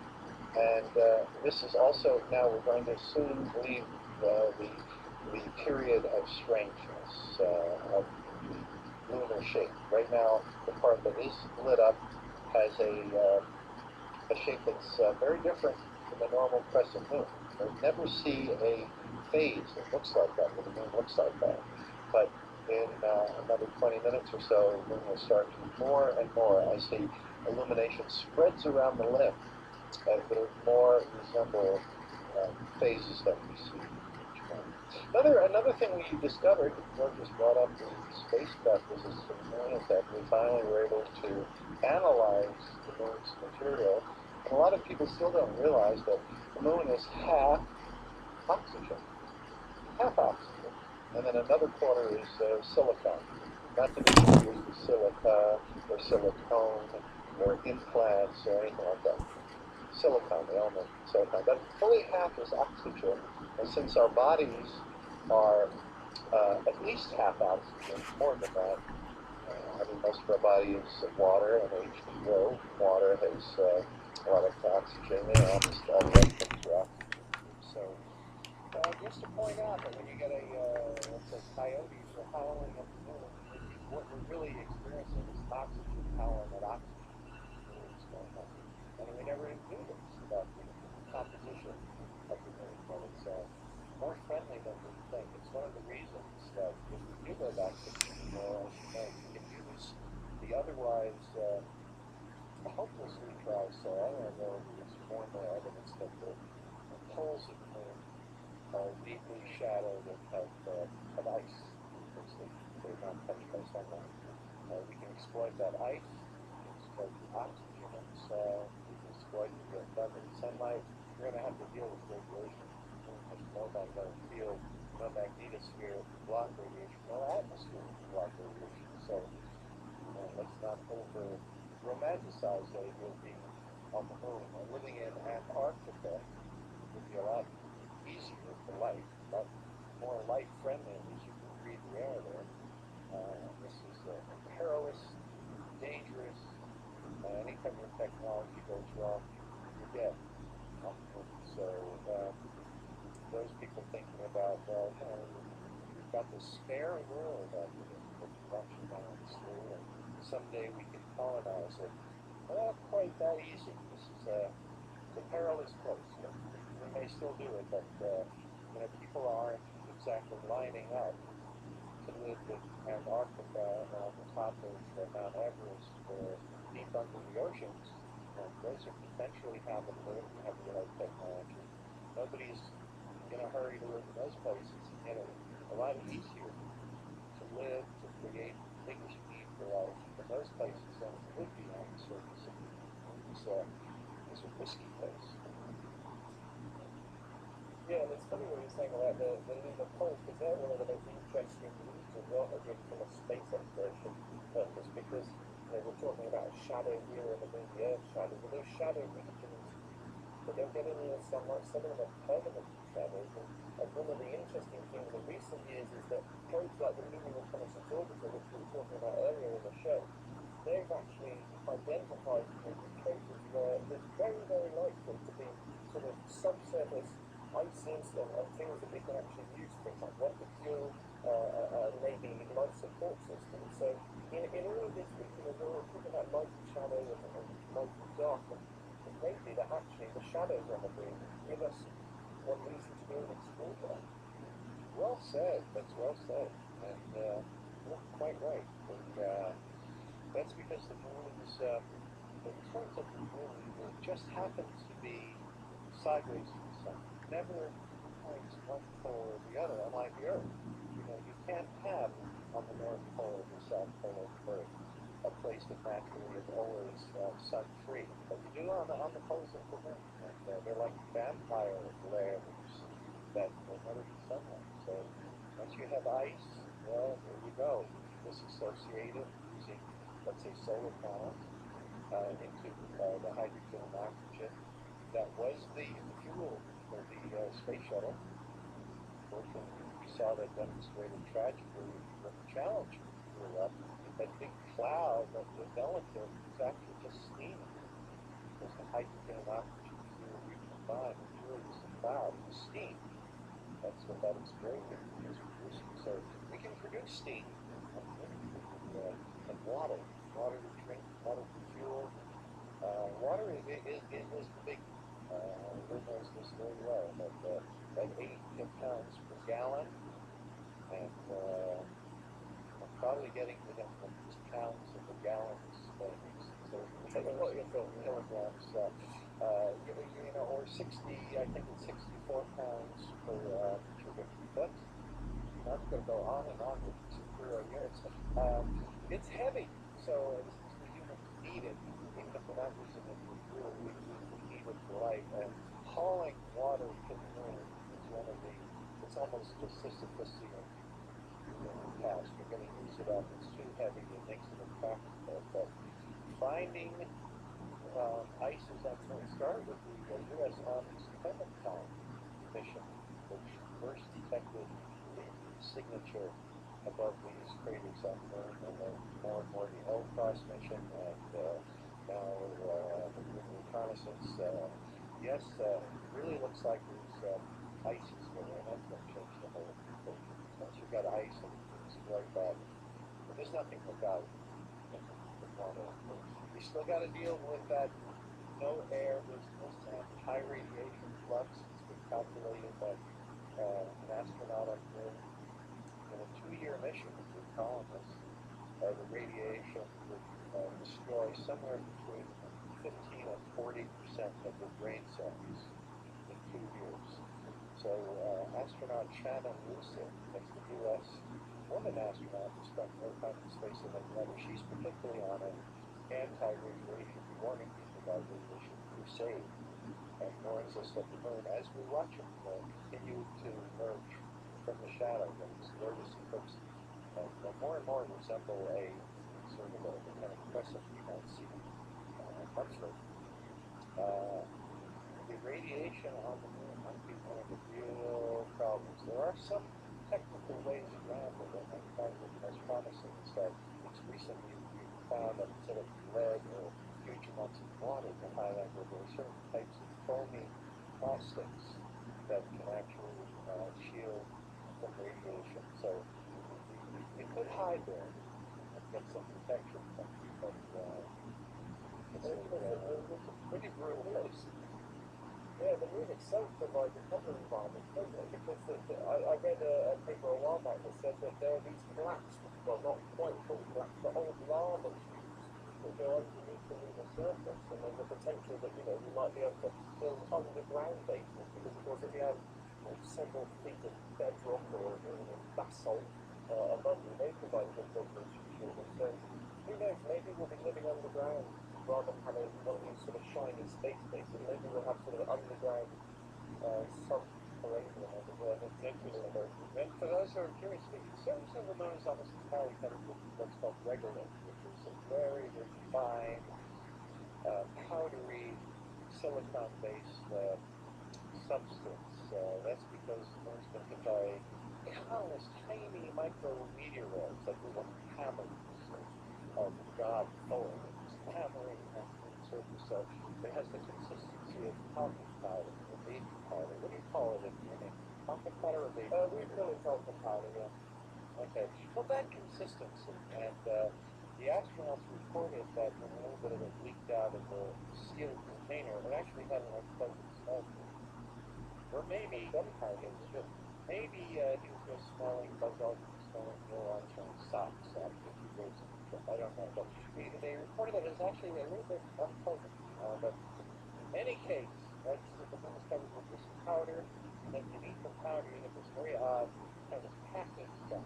and this is also, now we're going to soon leave the period of strangeness of the lunar shape. Right now, the part that is lit up has a shape that's very different from the normal crescent moon. You'll never see a phase that looks like that, where the moon looks like that. But in another 20 minutes or so, the moon will start to more and more as the illumination spreads around the limb, as it'll more resemble phases that we see each month. Another thing we discovered, George just brought up the spacecraft visits to the moon, is that we finally were able to analyze the moon's material. And a lot of people still don't realize that the moon is half oxygen. Half oxygen. And then another quarter is silicon. Not to be confused with silica or silicone or implants or anything like that. Silicon, the element silicon. But fully half is oxygen. And since our bodies are at least half oxygen, more than that, most of our body is water and H2O. Water has a lot of oxygen in it, almost all the other things are oxygen. So, just to point out that when you get let's say coyotes are howling at the moon, what we're really experiencing is oxygen howling at oxygen. What's going on? And we never knew this about the composition of the moon, but it's more friendly than we think. It's one of the reasons that if we do go back to the moon, we can use the otherwise hopelessly dry soil, and there's more and more evidence that the poles of the moon are deeply shadowed and have ice, because they're not touched by sunlight. We can exploit that ice, we can exploit the oxygen in the soil, we can exploit the abundant sunlight. We're going to have to deal with radiation. The moon has no magnetic field, no magnetosphere to block radiation, no atmosphere to block radiation. So let's not over-romanticize the idea of being on the moon. Living in Antarctica would be a lot easier for life, a lot more life-friendly, at least you can breathe the air there. This is perilous, dangerous. Anytime your technology goes wrong, you're dead. So those people thinking about, we've got this spare world out here that watching honestly, and someday we can colonize it. Well, not quite that easy. This is it's a perilous place. We may still do it, but people aren't exactly lining up to live in Antarctica on the top of Mount Everest or deep under the oceans. Those are potentially habitable if you have the right technology. Nobody's in a hurry to live in those places. A lot easier to live, to create things you need for life in those places than it would be on the surface of the moon. It's a risky place. Yeah, and it's funny what you're saying about the lunar poles, because they're one of the most interesting regions, aren't they, from a space exploration purpose, because we're talking about a shadow here and a moon, the Earth shadow, but those shadow regions, they don't get any sunlight, some of them are permanent shadows, and one of the interesting things in recent years is that probes like the Lunar Reconnaissance Orbiter, which we were talking about earlier in the show, they've actually identified indicators where there's very, very likely to be sort of subsurface ices and things that we can actually use, things like rocket fuel, maybe life support systems. So in all of this, we're talking about light and shadow and light and dark, and maybe that actually the shadows on the moon give us one reason to go and explore that. Well said. That's well said. And you're quite right. And, that's because the moon is, in terms of the moon, it just happens to be sideways from the sun. Never points one pole or the other, unlike the Earth. You know, you can't have on the North Pole or the South Pole of the Earth a place that naturally is always sun-free. But you do on the poles of the moon. And they're like vampire layers that will never be sunlight. So once you have ice, well, there you go. Disassociated using, let's say, solar panels into the hydrogen and oxygen. That was the fuel for the space shuttle. Unfortunately, we saw that demonstrated tragically when the Challenger blew up. That big cloud that developed there was actually just steam. Because the hydrogen and oxygen fuel recombined and really was a cloud of steam. That's what that explosion is producing. So we can produce steam and water to drink, water for fuel. Water is the big. Everyone knows this very well. But at 8 pounds per gallon, and I'm probably getting to them from just pounds of the gallons. So kilograms. Or 60. I think it's 64 pounds per cubic foot. I'm going to go on and on with superior units. It's heavy, so the humans need it. Even for that reason, we need it for life. And hauling water to the moon is one of the, it's almost just Sisyphusian task. You're going to use it up. It's too heavy. It makes it impractical. But finding ice is actually started with the U.S. Army's Clementine mission, which first detected the signature above these craters on the moon, and then more and more the L-Cross mission, and now the Lunar Reconnaissance. Yes, it really looks like there's ices there, and that's going to change the whole thing. Once you've got ice and it's right back, but there's nothing without water. You still got to deal with that no air business and high radiation flux. It's been calculated that an astronaut on the moon in a 2-year mission with colonists, the radiation would destroy somewhere between 15 and 40% of the brain cells in 2 years. So astronaut Shannon Lucid, that's the U.S. woman astronaut who spent more time in space than any other, she's particularly on an anti-radiation warning people about radiation crusade, and warns us that the moon, as we watch it continue to emerge from the shadow, and this glorious eclipse, will more and more resemble a sort of a kind of crescent you might see monthly. The radiation on the moon might be one of the real problems. There are some technical ways around it, and I find it most promising is that it's recently found that instead of lead or huge amounts of water to highlight where there are certain types of foamy plastics that can actually shield from radiation. So it could hide there and get some protection from it, but it's a pretty brutal place. Yeah, the moon itself provides a couple of environments, doesn't it? Because I read a paper a while back that said that there are these collapsed, well, not quite full collapsed, but old lava tubes that go underneath the lunar surface, and there's a potential that, we might be able to build underground bases, because, of course, if you have several feet of bedrock or basalt above you, they provide a good radiation shielding. So, who knows, maybe we'll be living underground rather than having one of these sort of shiny space bases. Maybe we'll have sort of underground subterranean, as it were, And for those who are curious, the surface of the moon is almost entirely covered with what's called regolith, which is it's a very refined, powdery, silicon-based substance. That's because the moon's been hit by countless tiny micrometeoroids, like little hammers of God Thor, hammering on the surface. So it has the consistency of talcum powder or baby powder. What do you call it in talcum powder or baby powder? We call it talcum powder, yeah. Okay. Well, that consistency, and the astronauts reported that when a little bit of it leaked out of the sealed container, it actually had an unpleasant smell to it. Or maybe maybe he was just smelling, Buzz Aldrin smelling Neil Armstrong's socks after he goes on the trip. I don't know, but they reported that it was actually a little bit unpleasant. But in any case, that's the moon was covered with this powder, and then beneath the powder you have this very odd kind of packing stuff.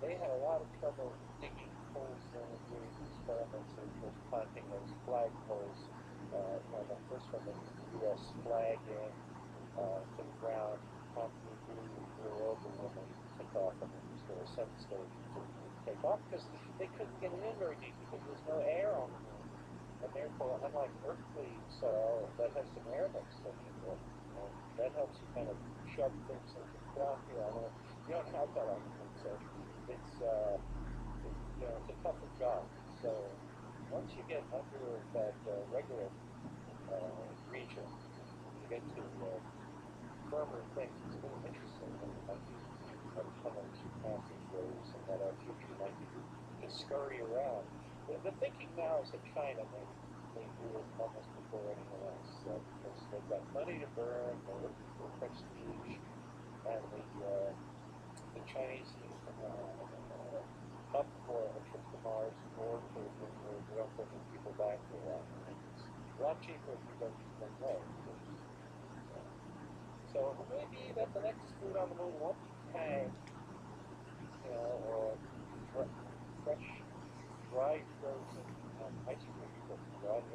They had a lot of trouble digging holes in and doing experiments and just planting those flag holes. The first one, the U.S. flag in to the ground, promptly blew over when they took off, and it was their ascent stage to take off because they couldn't get it in very deep because there's no air on the moon, and therefore, unlike earthly soil that has some air mixed in it, that helps you kind of shove things into the ground here. Although you don't have that on the moon, so it's a tougher job. So once you get under that regular region, you get to firmer things. It's a little interesting that it might be a tunnels or passageways and that our future might be to scurry around. The thinking now is that China may do it almost before anyone else because they've got money to burn, they're looking for prestige, and the Chinese need up for a trip to Mars or to the moon where we don't bring people back to that. It's a lot cheaper if you go one way. So maybe that the next food on the moon won't be tang, or fresh, dry, frozen ice cream, but rather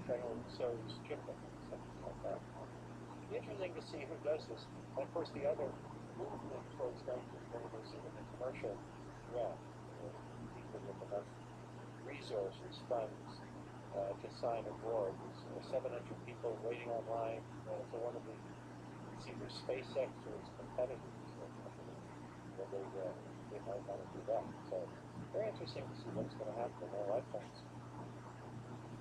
General Tso's chicken, something like that. It'd be interesting to see who does this. And of course, the other movement towards going to the moon is in the commercial realm. People with enough resources, funds, to sign aboard. There's 700 people waiting online for one of the either SpaceX or its competitors. They might want to do that. So very interesting to see what's going to happen in their lifetimes.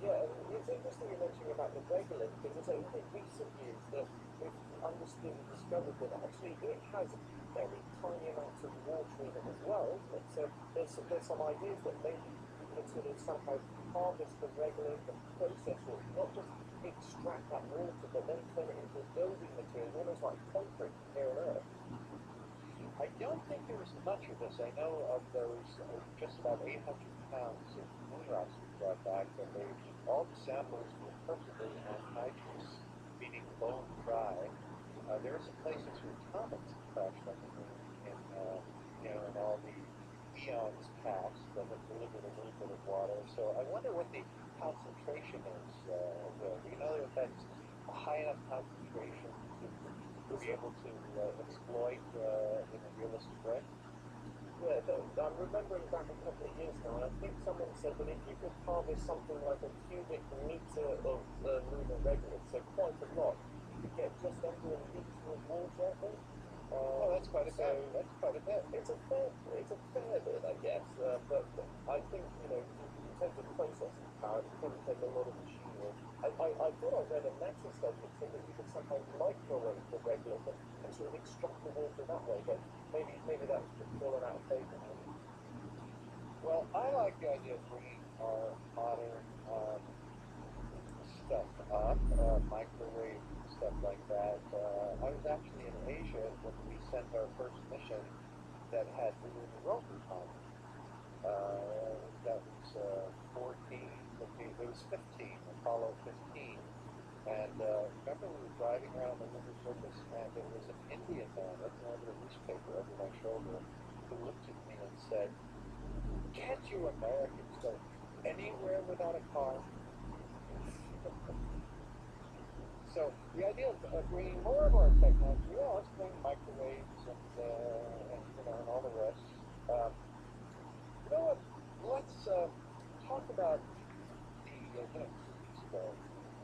Yeah, it's interesting you mentioning about the regolith because it's only in recent years that we've understood and discovered that actually it has very tiny amounts of water in it as well, isn't it? So there's some ideas that maybe you could sort of somehow harvest the regolith and process it, not just extract that water, but then turn it into a building material, almost like concrete here on Earth. I don't think there was much of this. I know of those just about 800 pounds of moon rocks we brought back, and all the samples were perfectly anhydrous, meaning bone dry. There are some places where comets crashed on the moon in all the eons past that have delivered a little bit of water. So I wonder what the concentration is there. Do you know if that's a high enough concentration to be able to exploit in a realistic way? Yeah, I'm remembering back a couple of years now, and I think someone said that if you could harvest something like a cubic meter of lunar regolith, so quite a lot, you could get just under a litre of water, I think. That's quite a bit. That's quite a bit. It's a fair bit, I guess. But I think in terms of processing power, it probably take a lot of machinery. I thought I read a NASA study that said that you could somehow microwave the regolith and sort of extract the water that way, but maybe that's fallen out of favour now. Well, I like the idea of bringing our modern stuff up, microwave stuff like that. I was actually in Asia when we sent our first mission that had the lunar rover on it. That was 14, it was 15, Apollo 15. And remember we were driving around the lunar surface and there was an Indian man looking over the newspaper over my shoulder who looked at me and said, "Can't you Americans go anywhere without a car?" So the idea of bringing more and more technology, let's bring microwaves and all the rest. You know what let's talk about the, 2 weeks ago, of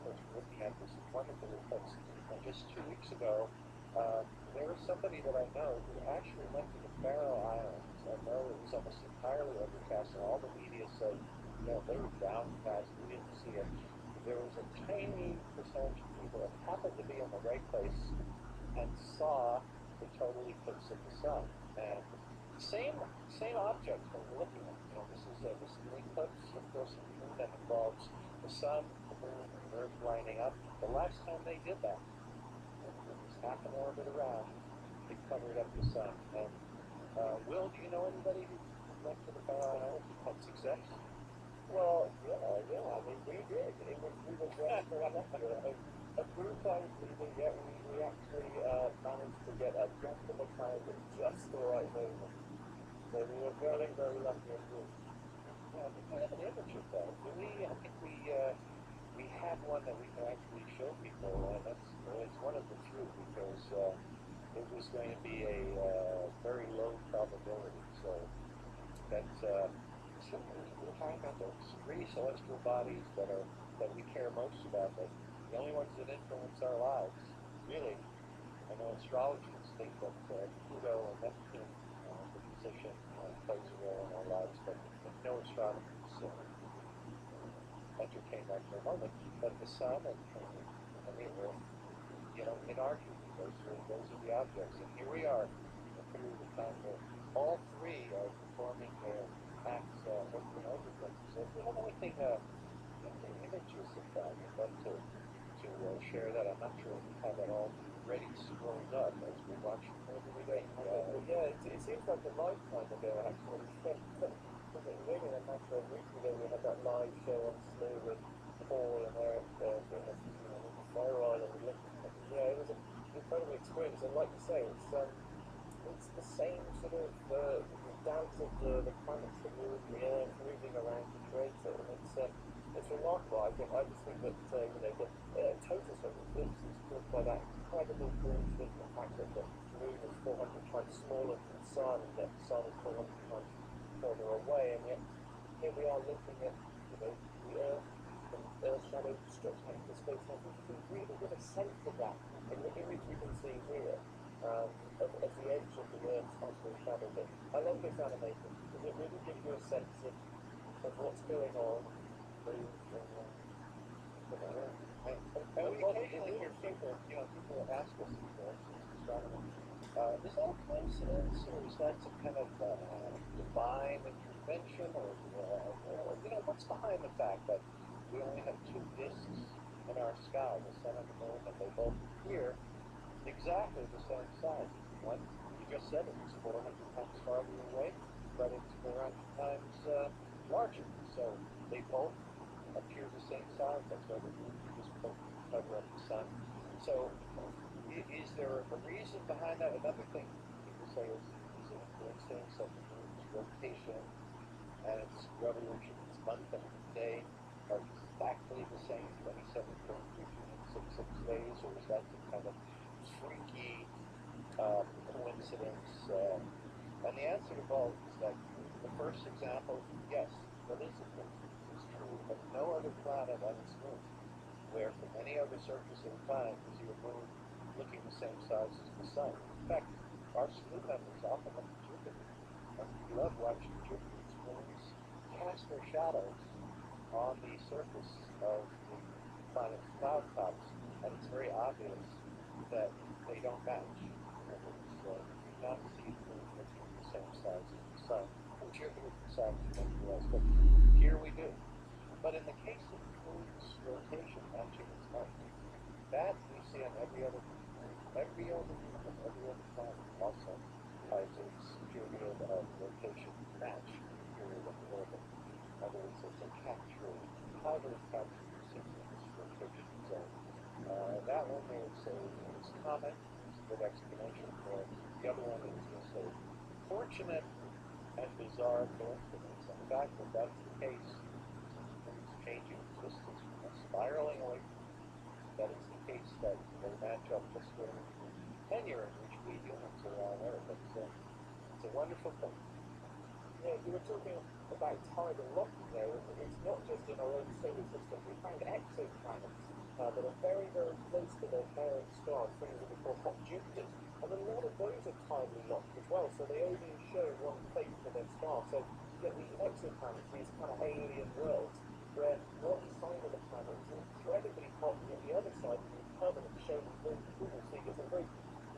course, we're looking at this wonderful eclipse. And just 2 weeks ago, there was somebody that I know who actually went to the Faroe Islands. I know it was almost entirely overcast, and all the media said, they were downcast, we didn't see it. There was a tiny percentage of people that happened to be in the right place and saw the total eclipse of the sun. And same object that we're looking at. This is an eclipse, of course, that involves the sun, the moon, and the earth lining up. The last time they did that, it was half an orbit around, they covered up the sun. And Will, do you know anybody who went to the Faroe Islands and had success? Well, yeah, I mean, we did. We were very lucky. A group I was leading, we actually managed to get just in the time at just the right moment. So we were very, very lucky indeed. Yeah, I think we have an image of that. Do we? I think we have one that we can actually show people, and it's one of the few because it was going to be a very low probability. So that's we're talking about those 3 celestial bodies that we care most about, that the only ones that influence our lives, really. I know astrologists think that Pluto and Neptune, the position, plays a role in our lives, but no astronomers entertain that for a moment. But the sun and the earth, in our view, those are the objects. And here we are, a period of time where all 3 are performing their acts over and over again. So if you have anything, images of that, I'd love to share that. I'm not sure if we have that all ready scrolled up as we watch it every day. It seems like a lifetime ago, actually. Was it really a matter of weeks ago we had that live show on Snow with Paul and Eric in the Faroe Islands. Yeah, it was an incredible experience, and like you say, it's the same sort of dance of the planets that move, the Earth moving around to create it, and it's remarkable. I just think that the total sort of eclipse is caused by that incredible coincidence, the fact that the moon is 400 times smaller than the sun, and yet the sun is 400 times further away, and yet here we are looking at the Earth and Earth shadow stretching into space. And I think we really get a sense of that in the image we can see here. As the edge of the Earth starts to shadow. But I love this animation because it really gives you a sense of what's going on. And we occasionally hear people ask us, astronomers, is that a coincidence, or is that some kind of divine intervention, or what's behind the fact that we only have 2 disks in our sky, the sun and the moon, and they both appear exactly the same size? One, you just said it was 400 times farther away, but it's 400 times larger. So they both appear the same size. That's why the moon just both cover up the sun. So is there a reason behind that? Another thing people say is it a coincidence that the moon's rotation and its revolution, its month and its day are exactly the same, 27.366 days, or is that some kind of freaky coincidence? And the answer to both is that the first example, yes, that is a coincidence, it's true, but no other planet on its moon, where from any other surface of time is your moon looking the same size as the sun. In fact, our school members often look at Jupiter, and we love watching Jupiter's moons cast their shadows on the surface of the planet's cloud tops, and it's very obvious that they don't match. You do not see the moon looking the same size as the sun, or Jupiter besides everywhere else, but here we do. But in the case of the moon's rotation matching its month, that we see on every other moon, every other planet also has its period of rotation match period of orbit. In other words, it's a capture, positive capture sequence rotation zone. That one is common, it's a good explanation for it. The other one is just a fortunate and bizarre coincidence. And the fact that that's the case, it's changing distance, spiraling away, that it's the case that they match up just for the tenure in which we humans are on Earth. It's a wonderful thing. Yeah, you were talking about tidal locking there, is that it's not just in our own solar system. We found exoplanets that are very, very close to their parent stars, things that we call hot Jupiters. And a lot of those are tidally locked as well, so they only show one face to their star. So you get these exoplanets, these kind of alien worlds, where one side of the planet is incredibly hot and the other side is permanently showing very cool. So you get some very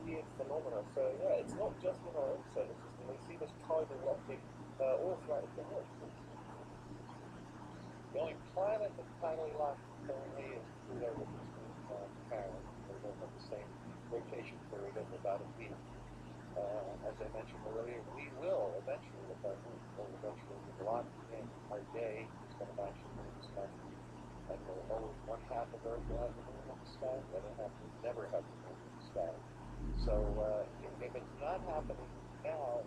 weird phenomena. So yeah, it's not just in our own solar system. We see this tidal locking all throughout the galaxy. The only planet that's tidally locked currently is Pluto, which is parent. They both have the same rotation period of about a week. As I mentioned earlier, we will eventually, with our moon, will eventually be locked in. Our day is going to match the moon's time. And we'll always one half of Earth will have the moon in the sky, the other half will never have the moon in the sky. So if it's not happening now,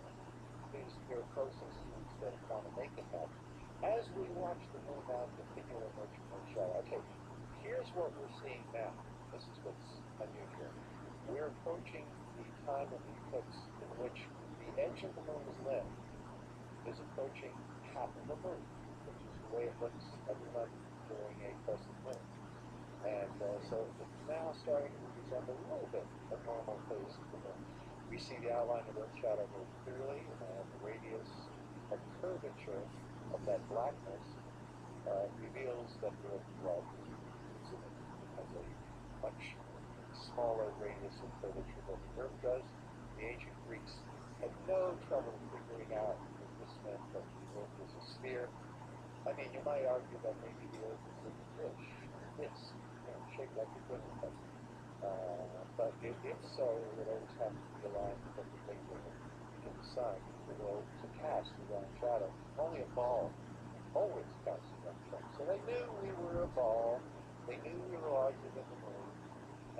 there are processes that are going to make it happen. As we watch the moon now continue to emerge from the shadow, okay, here's what we're seeing now. This is what's unusual. We're approaching the time of the eclipse in which the edge of the moon's limb is approaching half of the moon, which is the way it looks every month during a crescent moon. And so it's now starting to resemble a little bit a normal phase of the moon. We see the outline of Earth's shadow very clearly, and the radius of curvature of that blackness reveals that the Earth is large. It has a much smaller radius of curvature than the Earth does. The ancient Greeks had no trouble figuring out that this meant that the Earth was a sphere. I mean, you might argue that maybe the Earth is a dish, it's shaped like a dinner cup. But if so, it would always have to be aligned perfectly to the sun to cast the round shadow. Only a ball always casts the round shadow. So they knew we were a ball, they knew we were larger than the moon,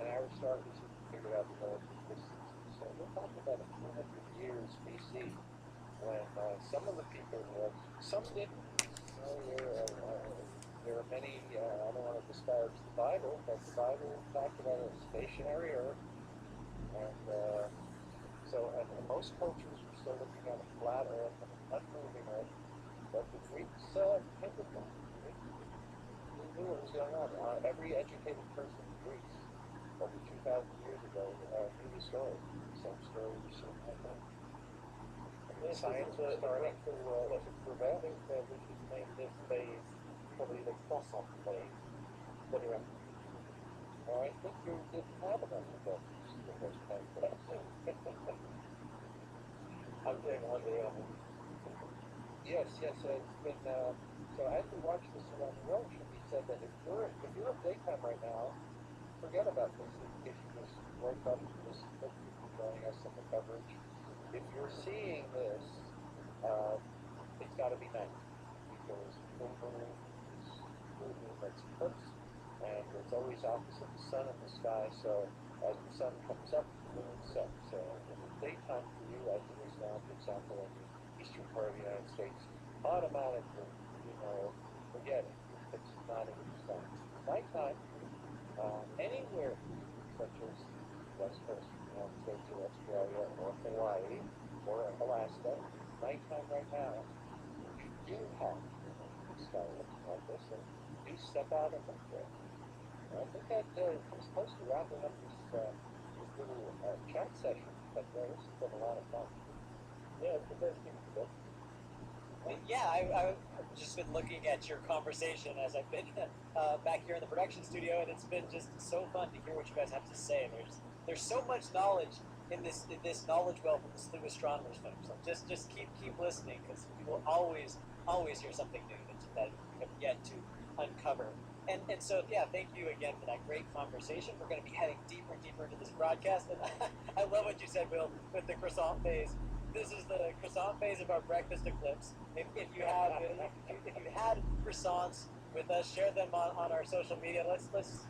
and Aristarchus figured out the relative distances. So we're talking about a few hundred years BC, when some of the people, some didn't. There are many, I don't want to disparage the Bible, but the Bible talked about a stationary Earth, and and most cultures were still looking at a flat Earth and an unmoving Earth, but the Greeks hinted that. They knew what was going on. Every educated person in Greece over 2,000 years ago knew the story. The same story we see right now. And science was starting to prevail. I think we should name this phase probably the cross-off phase. What do you reckon? Well, I think you didn't have it on the book the first time. I'm doing one. Yes, it's been, so as we watch this around the world, it should be said that if you're in daytime right now, forget about this. If you just woke up and just joining us in the coverage, if you're seeing this, it's got to be night, because full moon makes eclipse, and it's always opposite the sun in the sky, so as the sun comes up, the moon sets. So in the daytime for you, as it is now, for example, in the eastern part of the United States, automatically, forget it. It's not in the sun. Nighttime, anywhere, such as West Coast of the United States or Australia or Hawaii or Alaska, nighttime right now, you do have the sky looking like this, and you step out and look there. I think that comes close to wrapping up this little chat session, but this has been a lot of fun. Yeah, it's the best thing to do. Yeah, I've just been looking at your conversation as I've been back here in the production studio, and it's been just so fun to hear what you guys have to say. There's so much knowledge in this knowledge wealth of the Slew Astronomers folks. So just keep listening, because you will always hear something new that you have yet to uncover. And so yeah, thank you again for that great conversation. We're going to be heading deeper and deeper into this broadcast, and I love what you said, Will, with the croissant phase. This is the croissant phase of our breakfast eclipse. If you had croissants with us, share them on our social media. Let's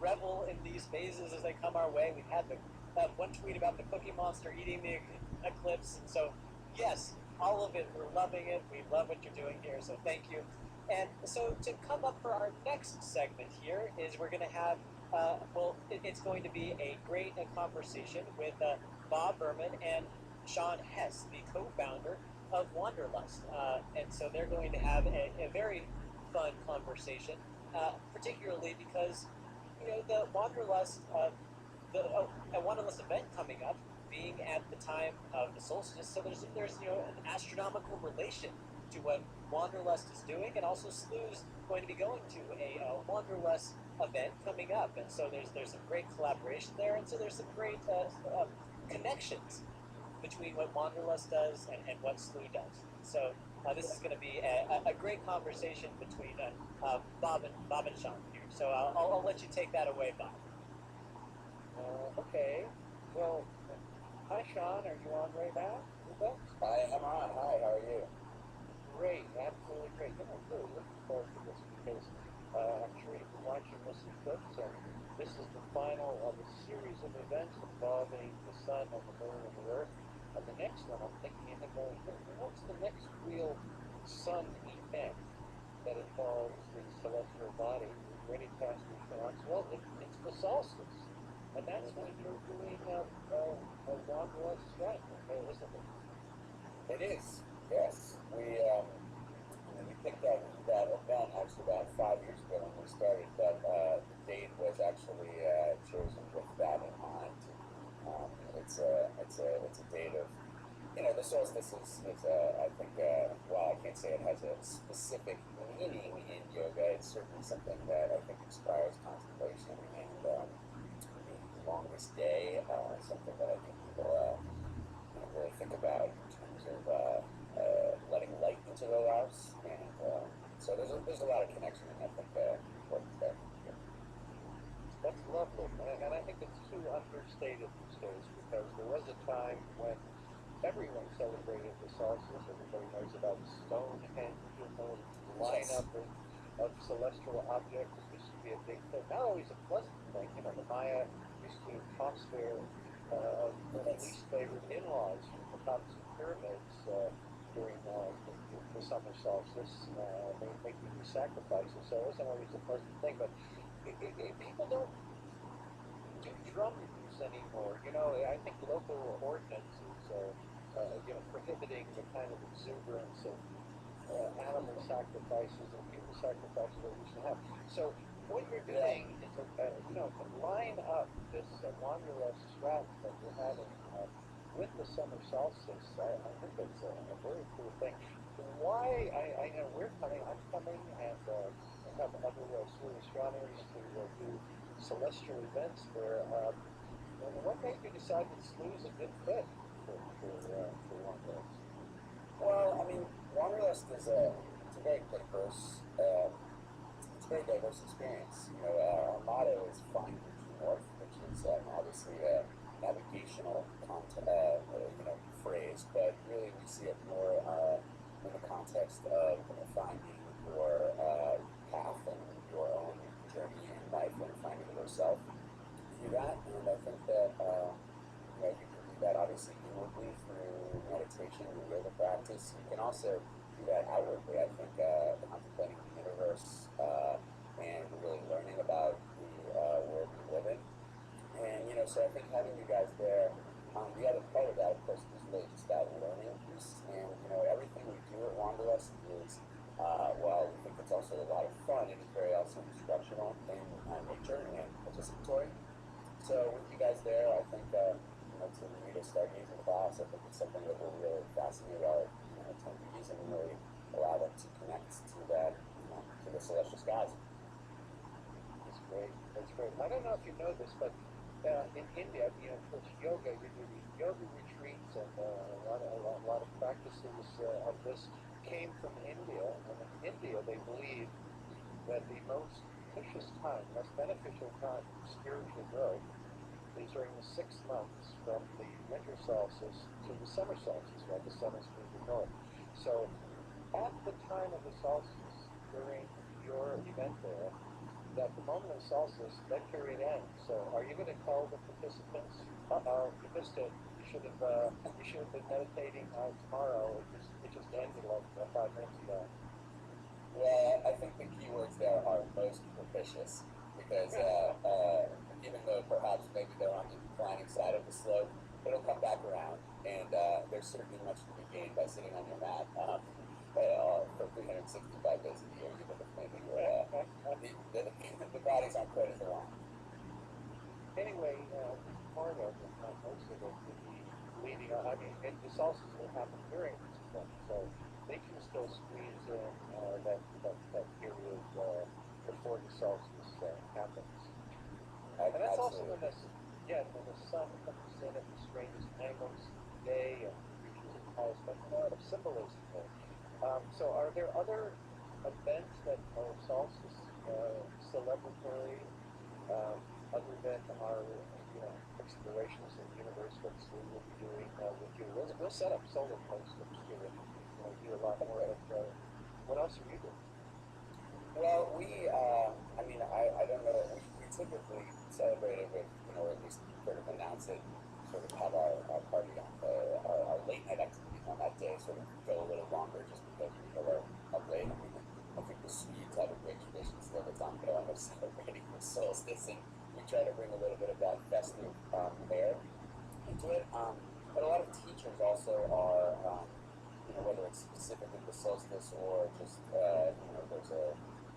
revel in these phases as they come our way. We've had one tweet about the Cookie Monster eating the eclipse, and so yes, all of it. We're loving it. We love what you're doing here. So thank you. And so to come up for our next segment here is we're going to have it's going to be a great conversation with Bob Berman and Sean Hess, the co-founder of Wanderlust, and so they're going to have a very fun conversation, particularly because the Wanderlust, a Wanderlust event coming up, being at the time of the solstice, so there's an astronomical relation to what Wanderlust is doing, and also Slew's going to be going to a Wanderlust event coming up, and so there's some great collaboration there, and so there's some great connections between what Wanderlust does and what Slew does. So this is going to be a great conversation between Bob and Sean here. So I'll let you take that away, Bob. Okay. Well, hi, Sean. Are you on right now? I am on. Hi, how are you? Great, absolutely great. I'm really looking forward to this because I'm sure you've been watching this eclipse, and this is the final of a series of events involving the sun and the moon and the earth. And the next one, I'm thinking, what's the next real sun event that involves the celestial body ready past the equinox? Well, it's the solstice, and that's when you're doing a Wanderlust strike, isn't it? It is, yes. We picked that event actually about 5 years ago when we started, but the date was actually chosen with that in mind. It's a date of, the solstice is I think, while I can't say it has a specific meaning in yoga, it's certainly something that I think inspires contemplation and the longest day, something that I think people really think about in terms of letting light into their lives, and so there's a lot of connection, and I think important there. That's lovely, and I think it's too understated these days because there was a time when everyone celebrated the solstice. Everybody knows about Stonehenge and the lineup of celestial objects. It used to be a big thing, not always a pleasant thing. The Maya used to toss their least favorite in-laws from the tops of pyramids during the summer solstice, making these sacrifices. So it wasn't always a pleasant thing, but people don't do drum use anymore. I think local ordinances prohibiting the kind of exuberance of animal sacrifices and people sacrifices that we used to have. So what you're doing is to line up this Wanderlust strat that we're having with the summer solstice. I think it's a very cool thing. Why I know I'm coming, and we have other Slew astronomers to do celestial events there. What made you decide that Slew is a good fit for Wanderlust? Well, I mean, Wanderlust is it's a very diverse experience. Our motto is "Find Your True North," which is obviously a navigational phrase, but really we see it more in the context of finding your path and your own journey in life and finding yourself through that. And I think that you can do that obviously inwardly through meditation and yoga practice. You can also do that outwardly. I think contemplating the universe and really learning about the world we live in. And so I think having you guys there, the other part of that, of course, is really just that learning piece. And everything we do at Wanderlust is, well, we think it's also a lot of fun. It is very also instructional in nature and participatory. So with you guys there, I think to lead a stargazing class, I think it's something that will really fascinate our attendees and really allow them to connect to that, to the celestial skies. That's great. That's great. I don't know if you know this, but in India, of course, yoga, you do these yoga retreats, and a lot of practices of this came from India. And in India, they believe that the most propitious time, most beneficial time for spiritual growth is during the 6 months from the winter solstice to the summer solstice, while the sun is moving north. So at the time of the solstice, during your event there, at the moment of the solstice, that period ends. So are you going to tell the participants, you missed it, you should have been meditating tomorrow, it just ended like 5 minutes ago? Well, I think the key words there are most propitious, because even though perhaps maybe they're on the declining side of the slope, it'll come back around. And there's certainly much to be gained by sitting on your mat for 365 days a year, even if maybe the bodies aren't quite as long. Anyway, part of it, not most of it, will be leading on. I mean, and the solstice will happen during this month, so they can still squeeze in that period before the solstice happens. And that's also when the sun comes in at the strangest angles of the day and reaches its highest. That's a lot of symbolism there. So are there other events that are solstice celebratory, other than our explorations in the universe? What we will be doing with you? We'll set up solar posts next year and do a lot more of what else are you doing? Well, I don't know. We typically celebrate it with, or at least sort of announce it, sort of have our party on our late night activities on that day sort of go a little longer just because people are up late. I think the Swedes have a great tradition still that's ongoing of celebrating the solstice, and we try to bring a little bit of that festive air into it. But a lot of teachers also are, whether it's specifically the solstice or just,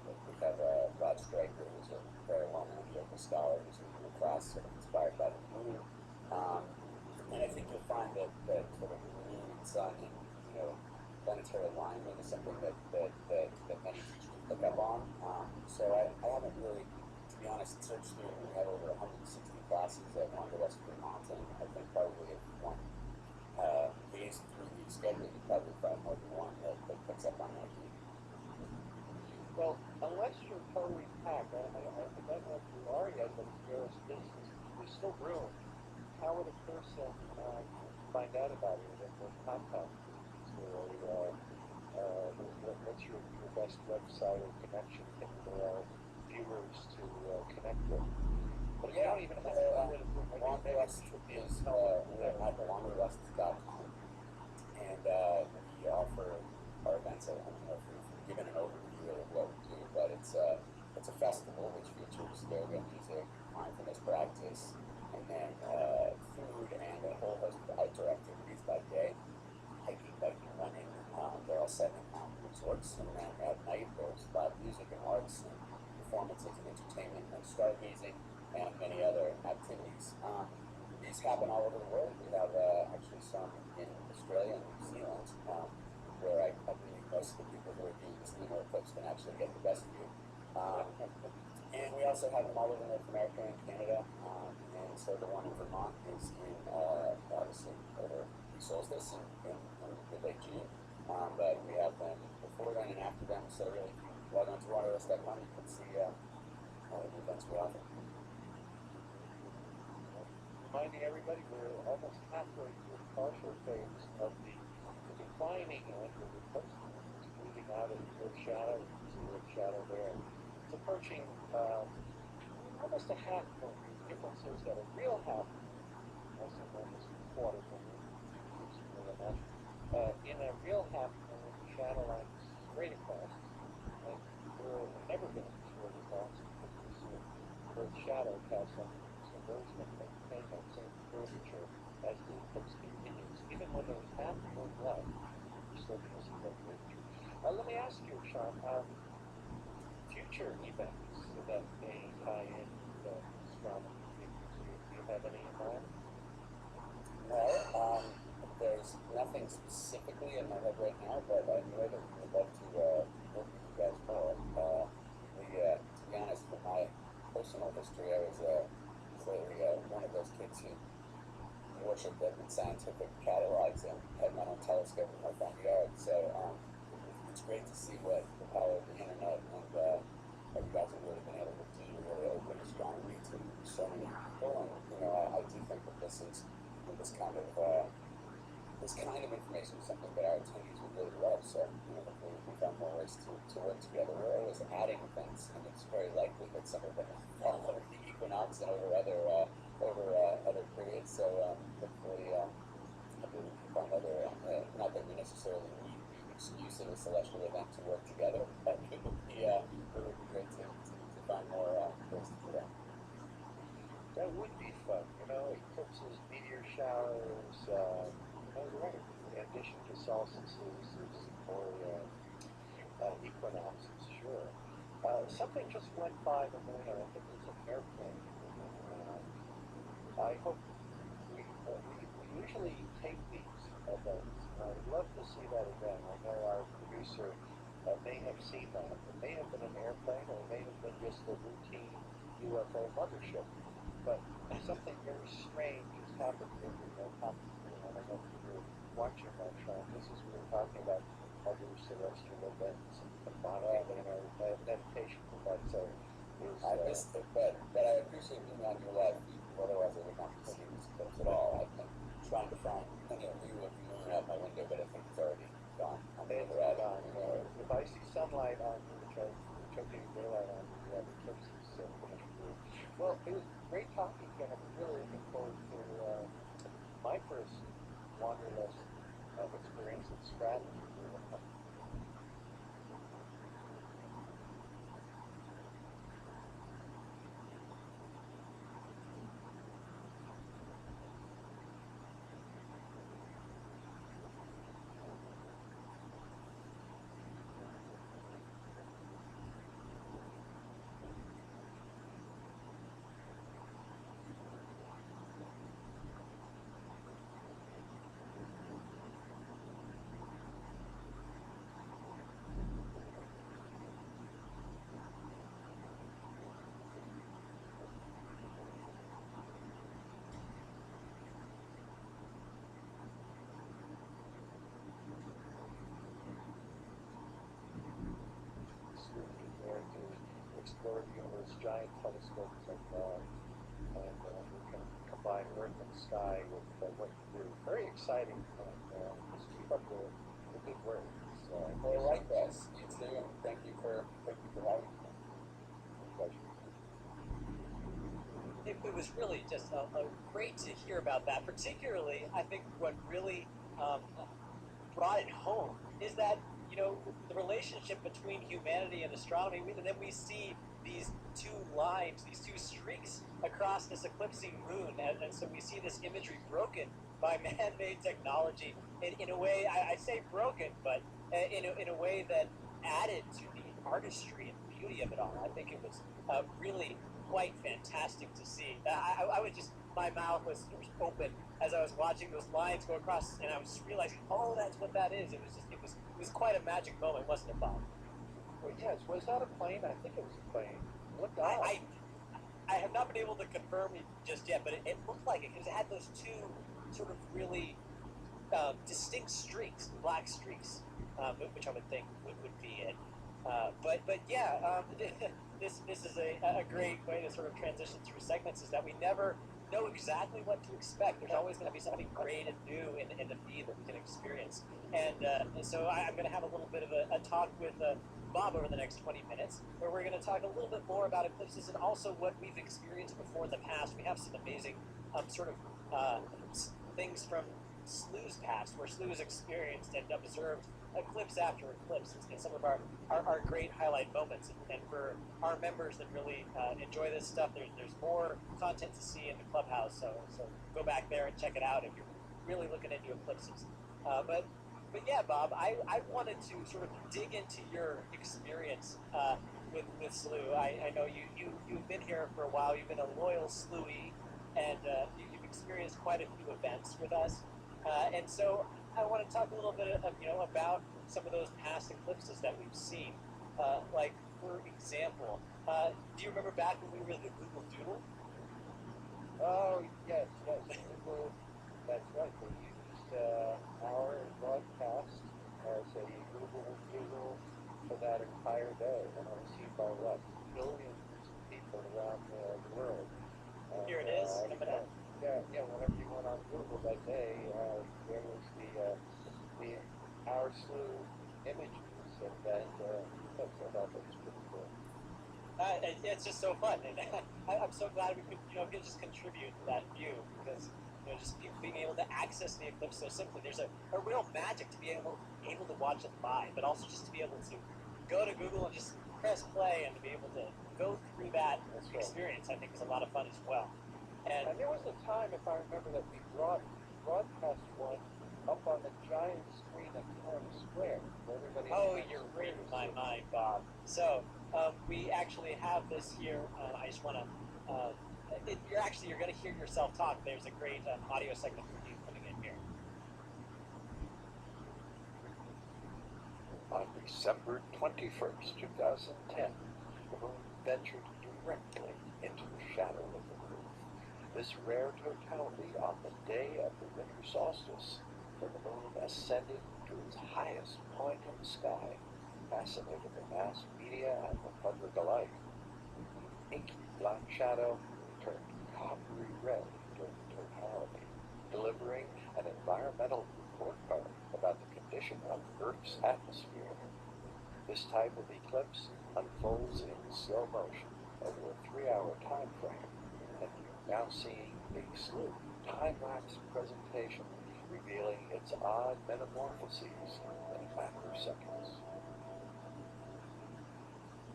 we have Rod Stryker, who's a very well-known yoga scholar, who's in a class sort of inspired by the moon. And I think you'll find that sort of moon and sun and, planetary alignment is something that many teachers pick up on. So I haven't really, to be honest, searched through. We have over 160 classes at one to West Vermont, and I think probably if one gaze through the schedule, you probably find more than one that picks up on that. Well, unless you're totally packed, I don't know if you are yet, but there's still room. How would a person find out about it and contact you? What's your best website or connection for viewers to connect with? But you don't even have to Wanderlust is we're at wanderlust.com, and we offer our events. I don't know if we've given an overview of what we do, but it's a festival which features yoga, music, mindfulness practice, and then food and a whole host of outdoor activities by day, hiking, biking, running. They're all set in mountain resorts, and then at night there's live music and arts and performances and entertainment and stargazing and many other activities. These happen all over the world. We have actually some in Australia and New Zealand, where I believe most of the people who are viewing this lunar eclipse can actually get the best view. And we also have them all over North America and Canada. And so the one in Vermont is in, obviously, over the solstice in late June. But we have them before then and after them. So really, if you log on to wanderlust.com, you can see all the events we offer. Reminding everybody, we're almost halfway through the partial phase of the declining end of the eclipse. It's moving out of the Earth shadow. You can see the Earth shadow there. It's approaching almost a half moon. The difference is that a real half moon, also known as a quarter moon, in a real half moon, the shadow line is straight across. And we're never going to be straight across because the Earth's shadow has some version of maintain that same curvature as the eclipse continues. Even when there's half the moon left, we're still going to see that curvature. Let me ask you, Sean, future events that may tie in with astronomy, do you have any in mind? Well, there's nothing specifically in my head right now, but I know that we would love to work with you guys more. To be honest, from my personal history, I was one of those kids who worshipped in scientific catalogs and had my own telescope in my front yard. So it's great to see what the power of the internet and what you guys have really been able to do to really open astronomy to so many people. And I do think that this kind of information is something that our attendees would really love. So hopefully we can find more ways to work together. We're always adding events, and it's very likely that some of them fall over the equinox and over other periods. So hopefully we can find other, not that we necessarily need the excuse of a celestial event to work together, but it would be great to find more ways to do that. That would be fun, eclipses, meteor showers, right. In addition to solstices or equinoxes, sure. Something just went by the moon. I think it was an airplane. I hope we usually tape these events. I'd love to see that again. I know our producer may have seen that. It may have been an airplane, or it may have been just a routine UFO mothership. But something very strange has happened here. I don't know if you were watching that, Sean. This is we were talking about other celestial events and combining our meditation with that. So I missed it, but I appreciate being on your live feed. Otherwise, I would not be seeing these clips at all. I've been trying to find any view of the moon out my window, but I think it's already gone. it's gone. If I see sunlight on you, which I get daylight on you, the eclipses coming through. Well, it was great talking to you, and I'm really looking forward to my first wanderlust experience at Stratton. There to explore the universe, giant telescopes like that, and we can combine Earth and sky with what you do. Very exciting, and just keep up the good work. Well, likewise, you too, and thank you for having me. Pleasure. It was really just great to hear about that. Particularly, I think what really brought it home is that the relationship between humanity and astronomy. And then we see these two lines, these two streaks across this eclipsing moon, and so we see this imagery broken by man-made technology. In a way, I say broken, but in a way that added to the artistry and beauty of it all. I think it was really quite fantastic to see. I was just, my mouth was open as I was watching those lines go across, and I was just realizing, oh, that's what that is. It was quite a magic moment, wasn't it, Bob? Well, yes. Was that a plane? I think it was a plane. Looked odd. I have not been able to confirm it just yet, but it looked like it because it had those two sort of really distinct streaks, black streaks, which I would think would be it. But yeah, this is a great way to sort of transition through segments, is that we never know exactly what to expect. There's always going to be something great and new in the feed that we can experience. And so I'm going to have a little bit of a talk with Bob over the next 20 minutes, where we're going to talk a little bit more about eclipses and also what we've experienced before in the past. We have some amazing sort of things from Slu's past, where Slu has experienced and observed eclipse after eclipse. It's some of our great highlight moments. And for our members that really enjoy this stuff, there's more content to see in the clubhouse. So go back there and check it out if you're really looking into eclipses. But yeah, Bob, I wanted to sort of dig into your experience with Slu. I know you've been here for a while. You've been a loyal Sluie, and you've experienced quite a few events with us. And so I want to talk a little bit about some of those past eclipses that we've seen. Like, for example, do you remember back when we were in the Google Doodle? Oh, yes. Google, that's right. They used our broadcast as a Google for that entire day, and it was seen by what? Billions of people around the world. And, Here it is, coming up. Yeah, whenever you went on Google that day, there was the Our Slu images of that. I thought that was pretty cool. It's just so fun, and I'm so glad we could just contribute to that view, because just being able to access the eclipse so simply. There's a real magic to be able to watch it live, but also just to be able to go to Google and just press play and to be able to go through that experience. I think is a lot of fun as well. And there was a time, if I remember, that we broadcast one up on the giant screen at Times Square. Where everybody Oh, you're reading my mind, Bob. So, we actually have this here. I just want to. You're going to hear yourself talk. There's a great audio segment for you coming in here. On December 21st, 2010, the moon ventured directly into the shadow of the roof. This rare totality on the day of the winter solstice, when the moon ascended to its highest point in the sky, fascinated the mass media and the public alike. The inky black shadow turned coppery red during the totality, delivering an environmental report card about the condition of Earth's atmosphere. This type of eclipse unfolds in slow motion over a 3-hour time frame, and you're now seeing a slew time-lapse presentation revealing its odd metamorphoses in a matter of seconds.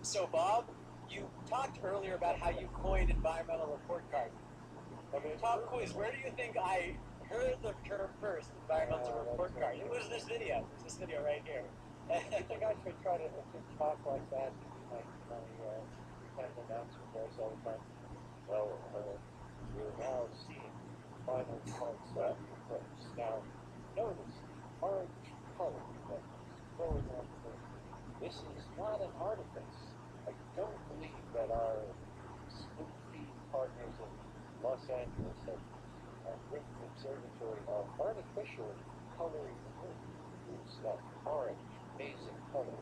So, Bob, you talked earlier about how you coined environmental report card. Pop quiz, where do you think I heard the term first, environmental report card? It was this video. It was this video right here. I think I should try to talk like that. My pretend announcer voice all the time. Well, we're now seeing final parts of the eclipse. Now, notice the orange color that's flowing on the moon. This is not an artifice. I don't believe that our spook-feed partners in Los Angeles at Rift Observatory are artificially coloring the moon. It's that orange, amazing color.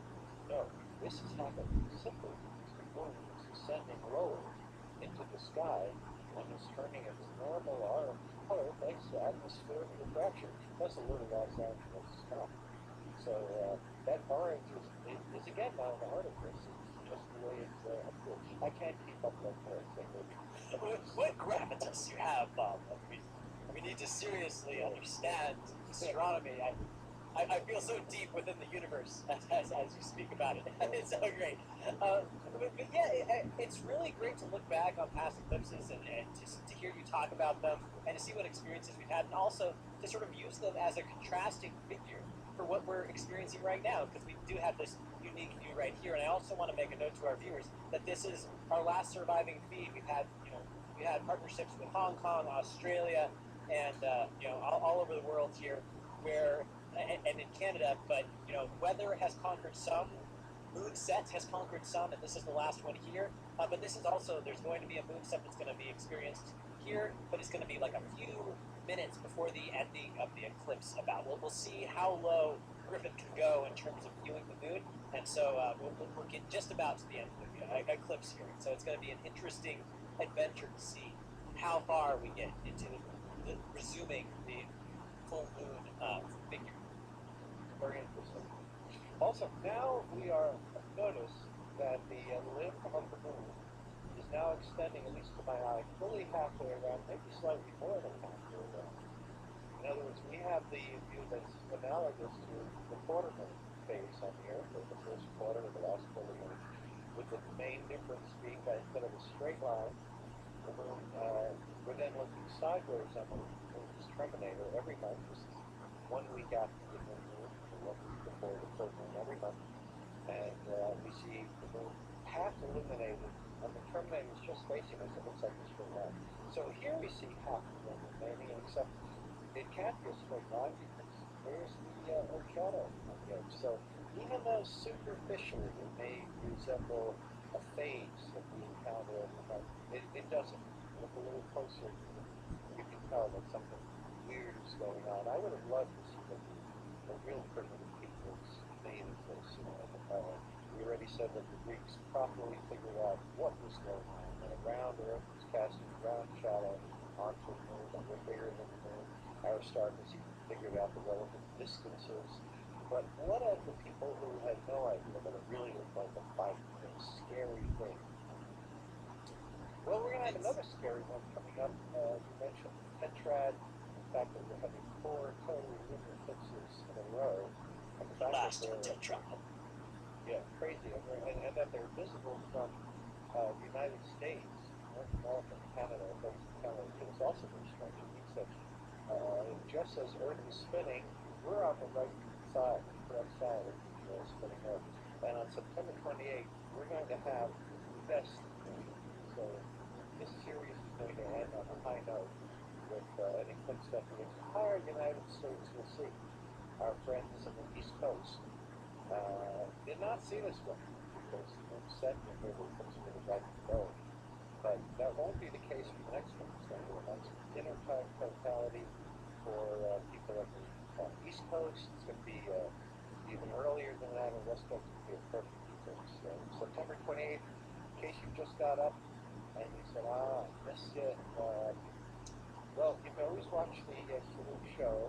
No, this is happening simply because the moon is ascending lower into the sky and is turning its normal orange color thanks to atmospheric refraction, plus a little Los Angeles sky. So that orange is again not an artifice. It's just the way it's approached. I can't keep up that thing. What gravitas you have, Bob? We need to seriously understand astronomy. I feel so deep within the universe as you speak about it. It's so great. But yeah, it's really great to look back on past eclipses and to hear you talk about them and to see what experiences we've had, and also to sort of use them as a contrasting figure for what we're experiencing right now, because we do have this unique view right here. And I also want to make a note to our viewers that this is our last surviving feed. We had partnerships with Hong Kong, Australia, and all over the world here, where and in Canada. But weather has conquered some, moon set has conquered some, and this is the last one here. But this is also, there's going to be a moon set that's going to be experienced here, but it's going to be like a few minutes before the ending of the eclipse. We'll see how low Griffin can go in terms of viewing the moon, and so we'll get just about to the end of the eclipse here. So it's going to be an interesting adventure to see how far we get into resuming the full moon figure. Very interesting. Also, now we are notice that the limb of the moon is now extending, at least to my eye, fully halfway around, maybe slightly more than halfway around. In other words, we have the view that's analogous to the quarter moon phase on the Earth, or the first quarter or the last quarter moon, with the main difference being that instead of a straight line, the moon, we're then looking sideways on the moon's terminator every month. This is 1 week after the moon, or 1 week before the full moon every month. And we see the moon half illuminated, and the terminator is just facing us. It looks like a straight line. So here we see half the moon remaining, except it can't be a straight line because there's the Earth shadow on the edge. So even though superficially it may resemble a phase that we encounter every month, it doesn't. Look a little closer, you can tell that something weird is going on. I would have loved to see the real primitive peoples made of this. We already said that the Greeks properly figured out what was going on, and around the Earth was casting a round shadow onto the moon that were bigger than the moon. Aristarchus even figured out the relative distances. But what of the people who had no idea that it really looked like a fight, a scary thing? Well, we're going to have another scary one coming up. You mentioned Tetrad, the fact that we're having 4 totally lunar eclipses in a row. And the fact Last that Tetrad. yeah, crazy. And that they're visible from the United States, North America, Canada, places in Canada. It was also very strange. It means that just as Earth is spinning, we're on the right side, the correct side of the spinning Earth. And on September 28th, we're going to have the best moon. So this series is going to end on a high note with an eclipse that the entire United States will see. Our friends on the East Coast did not see this one because the moon set before the eclipse was about to go. But that won't be the case for the next one. It's going to be a nice dinner time totality for people on the East Coast. It's going to be even earlier than that on the West Coast. It's going to be a perfect eclipse. So September 28th, in case you just got up and you said, I missed it. Well, you can always watch the Salute show,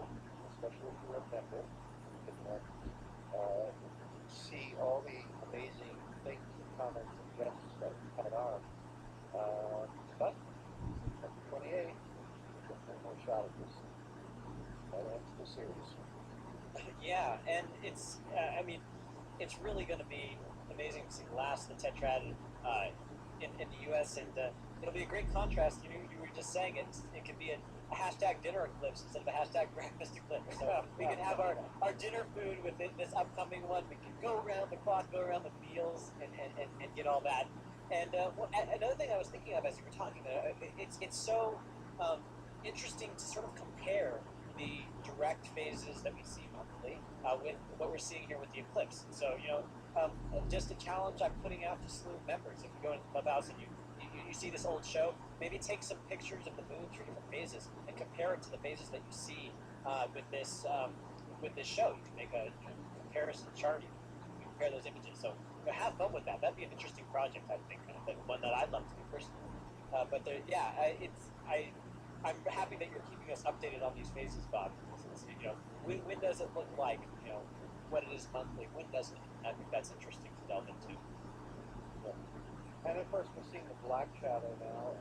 especially if you're a member. You can see all the amazing things and comments and guests that we had on. But at the 28th, there's no more shot of this. That ends the series. Yeah, and it's, I mean, it's really going to be amazing to see the last of the tetrad in the U.S. and it'll be a great contrast. You were just saying it could be a hashtag dinner eclipse instead of a hashtag breakfast eclipse. So we can have our dinner food with this upcoming one. We can go around the clock, go around the meals, and get all that. And another thing I was thinking of as you were talking, it's so interesting to sort of compare the direct phases that we see monthly with what we're seeing here with the eclipse. So, just a challenge I'm putting out to Slew members. If you go into Clubhouse and you see this old show, maybe take some pictures of the moon through different phases and compare it to the phases that you see with this show. You can make a comparison chart. You can compare those images. So have fun with that. That'd be an interesting project, I think, and one that I'd love to do personally. But I'm happy that you're keeping us updated on these phases, Bob. When does it look like, what it is monthly? When doesn't it? I think that's interesting to delve into. Yeah. And of course, we're seeing the black shadow now.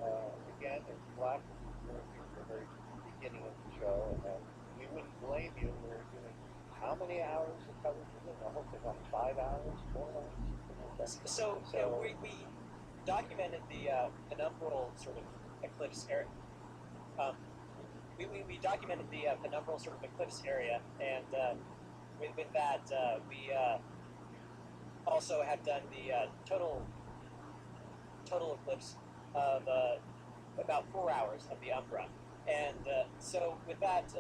Again, it's black during the very beginning of the show, and we wouldn't blame you. We're doing how many hours of coverage is it? I hope it's on 5 hours, 4 hours. So we documented the penumbral sort of eclipse area. We documented the penumbral sort of eclipse area, and with that, we also have done the total eclipse of about 4 hours of the umbra. And so with that,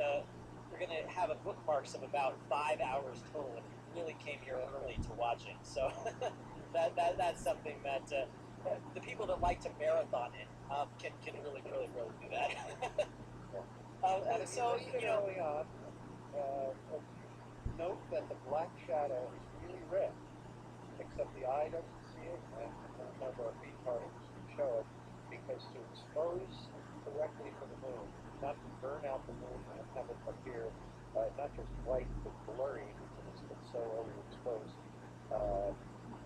we're going to have a bookmarks of about 5 hours total if you really came here early to watch it. So that's something that the people that like to marathon it can really do that. So, early on, note that the black shadow is really red, except the eye doesn't see it, and none of our retards show it, because to expose correctly for the moon, not to burn out the moon and have it appear not just white but blurry because it's been so overexposed,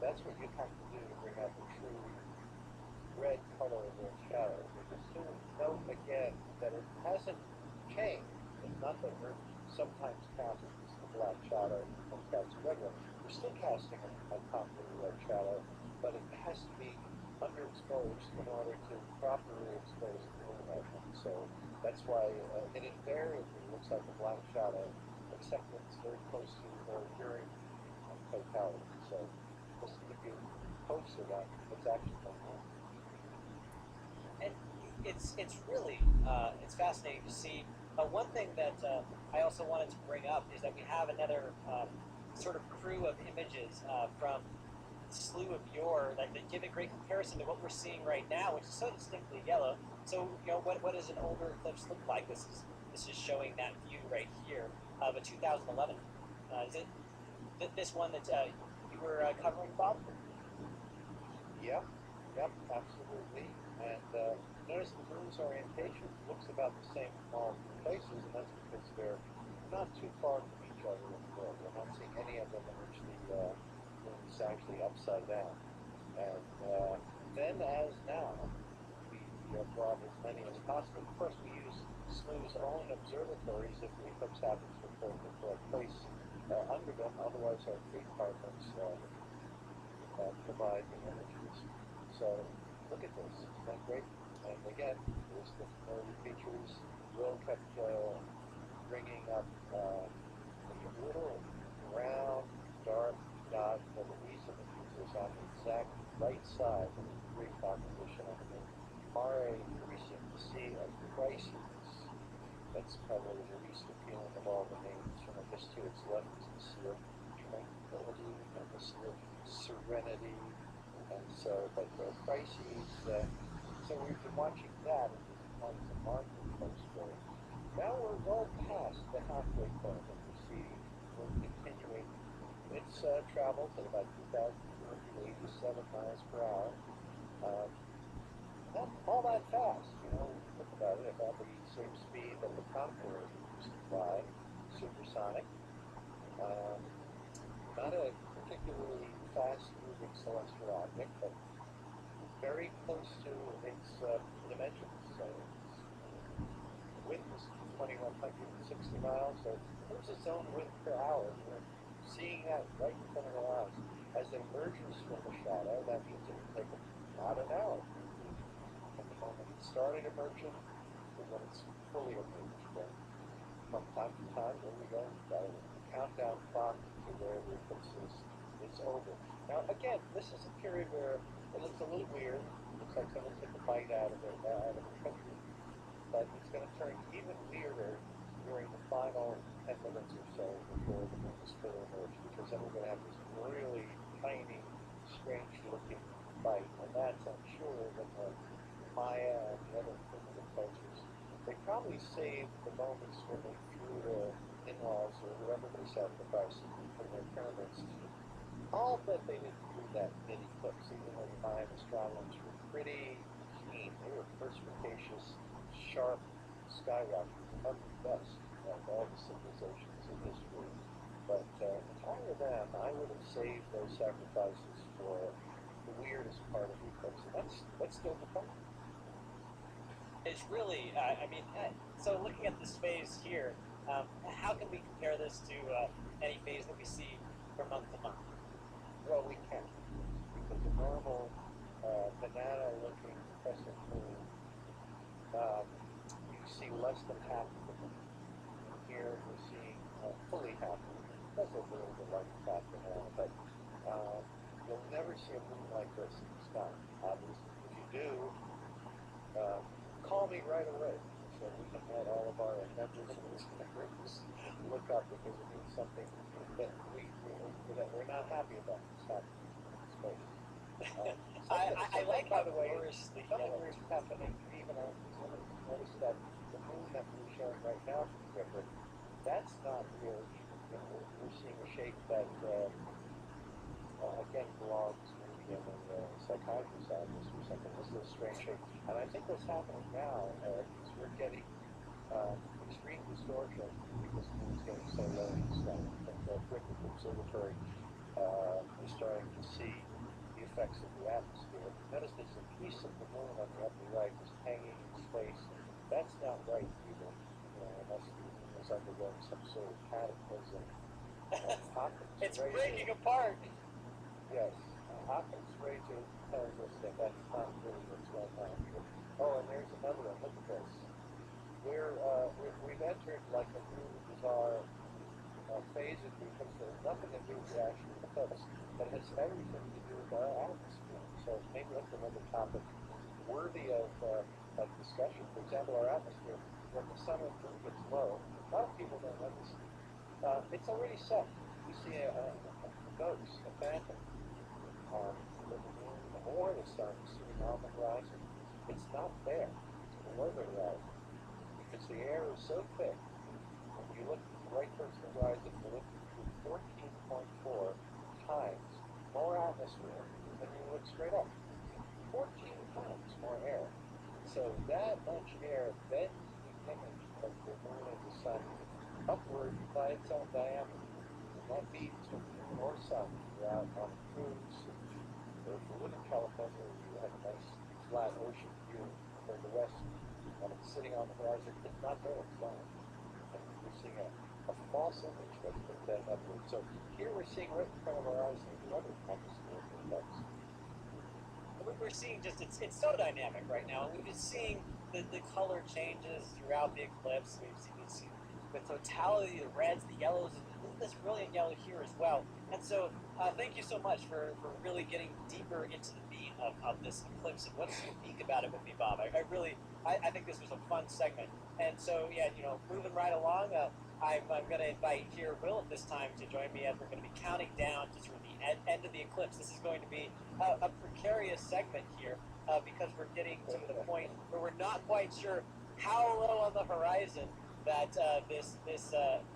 that's what you have to do to bring out the true red color of the shadow. Just note again that it hasn't changed. It's not that Earth sometimes casts the black shadow and casts a red one. We're still casting a completely red shadow, but it has to be underexposed in order to properly expose the moonlight. So that's why it invariably looks like a black shadow, except when it's very close to or during totality. So just to give you post of that, it's actually going on. And it's really it's fascinating to see. One thing that I also wanted to bring up is that we have another sort of crew of images from Slew of yore that give a great comparison to what we're seeing right now, which is so distinctly yellow. So what does an older eclipse look like? This is showing that view right here of a 2011. Is it this one that you were covering, Bob? Yep, absolutely. And notice the moon's orientation looks about the same in all places, and that's because they're not too far from each other in the world. We're not seeing any of them in which the moon's actually upside down. And then, as now, we brought as many as possible. Of course, we use Slew's own observatories if the eclipse happens to occur in the correct place under them. Otherwise, our three partners provide the images. So look at this. Isn't that great? And again, there's the early features. Will kept bringing up a little round, dark dot for the reason is on the exact right side of the great composition of the Mare increasing to see a crisis. That's probably the least appealing of all the names. From just to its left is the sea of tranquility and the sea of serenity. And so, but the crises, so we've been watching that as one of the marker post-story. Now we're well past the halfway point of the sea. We're continuing. It's travels at about 2,287 miles per hour. Not all that fast, you know. Think about it. About the same speed that the Concorde used to fly, supersonic. Not a particularly fast-moving celestial object, but very close to its dimensions. So its width is 2,160 miles, so there's its own width per hour. We're seeing that right in front of our eyes. As it emerges from the shadow, that means it will take about an hour. At the moment it started emerging, and when it's fully emerged, then from time to time, there we go, got a countdown clock to where the eclipse is over. Now, again, this is a period where it looks a little weird. It looks like someone took a bite out of it, out of the country. But it's going to turn even weirder during the final 10 minutes or so before the moon is fully emerged, because then we're going to have this really tiny, strange-looking bite. And that's, I'm sure, that the Maya and the other primitive cultures, they probably saved the moments when they threw their in-laws or whoever they sacrificed from their pyramids. I'll bet they didn't do that mid-eclipse, even though the Mayan astronomers were pretty keen. They were perspicacious, sharp skywatchers, among the best of all the civilizations in history. But if I were them, I would have saved those sacrifices for the weirdest part of the eclipse. And that's still to come. It's really, so looking at this phase here, how can we compare this to any phase that we see from month to month? Well, we can, because a normal banana-looking crescent moon, you see less than half of the moon. Here we're seeing fully half of the moon. It does look a little bit like a fat banana, but you'll never see a moon like this in the sky, obviously. If you do, call me right away, so we can let all of our members of this groups look up, because it means something that we're not happy about. It's happening in space. I like, by the way, gloriously something yellow. weird happening even on notice that the moon that we're showing right now from the river, that's not real. You know, we're seeing a shape that again belongs maybe in the psychiatry side or something. This is a strange shape, and I think what's happening now is we're getting extreme distortion because the moon's getting so low in the sky. And the Brooklyn Observatory is starting to see the effects of the atmosphere. Notice there's a piece of the moon on the upper right just hanging in space. That's not right either, unless the moon is undergoing some sort of cataclysm. It's breaking apart. Yes, Hawkins' Ranger tells us that that's not really what's going on here. Oh, and there's another one. Look at this. We've entered like a new bizarre phase of the eclipse that has nothing to do with the actual eclipse, but has everything to do with our atmosphere. So maybe that's another topic worthy of discussion. For example, our atmosphere, when the sun and moon gets low, a lot of people don't know this. It's already set. You see a ghost, a phantom, with the moon or the sun sitting on the horizon. It's not there. It's below the horizon. Because the air is so thick, when you look right towards the horizon, you're looking through 14.4 times more atmosphere than you look straight up. 14 times more air. So that much air bends the image of the moon and the sun upward by its own diameter. And that means when the moon or sun you're out on a cruise, or if you live in California, you have a nice flat ocean view toward the west, and it's sitting on the horizon, it's not there, it's gone. And we're seeing a false image that's been bent upward. So here we're seeing right in front of our eyes the other atmospheric effects. We're seeing just, it's so dynamic right now. We've been seeing the color changes throughout the eclipse. We've seen totality, the reds, the yellows, and this brilliant yellow here as well. And so thank you so much for really getting deeper into the meat of this eclipse and what's unique about it with me, Bob. I think this was a fun segment. And so, yeah, moving right along, I'm going to invite here Will at this time to join me as we're going to be counting down to sort of the end of the eclipse. This is going to be a precarious segment here because we're getting to the point where we're not quite sure how low on the horizon that this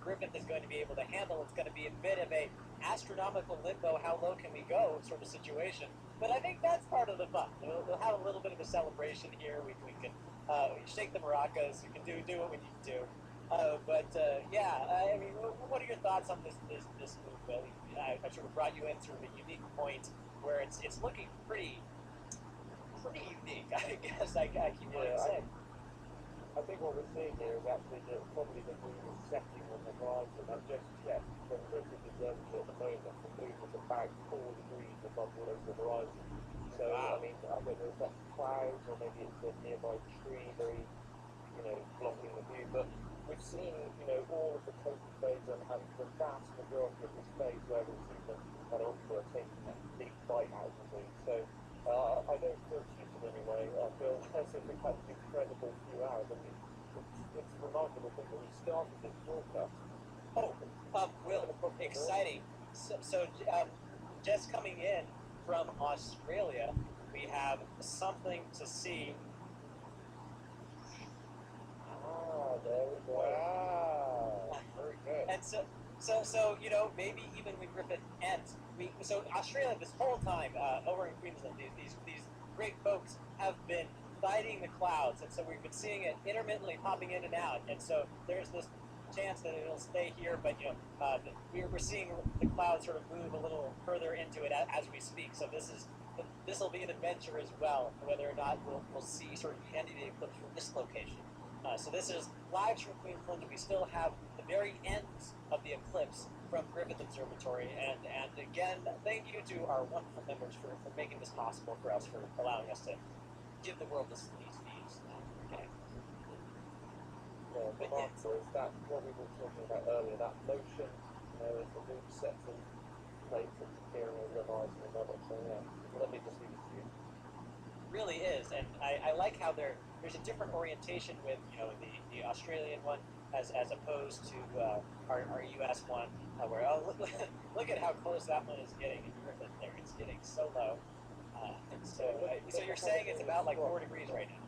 Griffith is going to be able to handle. It's going to be a bit of a astronomical limbo, how low can we go sort of situation. But I think that's part of the fun. We'll have a little bit of a celebration here. We can shake the maracas. We can do what we need to do. I mean, what are your thoughts on this move, Will? I sort of brought you in sort of a unique point where it's looking pretty unique, I guess I keep wanting to say. I think what we're seeing here is actually probably the moon is setting on the horizon, and just yet, from Griffith observatory at the moment, the moon is about 4 degrees above the local horizon. So, I mean, I don't know if that's clouds or maybe it's a nearby tree very, blocking the view, but we've seen, all of the total phase and the vast majority of this phase where we've seen that ultra taking that big bite out of the moon. So, I don't feel cheated anyway. I feel as if we've had an incredible few hours. I mean, it's remarkable thing that we started this broadcast. Will, exciting. So just coming in from Australia, we have something to see. There we go. Wow, very good. And so maybe even when Griffith ends, so Australia this whole time over in Queensland, these great folks have been fighting the clouds, and so we've been seeing it intermittently popping in and out, and so there's this chance that it'll stay here, but we're seeing the clouds sort of move a little further into it as we speak. So this will be an adventure as well, whether or not we'll see sort of the end of the eclipse from this location. So this is live from Queensland. We still have the very ends of the eclipse from Griffith Observatory, and again, thank you to our wonderful members for making this possible for us, for allowing us to give the world these views. Okay. Yeah, remarkable is that what we were talking about earlier, that motion, as the moon sets in place and appearing over the horizon and whatnot. So yeah, let me just leave it to you. Really is, and I like how there's a different orientation with the Australian one as opposed to our US one, where look at how close that one is getting in Griffith there. It's getting so low. And so you're saying it's about like 4 degrees right now?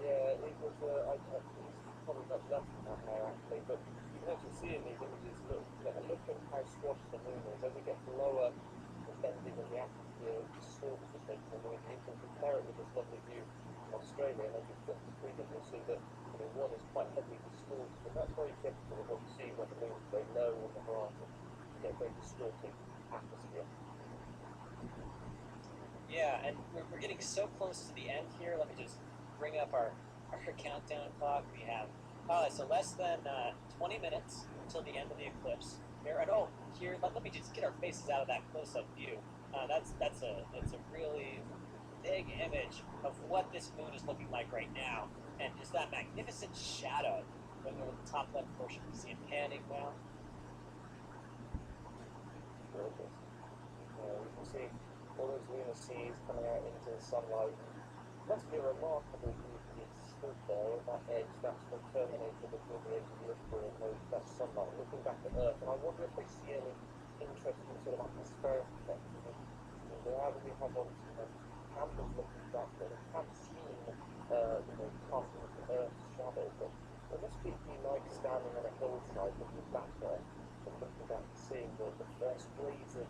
Yeah, it was. It's probably not less than that now actually, but you can actually see in these images. Look at how squashed the moon is. As it gets lower, the bending of the atmosphere distorts the shape of the moon. You can compare it with this lovely view in Australia, and as you flip the screen, you'll see that one is quite heavily distorted, and that's very typical of what you see when the moon is very low on the horizon. You get a very distorted atmosphere. Yeah, and we're getting so close to the end here. Let me just bring up our countdown clock. We have so less than 20 minutes until the end of the eclipse. Here, let me just get our faces out of that close-up view. That's a really big image of what this moon is looking like right now, and just that magnificent shadow. When we're at the top left portion, you see it panning down. Gorgeous. You can see all those lunar seas coming out into the sunlight. It must be a remarkable view to be stood there at that edge, that's the terminator between the edge of the earth and that sunlight, looking back at Earth. And I wonder if they see any interesting sort of atmospheric effects. They obviously have obviously cameras looking back there. They haven't seen casting of the Earth's shadow, but it must be like standing on a hillside looking back there and looking back and seeing the first rays of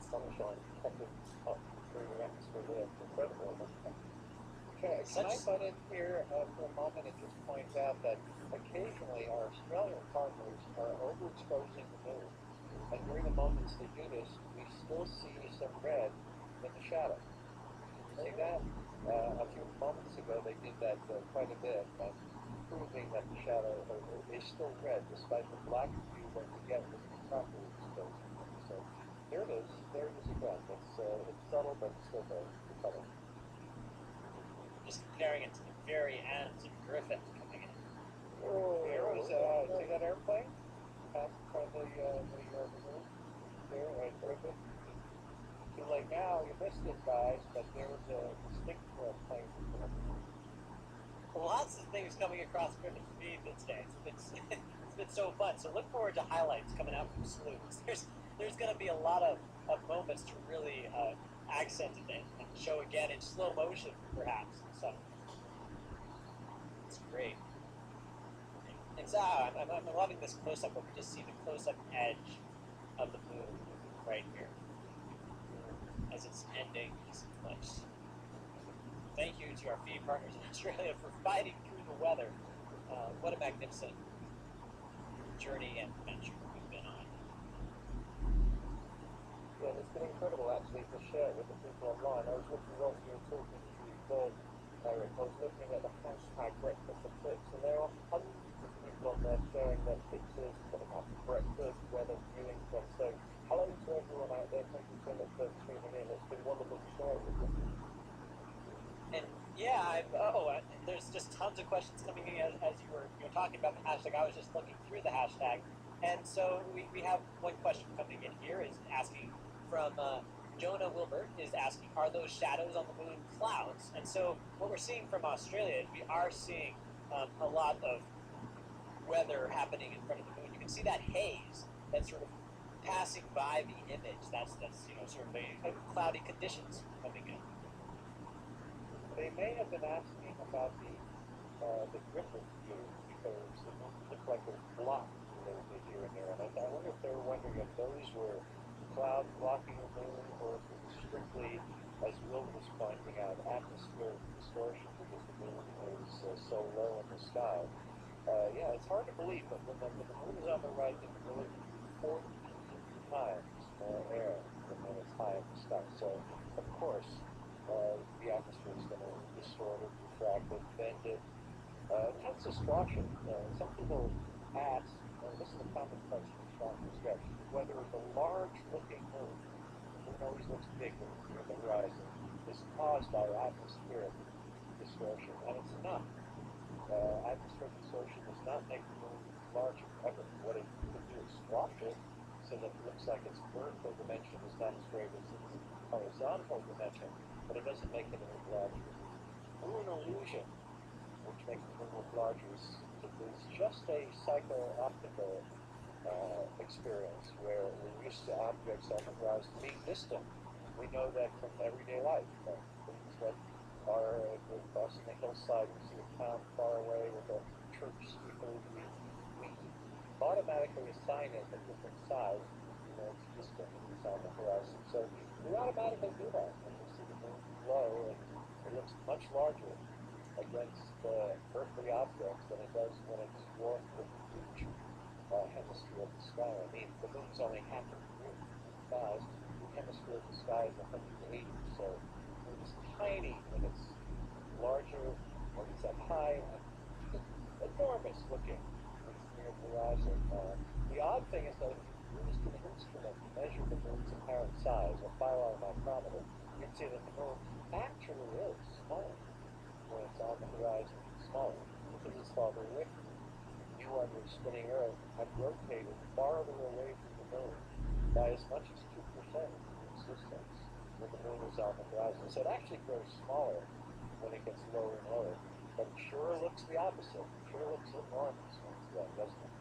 sunshine popping up through the atmosphere there. It's incredible. Can I butt in here for a moment and just point out that occasionally our Australian partners are overexposing the moon, and during the moments they do this, we still see some red in the shadow. You see that? A few moments ago they did that quite a bit, proving that the shadow is still red despite the black hue that we get when we properly expose it. So there it is. There it is again. It's subtle, but it's still there. Subtle. Just comparing it to the very ends of Griffith coming in. Oh, arrows see that airplane? Passed in front of the moon there, right, perfect. Too late now, you missed it, guys, but there was a distinct plane. Lots of things coming across Griffin's feed these days. It's been so fun. So look forward to highlights coming out from Sleuths. There's going to be a lot of moments to really accent it and show again in slow motion, perhaps. So it's great. It's I'm loving this close up. We can just see the close up edge of the moon right here as it's ending its eclipse. Thank you to our feed partners in Australia for fighting through the weather. What a magnificent journey and adventure we've been on. Yeah, it's been incredible actually to share it with the people online. I was looking whilst you were talking to Bob, Eric, I was looking at the hashtag breakfast eclipse, and there are hundreds of people on there sharing their pictures, putting up breakfast, where they're viewing from. So hello to everyone out there. Thank you so much for tuning in. It's been wonderful to share it with you. And yeah, there's just tons of questions coming in as you were talking about the hashtag. I was just looking through the hashtag, and so we have one question coming in here is asking from Jonah Wilbert is asking, are those shadows on the moon clouds? And so what we're seeing from Australia is we are seeing a lot of weather happening in front of the moon. You can see that haze that's sort of passing by the image. That's sort of the cloudy conditions coming in. They may have been asking about the Griffith view because the moon looked like it was blocked a little bit here and there. And I wonder if they were wondering if those were clouds blocking the moon or if it was strictly, as Will was pointing out, atmospheric distortion because the moon is so low in the sky. Yeah, it's hard to believe, but when the moon is on the right, it's really 14 times more air than when it's high in the sky. So, of course, the atmosphere is going to distort it, refract it, bend it. Hence distortion. Some people ask, this is a common question in strong stretch, whether the large-looking moon always looks bigger near the horizon is caused by atmospheric distortion, and it's not. Atmospheric distortion does not make the moon larger ever. What it can do is squash it so that it looks like its vertical dimension is not as great as its horizontal dimension, but it doesn't make it any larger. Moon illusion, which makes the moon look larger, is just a psycho-optical experience where we're used to objects on the horizon being distant. We know that from everyday life. Things that are crossing the hillside, we see a town far away with a church steeple. We automatically assign it a different size. It's distant, it's on the horizon. So we automatically do that when we see the moon low, and it looks much larger against earthly objects than it does when it's dwarfed with a huge hemisphere of the sky. I mean, the moon's only half a year size. The hemisphere of the sky is 180, so it's tiny when it's larger, when it's up high, and enormous looking. It's near the horizon. The odd thing is that if you used an instrument to measure the moon's apparent size, a filar micrometer, you'd see that the moon actually is smaller when it's on the horizon. Smaller because it's farther away from you. You on your spinning Earth have rotated farther away from the moon by as much as 2% in existence when the moon is on the horizon. So it actually grows smaller when it gets lower and lower. But it sure looks the opposite. It sure looks enormous when it's low, doesn't it?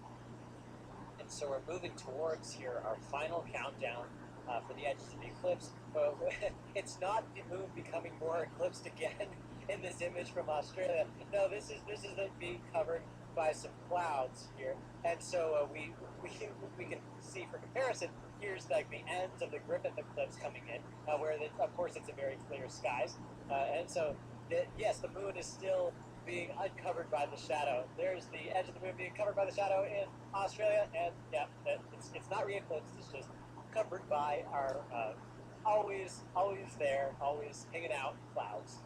And so we're moving towards here our final countdown for the edges of the eclipse. It's not the moon becoming more eclipsed again in this image from Australia. No, this is it being covered by some clouds here, and so we can see for comparison. Here's like the ends of the Griffith eclipse coming in, where of course it's a very clear skies, and so yes, the moon is still being uncovered by the shadow. There's the edge of the moon being covered by the shadow in Australia, and yeah, it's not re-eclipsed. It's just covered by our always there, always hanging out clouds.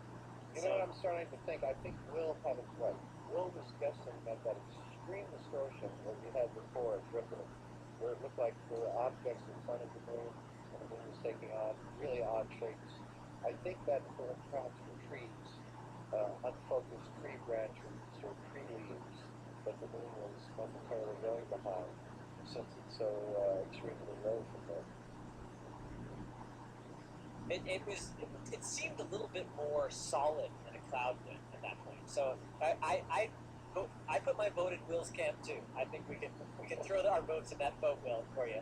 You know what I'm starting to think? I think Will had it right. Will was guessing that extreme distortion that we had before at Griffith, where it looked like there were objects in front of the moon, and the moon was taking on really odd shapes. I think that perhaps were trees, unfocused tree branches or tree leaves, but the moon was necessarily going behind, since it's so extremely low from there. It seemed a little bit more solid than a cloud would at that point. So I put my vote in Will's camp too. I think we can throw our votes in that vote, Will, for you.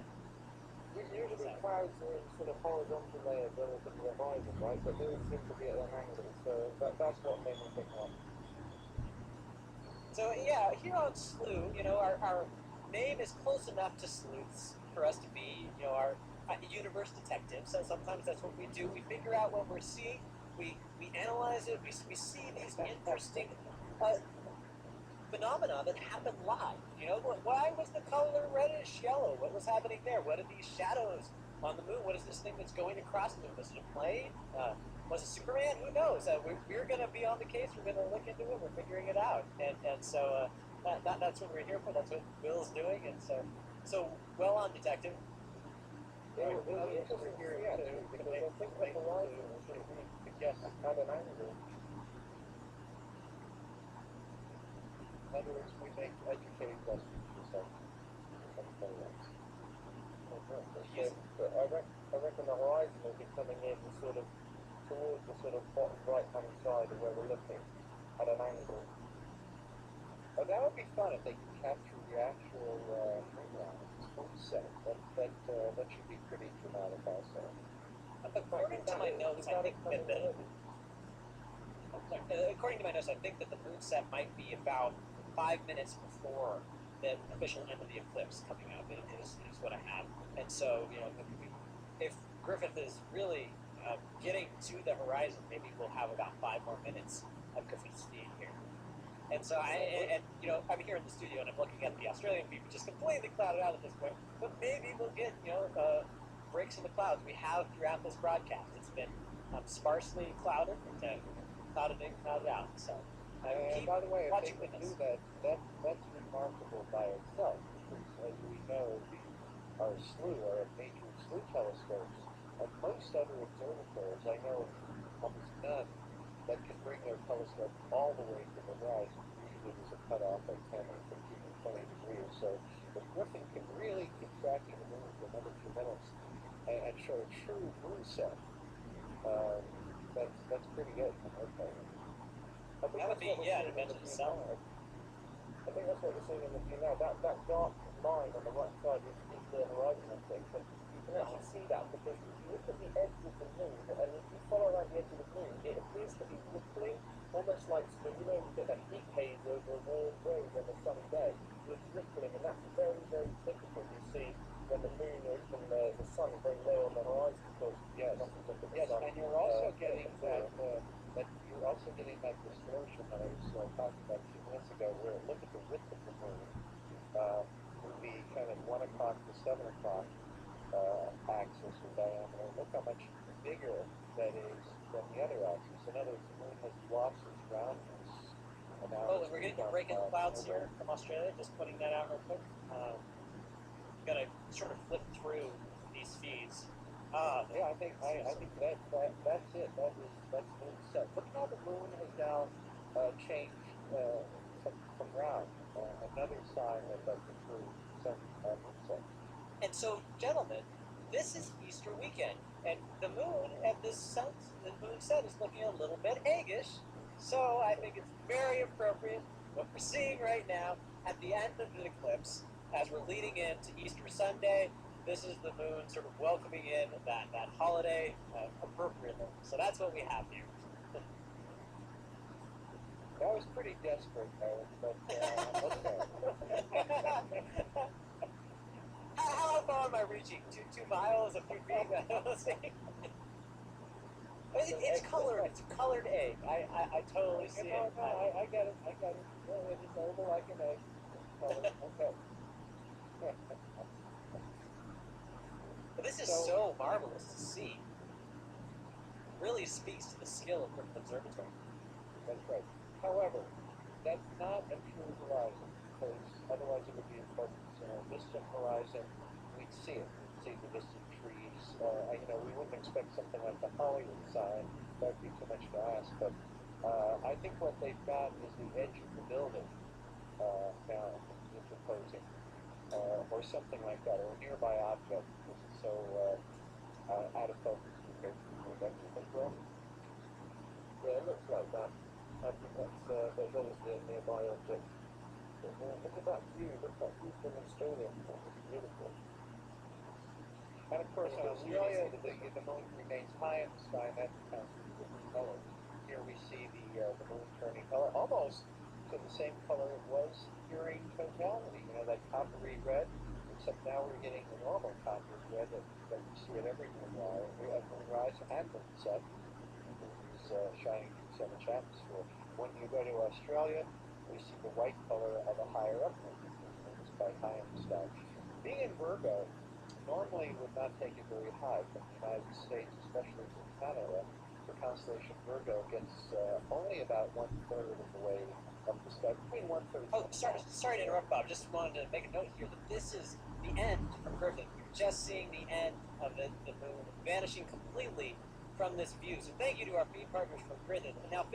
Usually clouds are in sort of horizontal layers relative to the horizon, right? But those seem to be at an angle, so that's what made me think that. So yeah, here on Sleuth, our name is close enough to sleuths for us to be, our universe detectives. So sometimes that's what we do. We figure out what we're seeing. We analyze it. We see these interesting phenomena that happen live. Why was the color reddish yellow? What was happening there? What are these shadows on the moon? What is this thing that's going across the moon? Was it a plane? Was it Superman? Who knows? We're going to be on the case. We're going to look into it. We're figuring it out. And so that's what we're here for. That's what Will's doing. And so well on, detective. Yeah, it was interesting here too, because I think the horizon should be at an angle. In other words, we make educated guesses for something else. Yes. But I reckon the horizon will be coming in sort of towards the sort of bottom right-hand side of where we're looking at an angle. But that would be fun if they could capture the actual moonlight set. That should be pretty dramatic also. According to my notes, I think according to my notes, I think that the moon set might be about 5 minutes before the official end of the eclipse coming up. Is what I have. And so, if Griffith is really getting to the horizon, maybe we'll have about 5 more minutes of Griffith's feed here. And so I'm here in the studio and I'm looking at the Australian view, which is completely clouded out at this point. But maybe we'll get, breaks in the clouds. We have throughout this broadcast. It's been sparsely clouded, clouded in, clouded out. So and by the way, if they with can us. do that's remarkable by itself, because as we know, our major SLU telescopes, and most other observatories, I know almost none that can bring their telescope all the way to the horizon. Usually there's a cutoff at 10 or 15 or 20 degrees. So if Griffin can really keep tracking the moon for another 2 minutes and show a true moon set, that's pretty good. Okay. That would be, an event in itself. I think that's what we're seeing in the view now. That dark line on the right side is the horizon, I think. But you can actually see that because if you look at the edge of the moon, and if you follow around the edge of the moon, it appears to be rippling, almost like when you get that heat haze over a warm day on a sunny day. It's rippling, and that's very, very typical you see when the moon or even the sun is very low on the horizon. Because Yes, and you're also getting that distortion that I was talking about 2 minutes ago, where look at the width of the moon, would be kind of 1 o'clock to 7 o'clock axis or diameter. Look how much bigger that is than the other axis. In other words, the moon has lost its roundness. And we're getting a break in the clouds here from Australia. Just putting that out real quick. Gonna sort of flip through these feeds. Yeah, I think that's it. That's moon set. Look how the moon has now changed from round. Another sign that that's a true moon set. And so, gentlemen, this is Easter weekend, and the moon at the moon set is looking a little bit eggish. So I think it's very appropriate what we're seeing right now at the end of the eclipse, as we're leading into Easter Sunday. This is the moon sort of welcoming in that holiday appropriately. So that's what we have here. That was pretty desperate, Howard, but okay. How far am I reaching? 2 miles? A few feet? It's colored. It's a colored egg. I totally see it. No, I get it. No, it is oval like an egg. Okay. But this is so marvelous to see. Really speaks to the skill of Griffith Observatory. That's right. However, that's not a true horizon, because otherwise it would be a focus. In a distant horizon, we'd see it. We'd see the distant trees. We wouldn't expect something like the Hollywood sign. That'd be too much to ask. But I think what they've got is the edge of the building found, as opposed something like that, or a nearby object, because it's so out of focus compared to the moon. Don't you think, Will? Yeah, it looks like that. I think there's obviously a nearby object. But, look at that view. Look at that view from Australia. That's beautiful. And of course, in Australia, the moon remains high in the sky, and that becomes a different color. Here we see the moon turning color, almost to the same color it was during totality. You know, that coppery red, except now we're getting the normal coppery red that we see at every moonrise and moonset. The moon is shining through so much atmosphere. When you go to Australia, we see the white color of a higher up moon. It's quite high in the sky. Being in Virgo normally would not take it very high from the United States, especially from Canada. The constellation Virgo gets only about 1/3 of the way up the sky, between 1/3. Oh, sorry to interrupt, Bob. Just wanted to make a note here that this is the end from Griffin. You're just seeing the end of the moon vanishing completely from this view. So thank you to our feed partners from Griffin. And now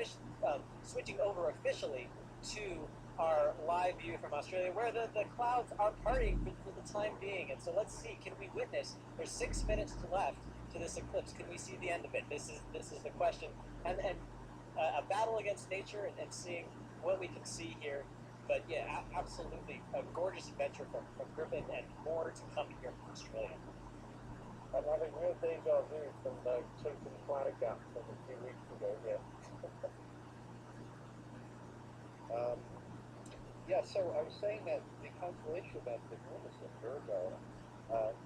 switching over officially to our live view from Australia, where the clouds are parting for the time being. And so let's see, can we witness? There's 6 minutes left to this eclipse. Can we see the end of it? This is the question. And a battle against nature and seeing what we can see here. But yeah, absolutely a gorgeous adventure from Griffin, and more to come here from Australia. I'm having real deja vu from the Token Cloud Gap from a few weeks ago, yeah. Yeah, so I was saying that the constellation that the moon is in Virgo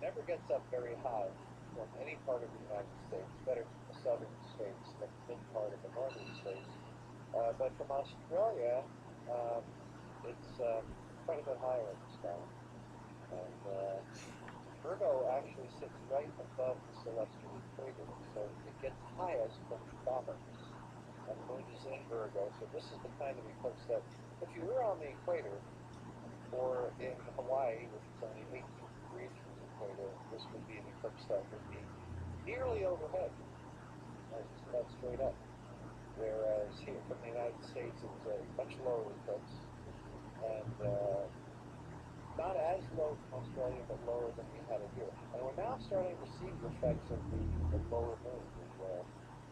never gets up very high from any part of the United States, better from the southern states than the mid part of the northern states. But from Australia, it's quite a bit higher in the sky. And Virgo actually sits right above the celestial equator, so it gets highest from the tropics. And the moon is in Virgo, so this is the kind of eclipse that, if you were on the equator, or in Hawaii, which is only 18 degrees from the equator, this would be an eclipse that would be nearly overhead, just about straight up. Whereas here from the United States, it's a much lower eclipse, and not as low from Australia, but lower than we had it here. And we're now starting to see the effects of the lower moon,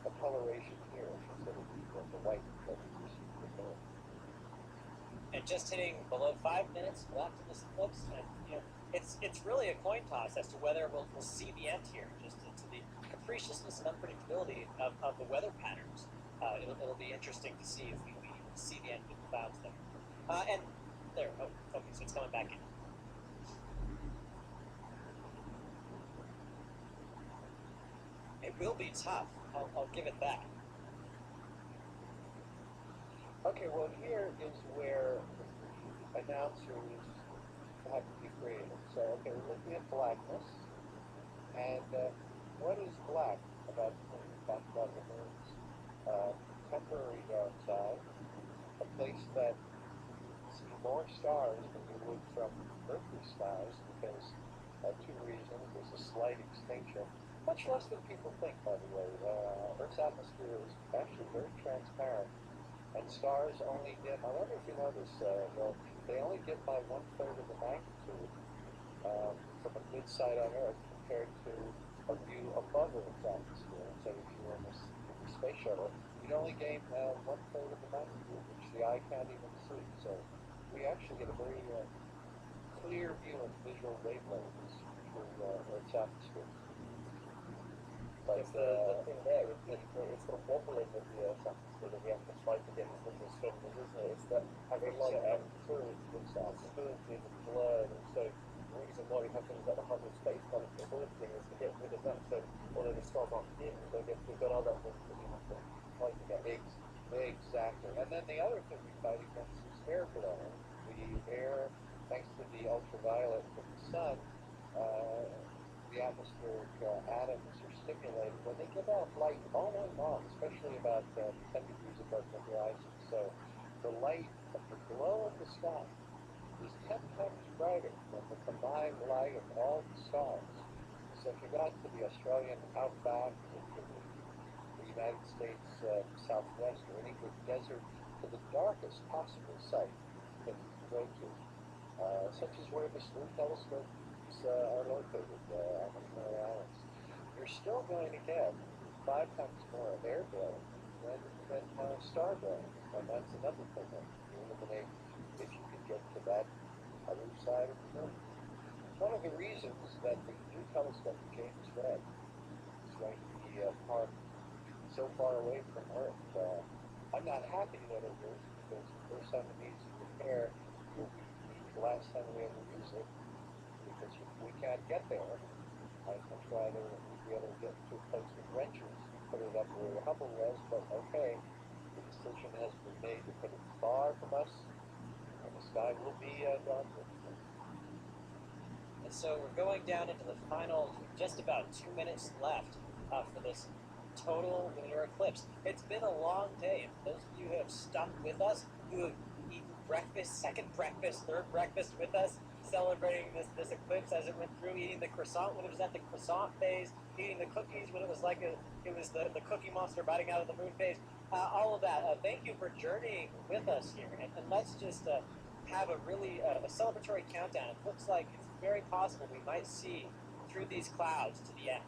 the coloration here, instead of the white that we see before. And just hitting below 5 minutes left in this eclipse, and it's really a coin toss as to whether we'll see the end here, just to the capriciousness and unpredictability of the weather patterns. It'll be interesting to see if we see the end of the clouds there. And there, okay, so it's coming back in. It will be tough, I'll give it that. Okay, well here is where the announcers have to be creative. So, okay, we're looking at blackness, and what is black about the moon? We talked about the moon's temporary dark side, a place that you see more stars than you would from earthly skies, because two reasons. There's a slight extinction, much less than people think, by the way. Earth's atmosphere is actually very transparent, and stars only dim, I wonder if you know this, they only dim by 1/3 of the magnitude from a good sight on Earth compared to a view above Earth's atmosphere. So if you were in the space shuttle, you'd only gain 1/3 of the magnitude, which the eye can't even see. So we actually get a very clear view of visual wavelengths through Earth's atmosphere. But the thing there is that it's the wobbling of the Earth's atmosphere that we have to fight against with astronomers, isn't it? It's that having like fluidity and stuff, fluidity is blurred, and so the reason why we have things like the Hubble Space Telescope thing is to get rid of that. So although the stars aren't dim, we've got other things that we have to fight against. Exactly. And then the other thing we fight against is air blowing. The air, thanks to the ultraviolet from the sun, the atmospheric atoms are stimulated when they give off light all night long, especially about 10 degrees above the horizon. So the light of the glow of the sky is 10 times brighter than the combined light of all the stars. So if you got to the Australian outback, or to the United States Southwest, or any good desert, to the darkest possible site that you can go to, such as where the Sleuth telescope eclipse are located on the Canary Islands, you're still going to get 5 times more of air blowing than star blowing. And that's another thing that you eliminate if you can get to that other side of the moon. One of the reasons that the new telescope, James Webb, is going to be parked so far away from Earth, I'm not happy that it is, because the first time it needs to repair will be the last time we ever use it, because if we can't get there, I'd much rather we'd be able to get to a place with wrenches and put it up where Hubble was, but okay, the decision has been made to put it far from us, and the sky will be dark. And so we're going down into the final, just about 2 minutes left for this total lunar eclipse. It's been a long day. And for those of you who have stuck with us, who have eaten breakfast, second breakfast, third breakfast with us, celebrating this eclipse as it went through, eating the croissant when it was at the croissant phase, eating the cookies when it was like it was the Cookie Monster biting out of the moon phase, all of that. Thank you for journeying with us here. And let's just have a really a celebratory countdown. It looks like it's very possible we might see through these clouds to the end.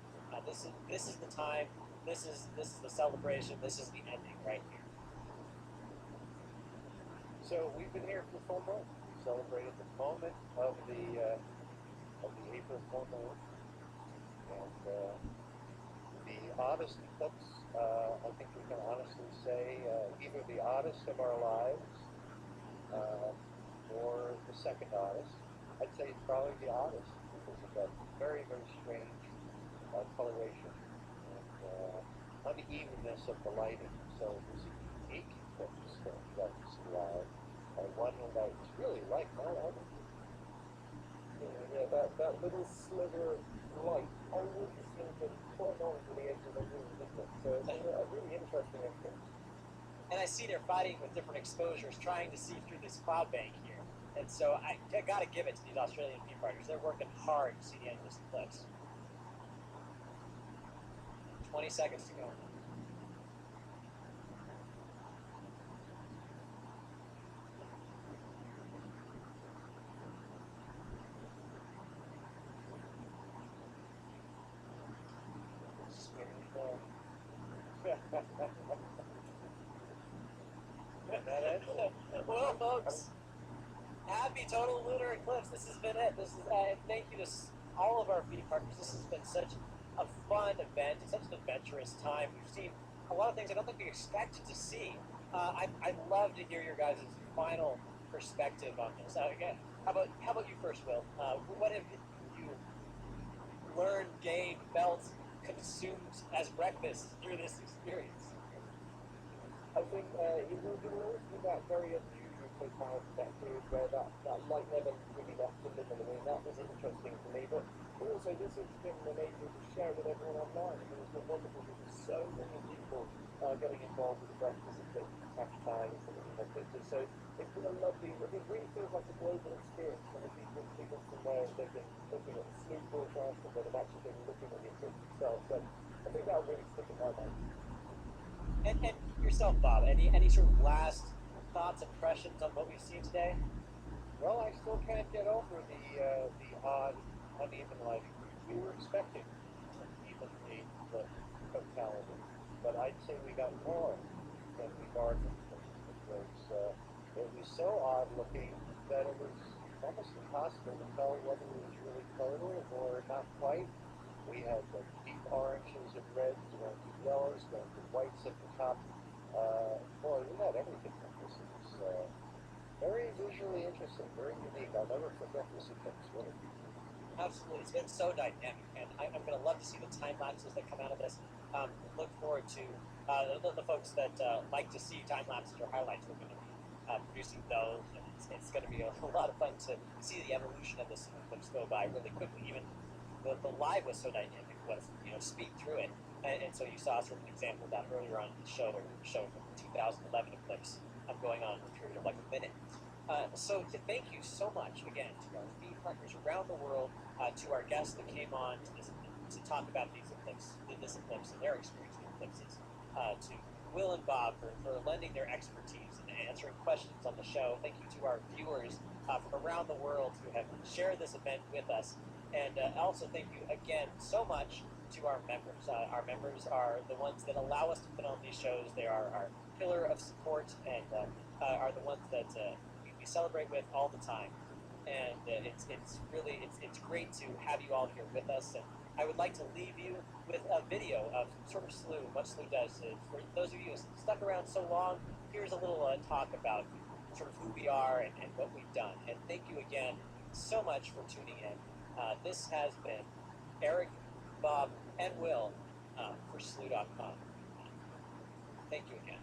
This is the time. This is the celebration. This is the ending right here. So we've been here for full moon. We celebrated the moment of the April full moon, and the oddest eclipse. I think we can honestly say either the oddest of our lives or the second oddest. I'd say it's probably the oddest because of that very, very strange coloration and unevenness of the lighting. So it was a unique eclipse that was live, and one that was really like no other. Yeah, that little sliver of light always seems to put on to the edge of the room, doesn't it? So it's a really interesting eclipse. And I see they're fighting with different exposures, trying to see through this cloud bank here. And so I got to give it to these Australian bee partners. They're working hard to see the end of this eclipse. 20 seconds to go. Well, folks, happy total lunar eclipse. This has been it. This is thank you to all of our bee partners. This has been such a fun event. It's such an adventurous time. We've seen a lot of things I don't think we expected to see. I'd love to hear your guys' final perspective on this. Again, how about you first, Will? What have you learned, gained, felt, consumed as breakfast through this experience? I think it will always be that very unusual totality, that period where that light never really left the middle. I mean, that was interesting for me, but also this has been amazing to share with everyone online. I mean, it's been wonderful to see so many people getting involved with the breakfast and hashtags and pictures. So it's been a lovely, it really feels like a global experience when the people somewhere they've been looking at the sleep forecast and they've actually been looking at the eclipse itself. So I think that'll really stick in my mind. And yourself, Bob, any sort of last thoughts, impressions on what we've seen today? Well, I still can't get over the odd, uneven lighting. We were expecting evenly lit totality, but I'd say we got more than we bargained for. It was so odd looking that it was almost impossible to tell whether it was really total or not quite. We had deep oranges and reds, going to yellows, going to whites at the top. Boy, we had everything from this. It was very visually interesting, very unique. I'll never forget this eclipse, really. Absolutely. It's been so dynamic, and I'm going to love to see the time lapses that come out of this. Look forward to the folks that like to see time lapses or highlights. We're going to be producing those, and it's going to be a lot of fun to see the evolution of this eclipse go by really quickly. Even the live was so dynamic, was speed through it, and so you saw sort of an example of that earlier on in the show, where we were showing the 2011 eclipse going on in a period of like a minute. So thank you so much again to our bee partners around the world, to our guests that came on to talk about this eclipse and their experience with eclipses, to Will and Bob for lending their expertise and answering questions on the show. Thank you to our viewers from around the world who have shared this event with us. And also thank you again so much to our members. Our members are the ones that allow us to put on these shows. They are our pillar of support and are the ones that we celebrate with all the time. And it's really it's great to have you all here with us. And I would like to leave you with a video of sort of SLU, what SLU does. For those of you who stuck around so long, here's a little talk about sort of who we are and what we've done. And thank you again so much for tuning in. This has been Eric, Bob, and Will for SLU.com. Thank you again.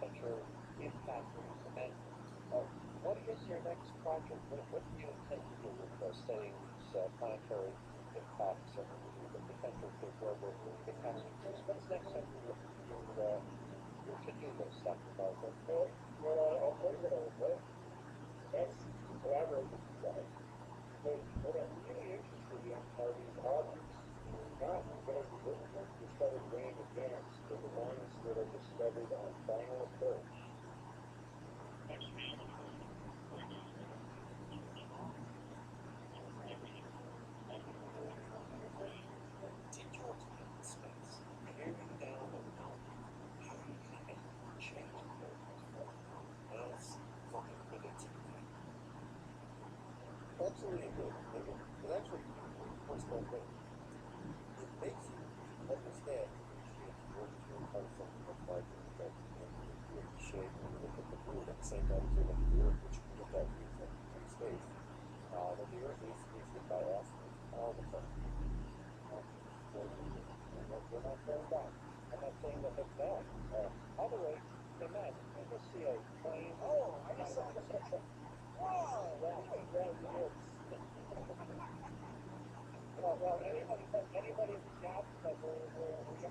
potential impactors. And what is your next project? What do you intend to do with studying these planetary impacts and the potential for global catastrophes? What's next on your to-do list, Dr. Barker? Well, I'll tell you what I would like. That's to collaborate with you guys. But what I'm really interested in are these objects. Not going to be discovered way in advance, but the ones that are discovered on final approach. Take your time in space, peering down a mountain, how do you think it changes the world? Well, it's looking pretty today. Absolutely good. It actually works both ways. It makes you understand and appreciate the Earth as your part of something much larger than you appreciate when you look at the moon at the same time as you look at the Earth, which you can look at view from space. That the Earth is hit by asteroids all the time. We're not going back. I'm not saying that it's bad. By the way, hey Matt, did you just see a plane? Oh, I just saw the picture. Wow! Yeah, you did. Well, anybody who's got that we're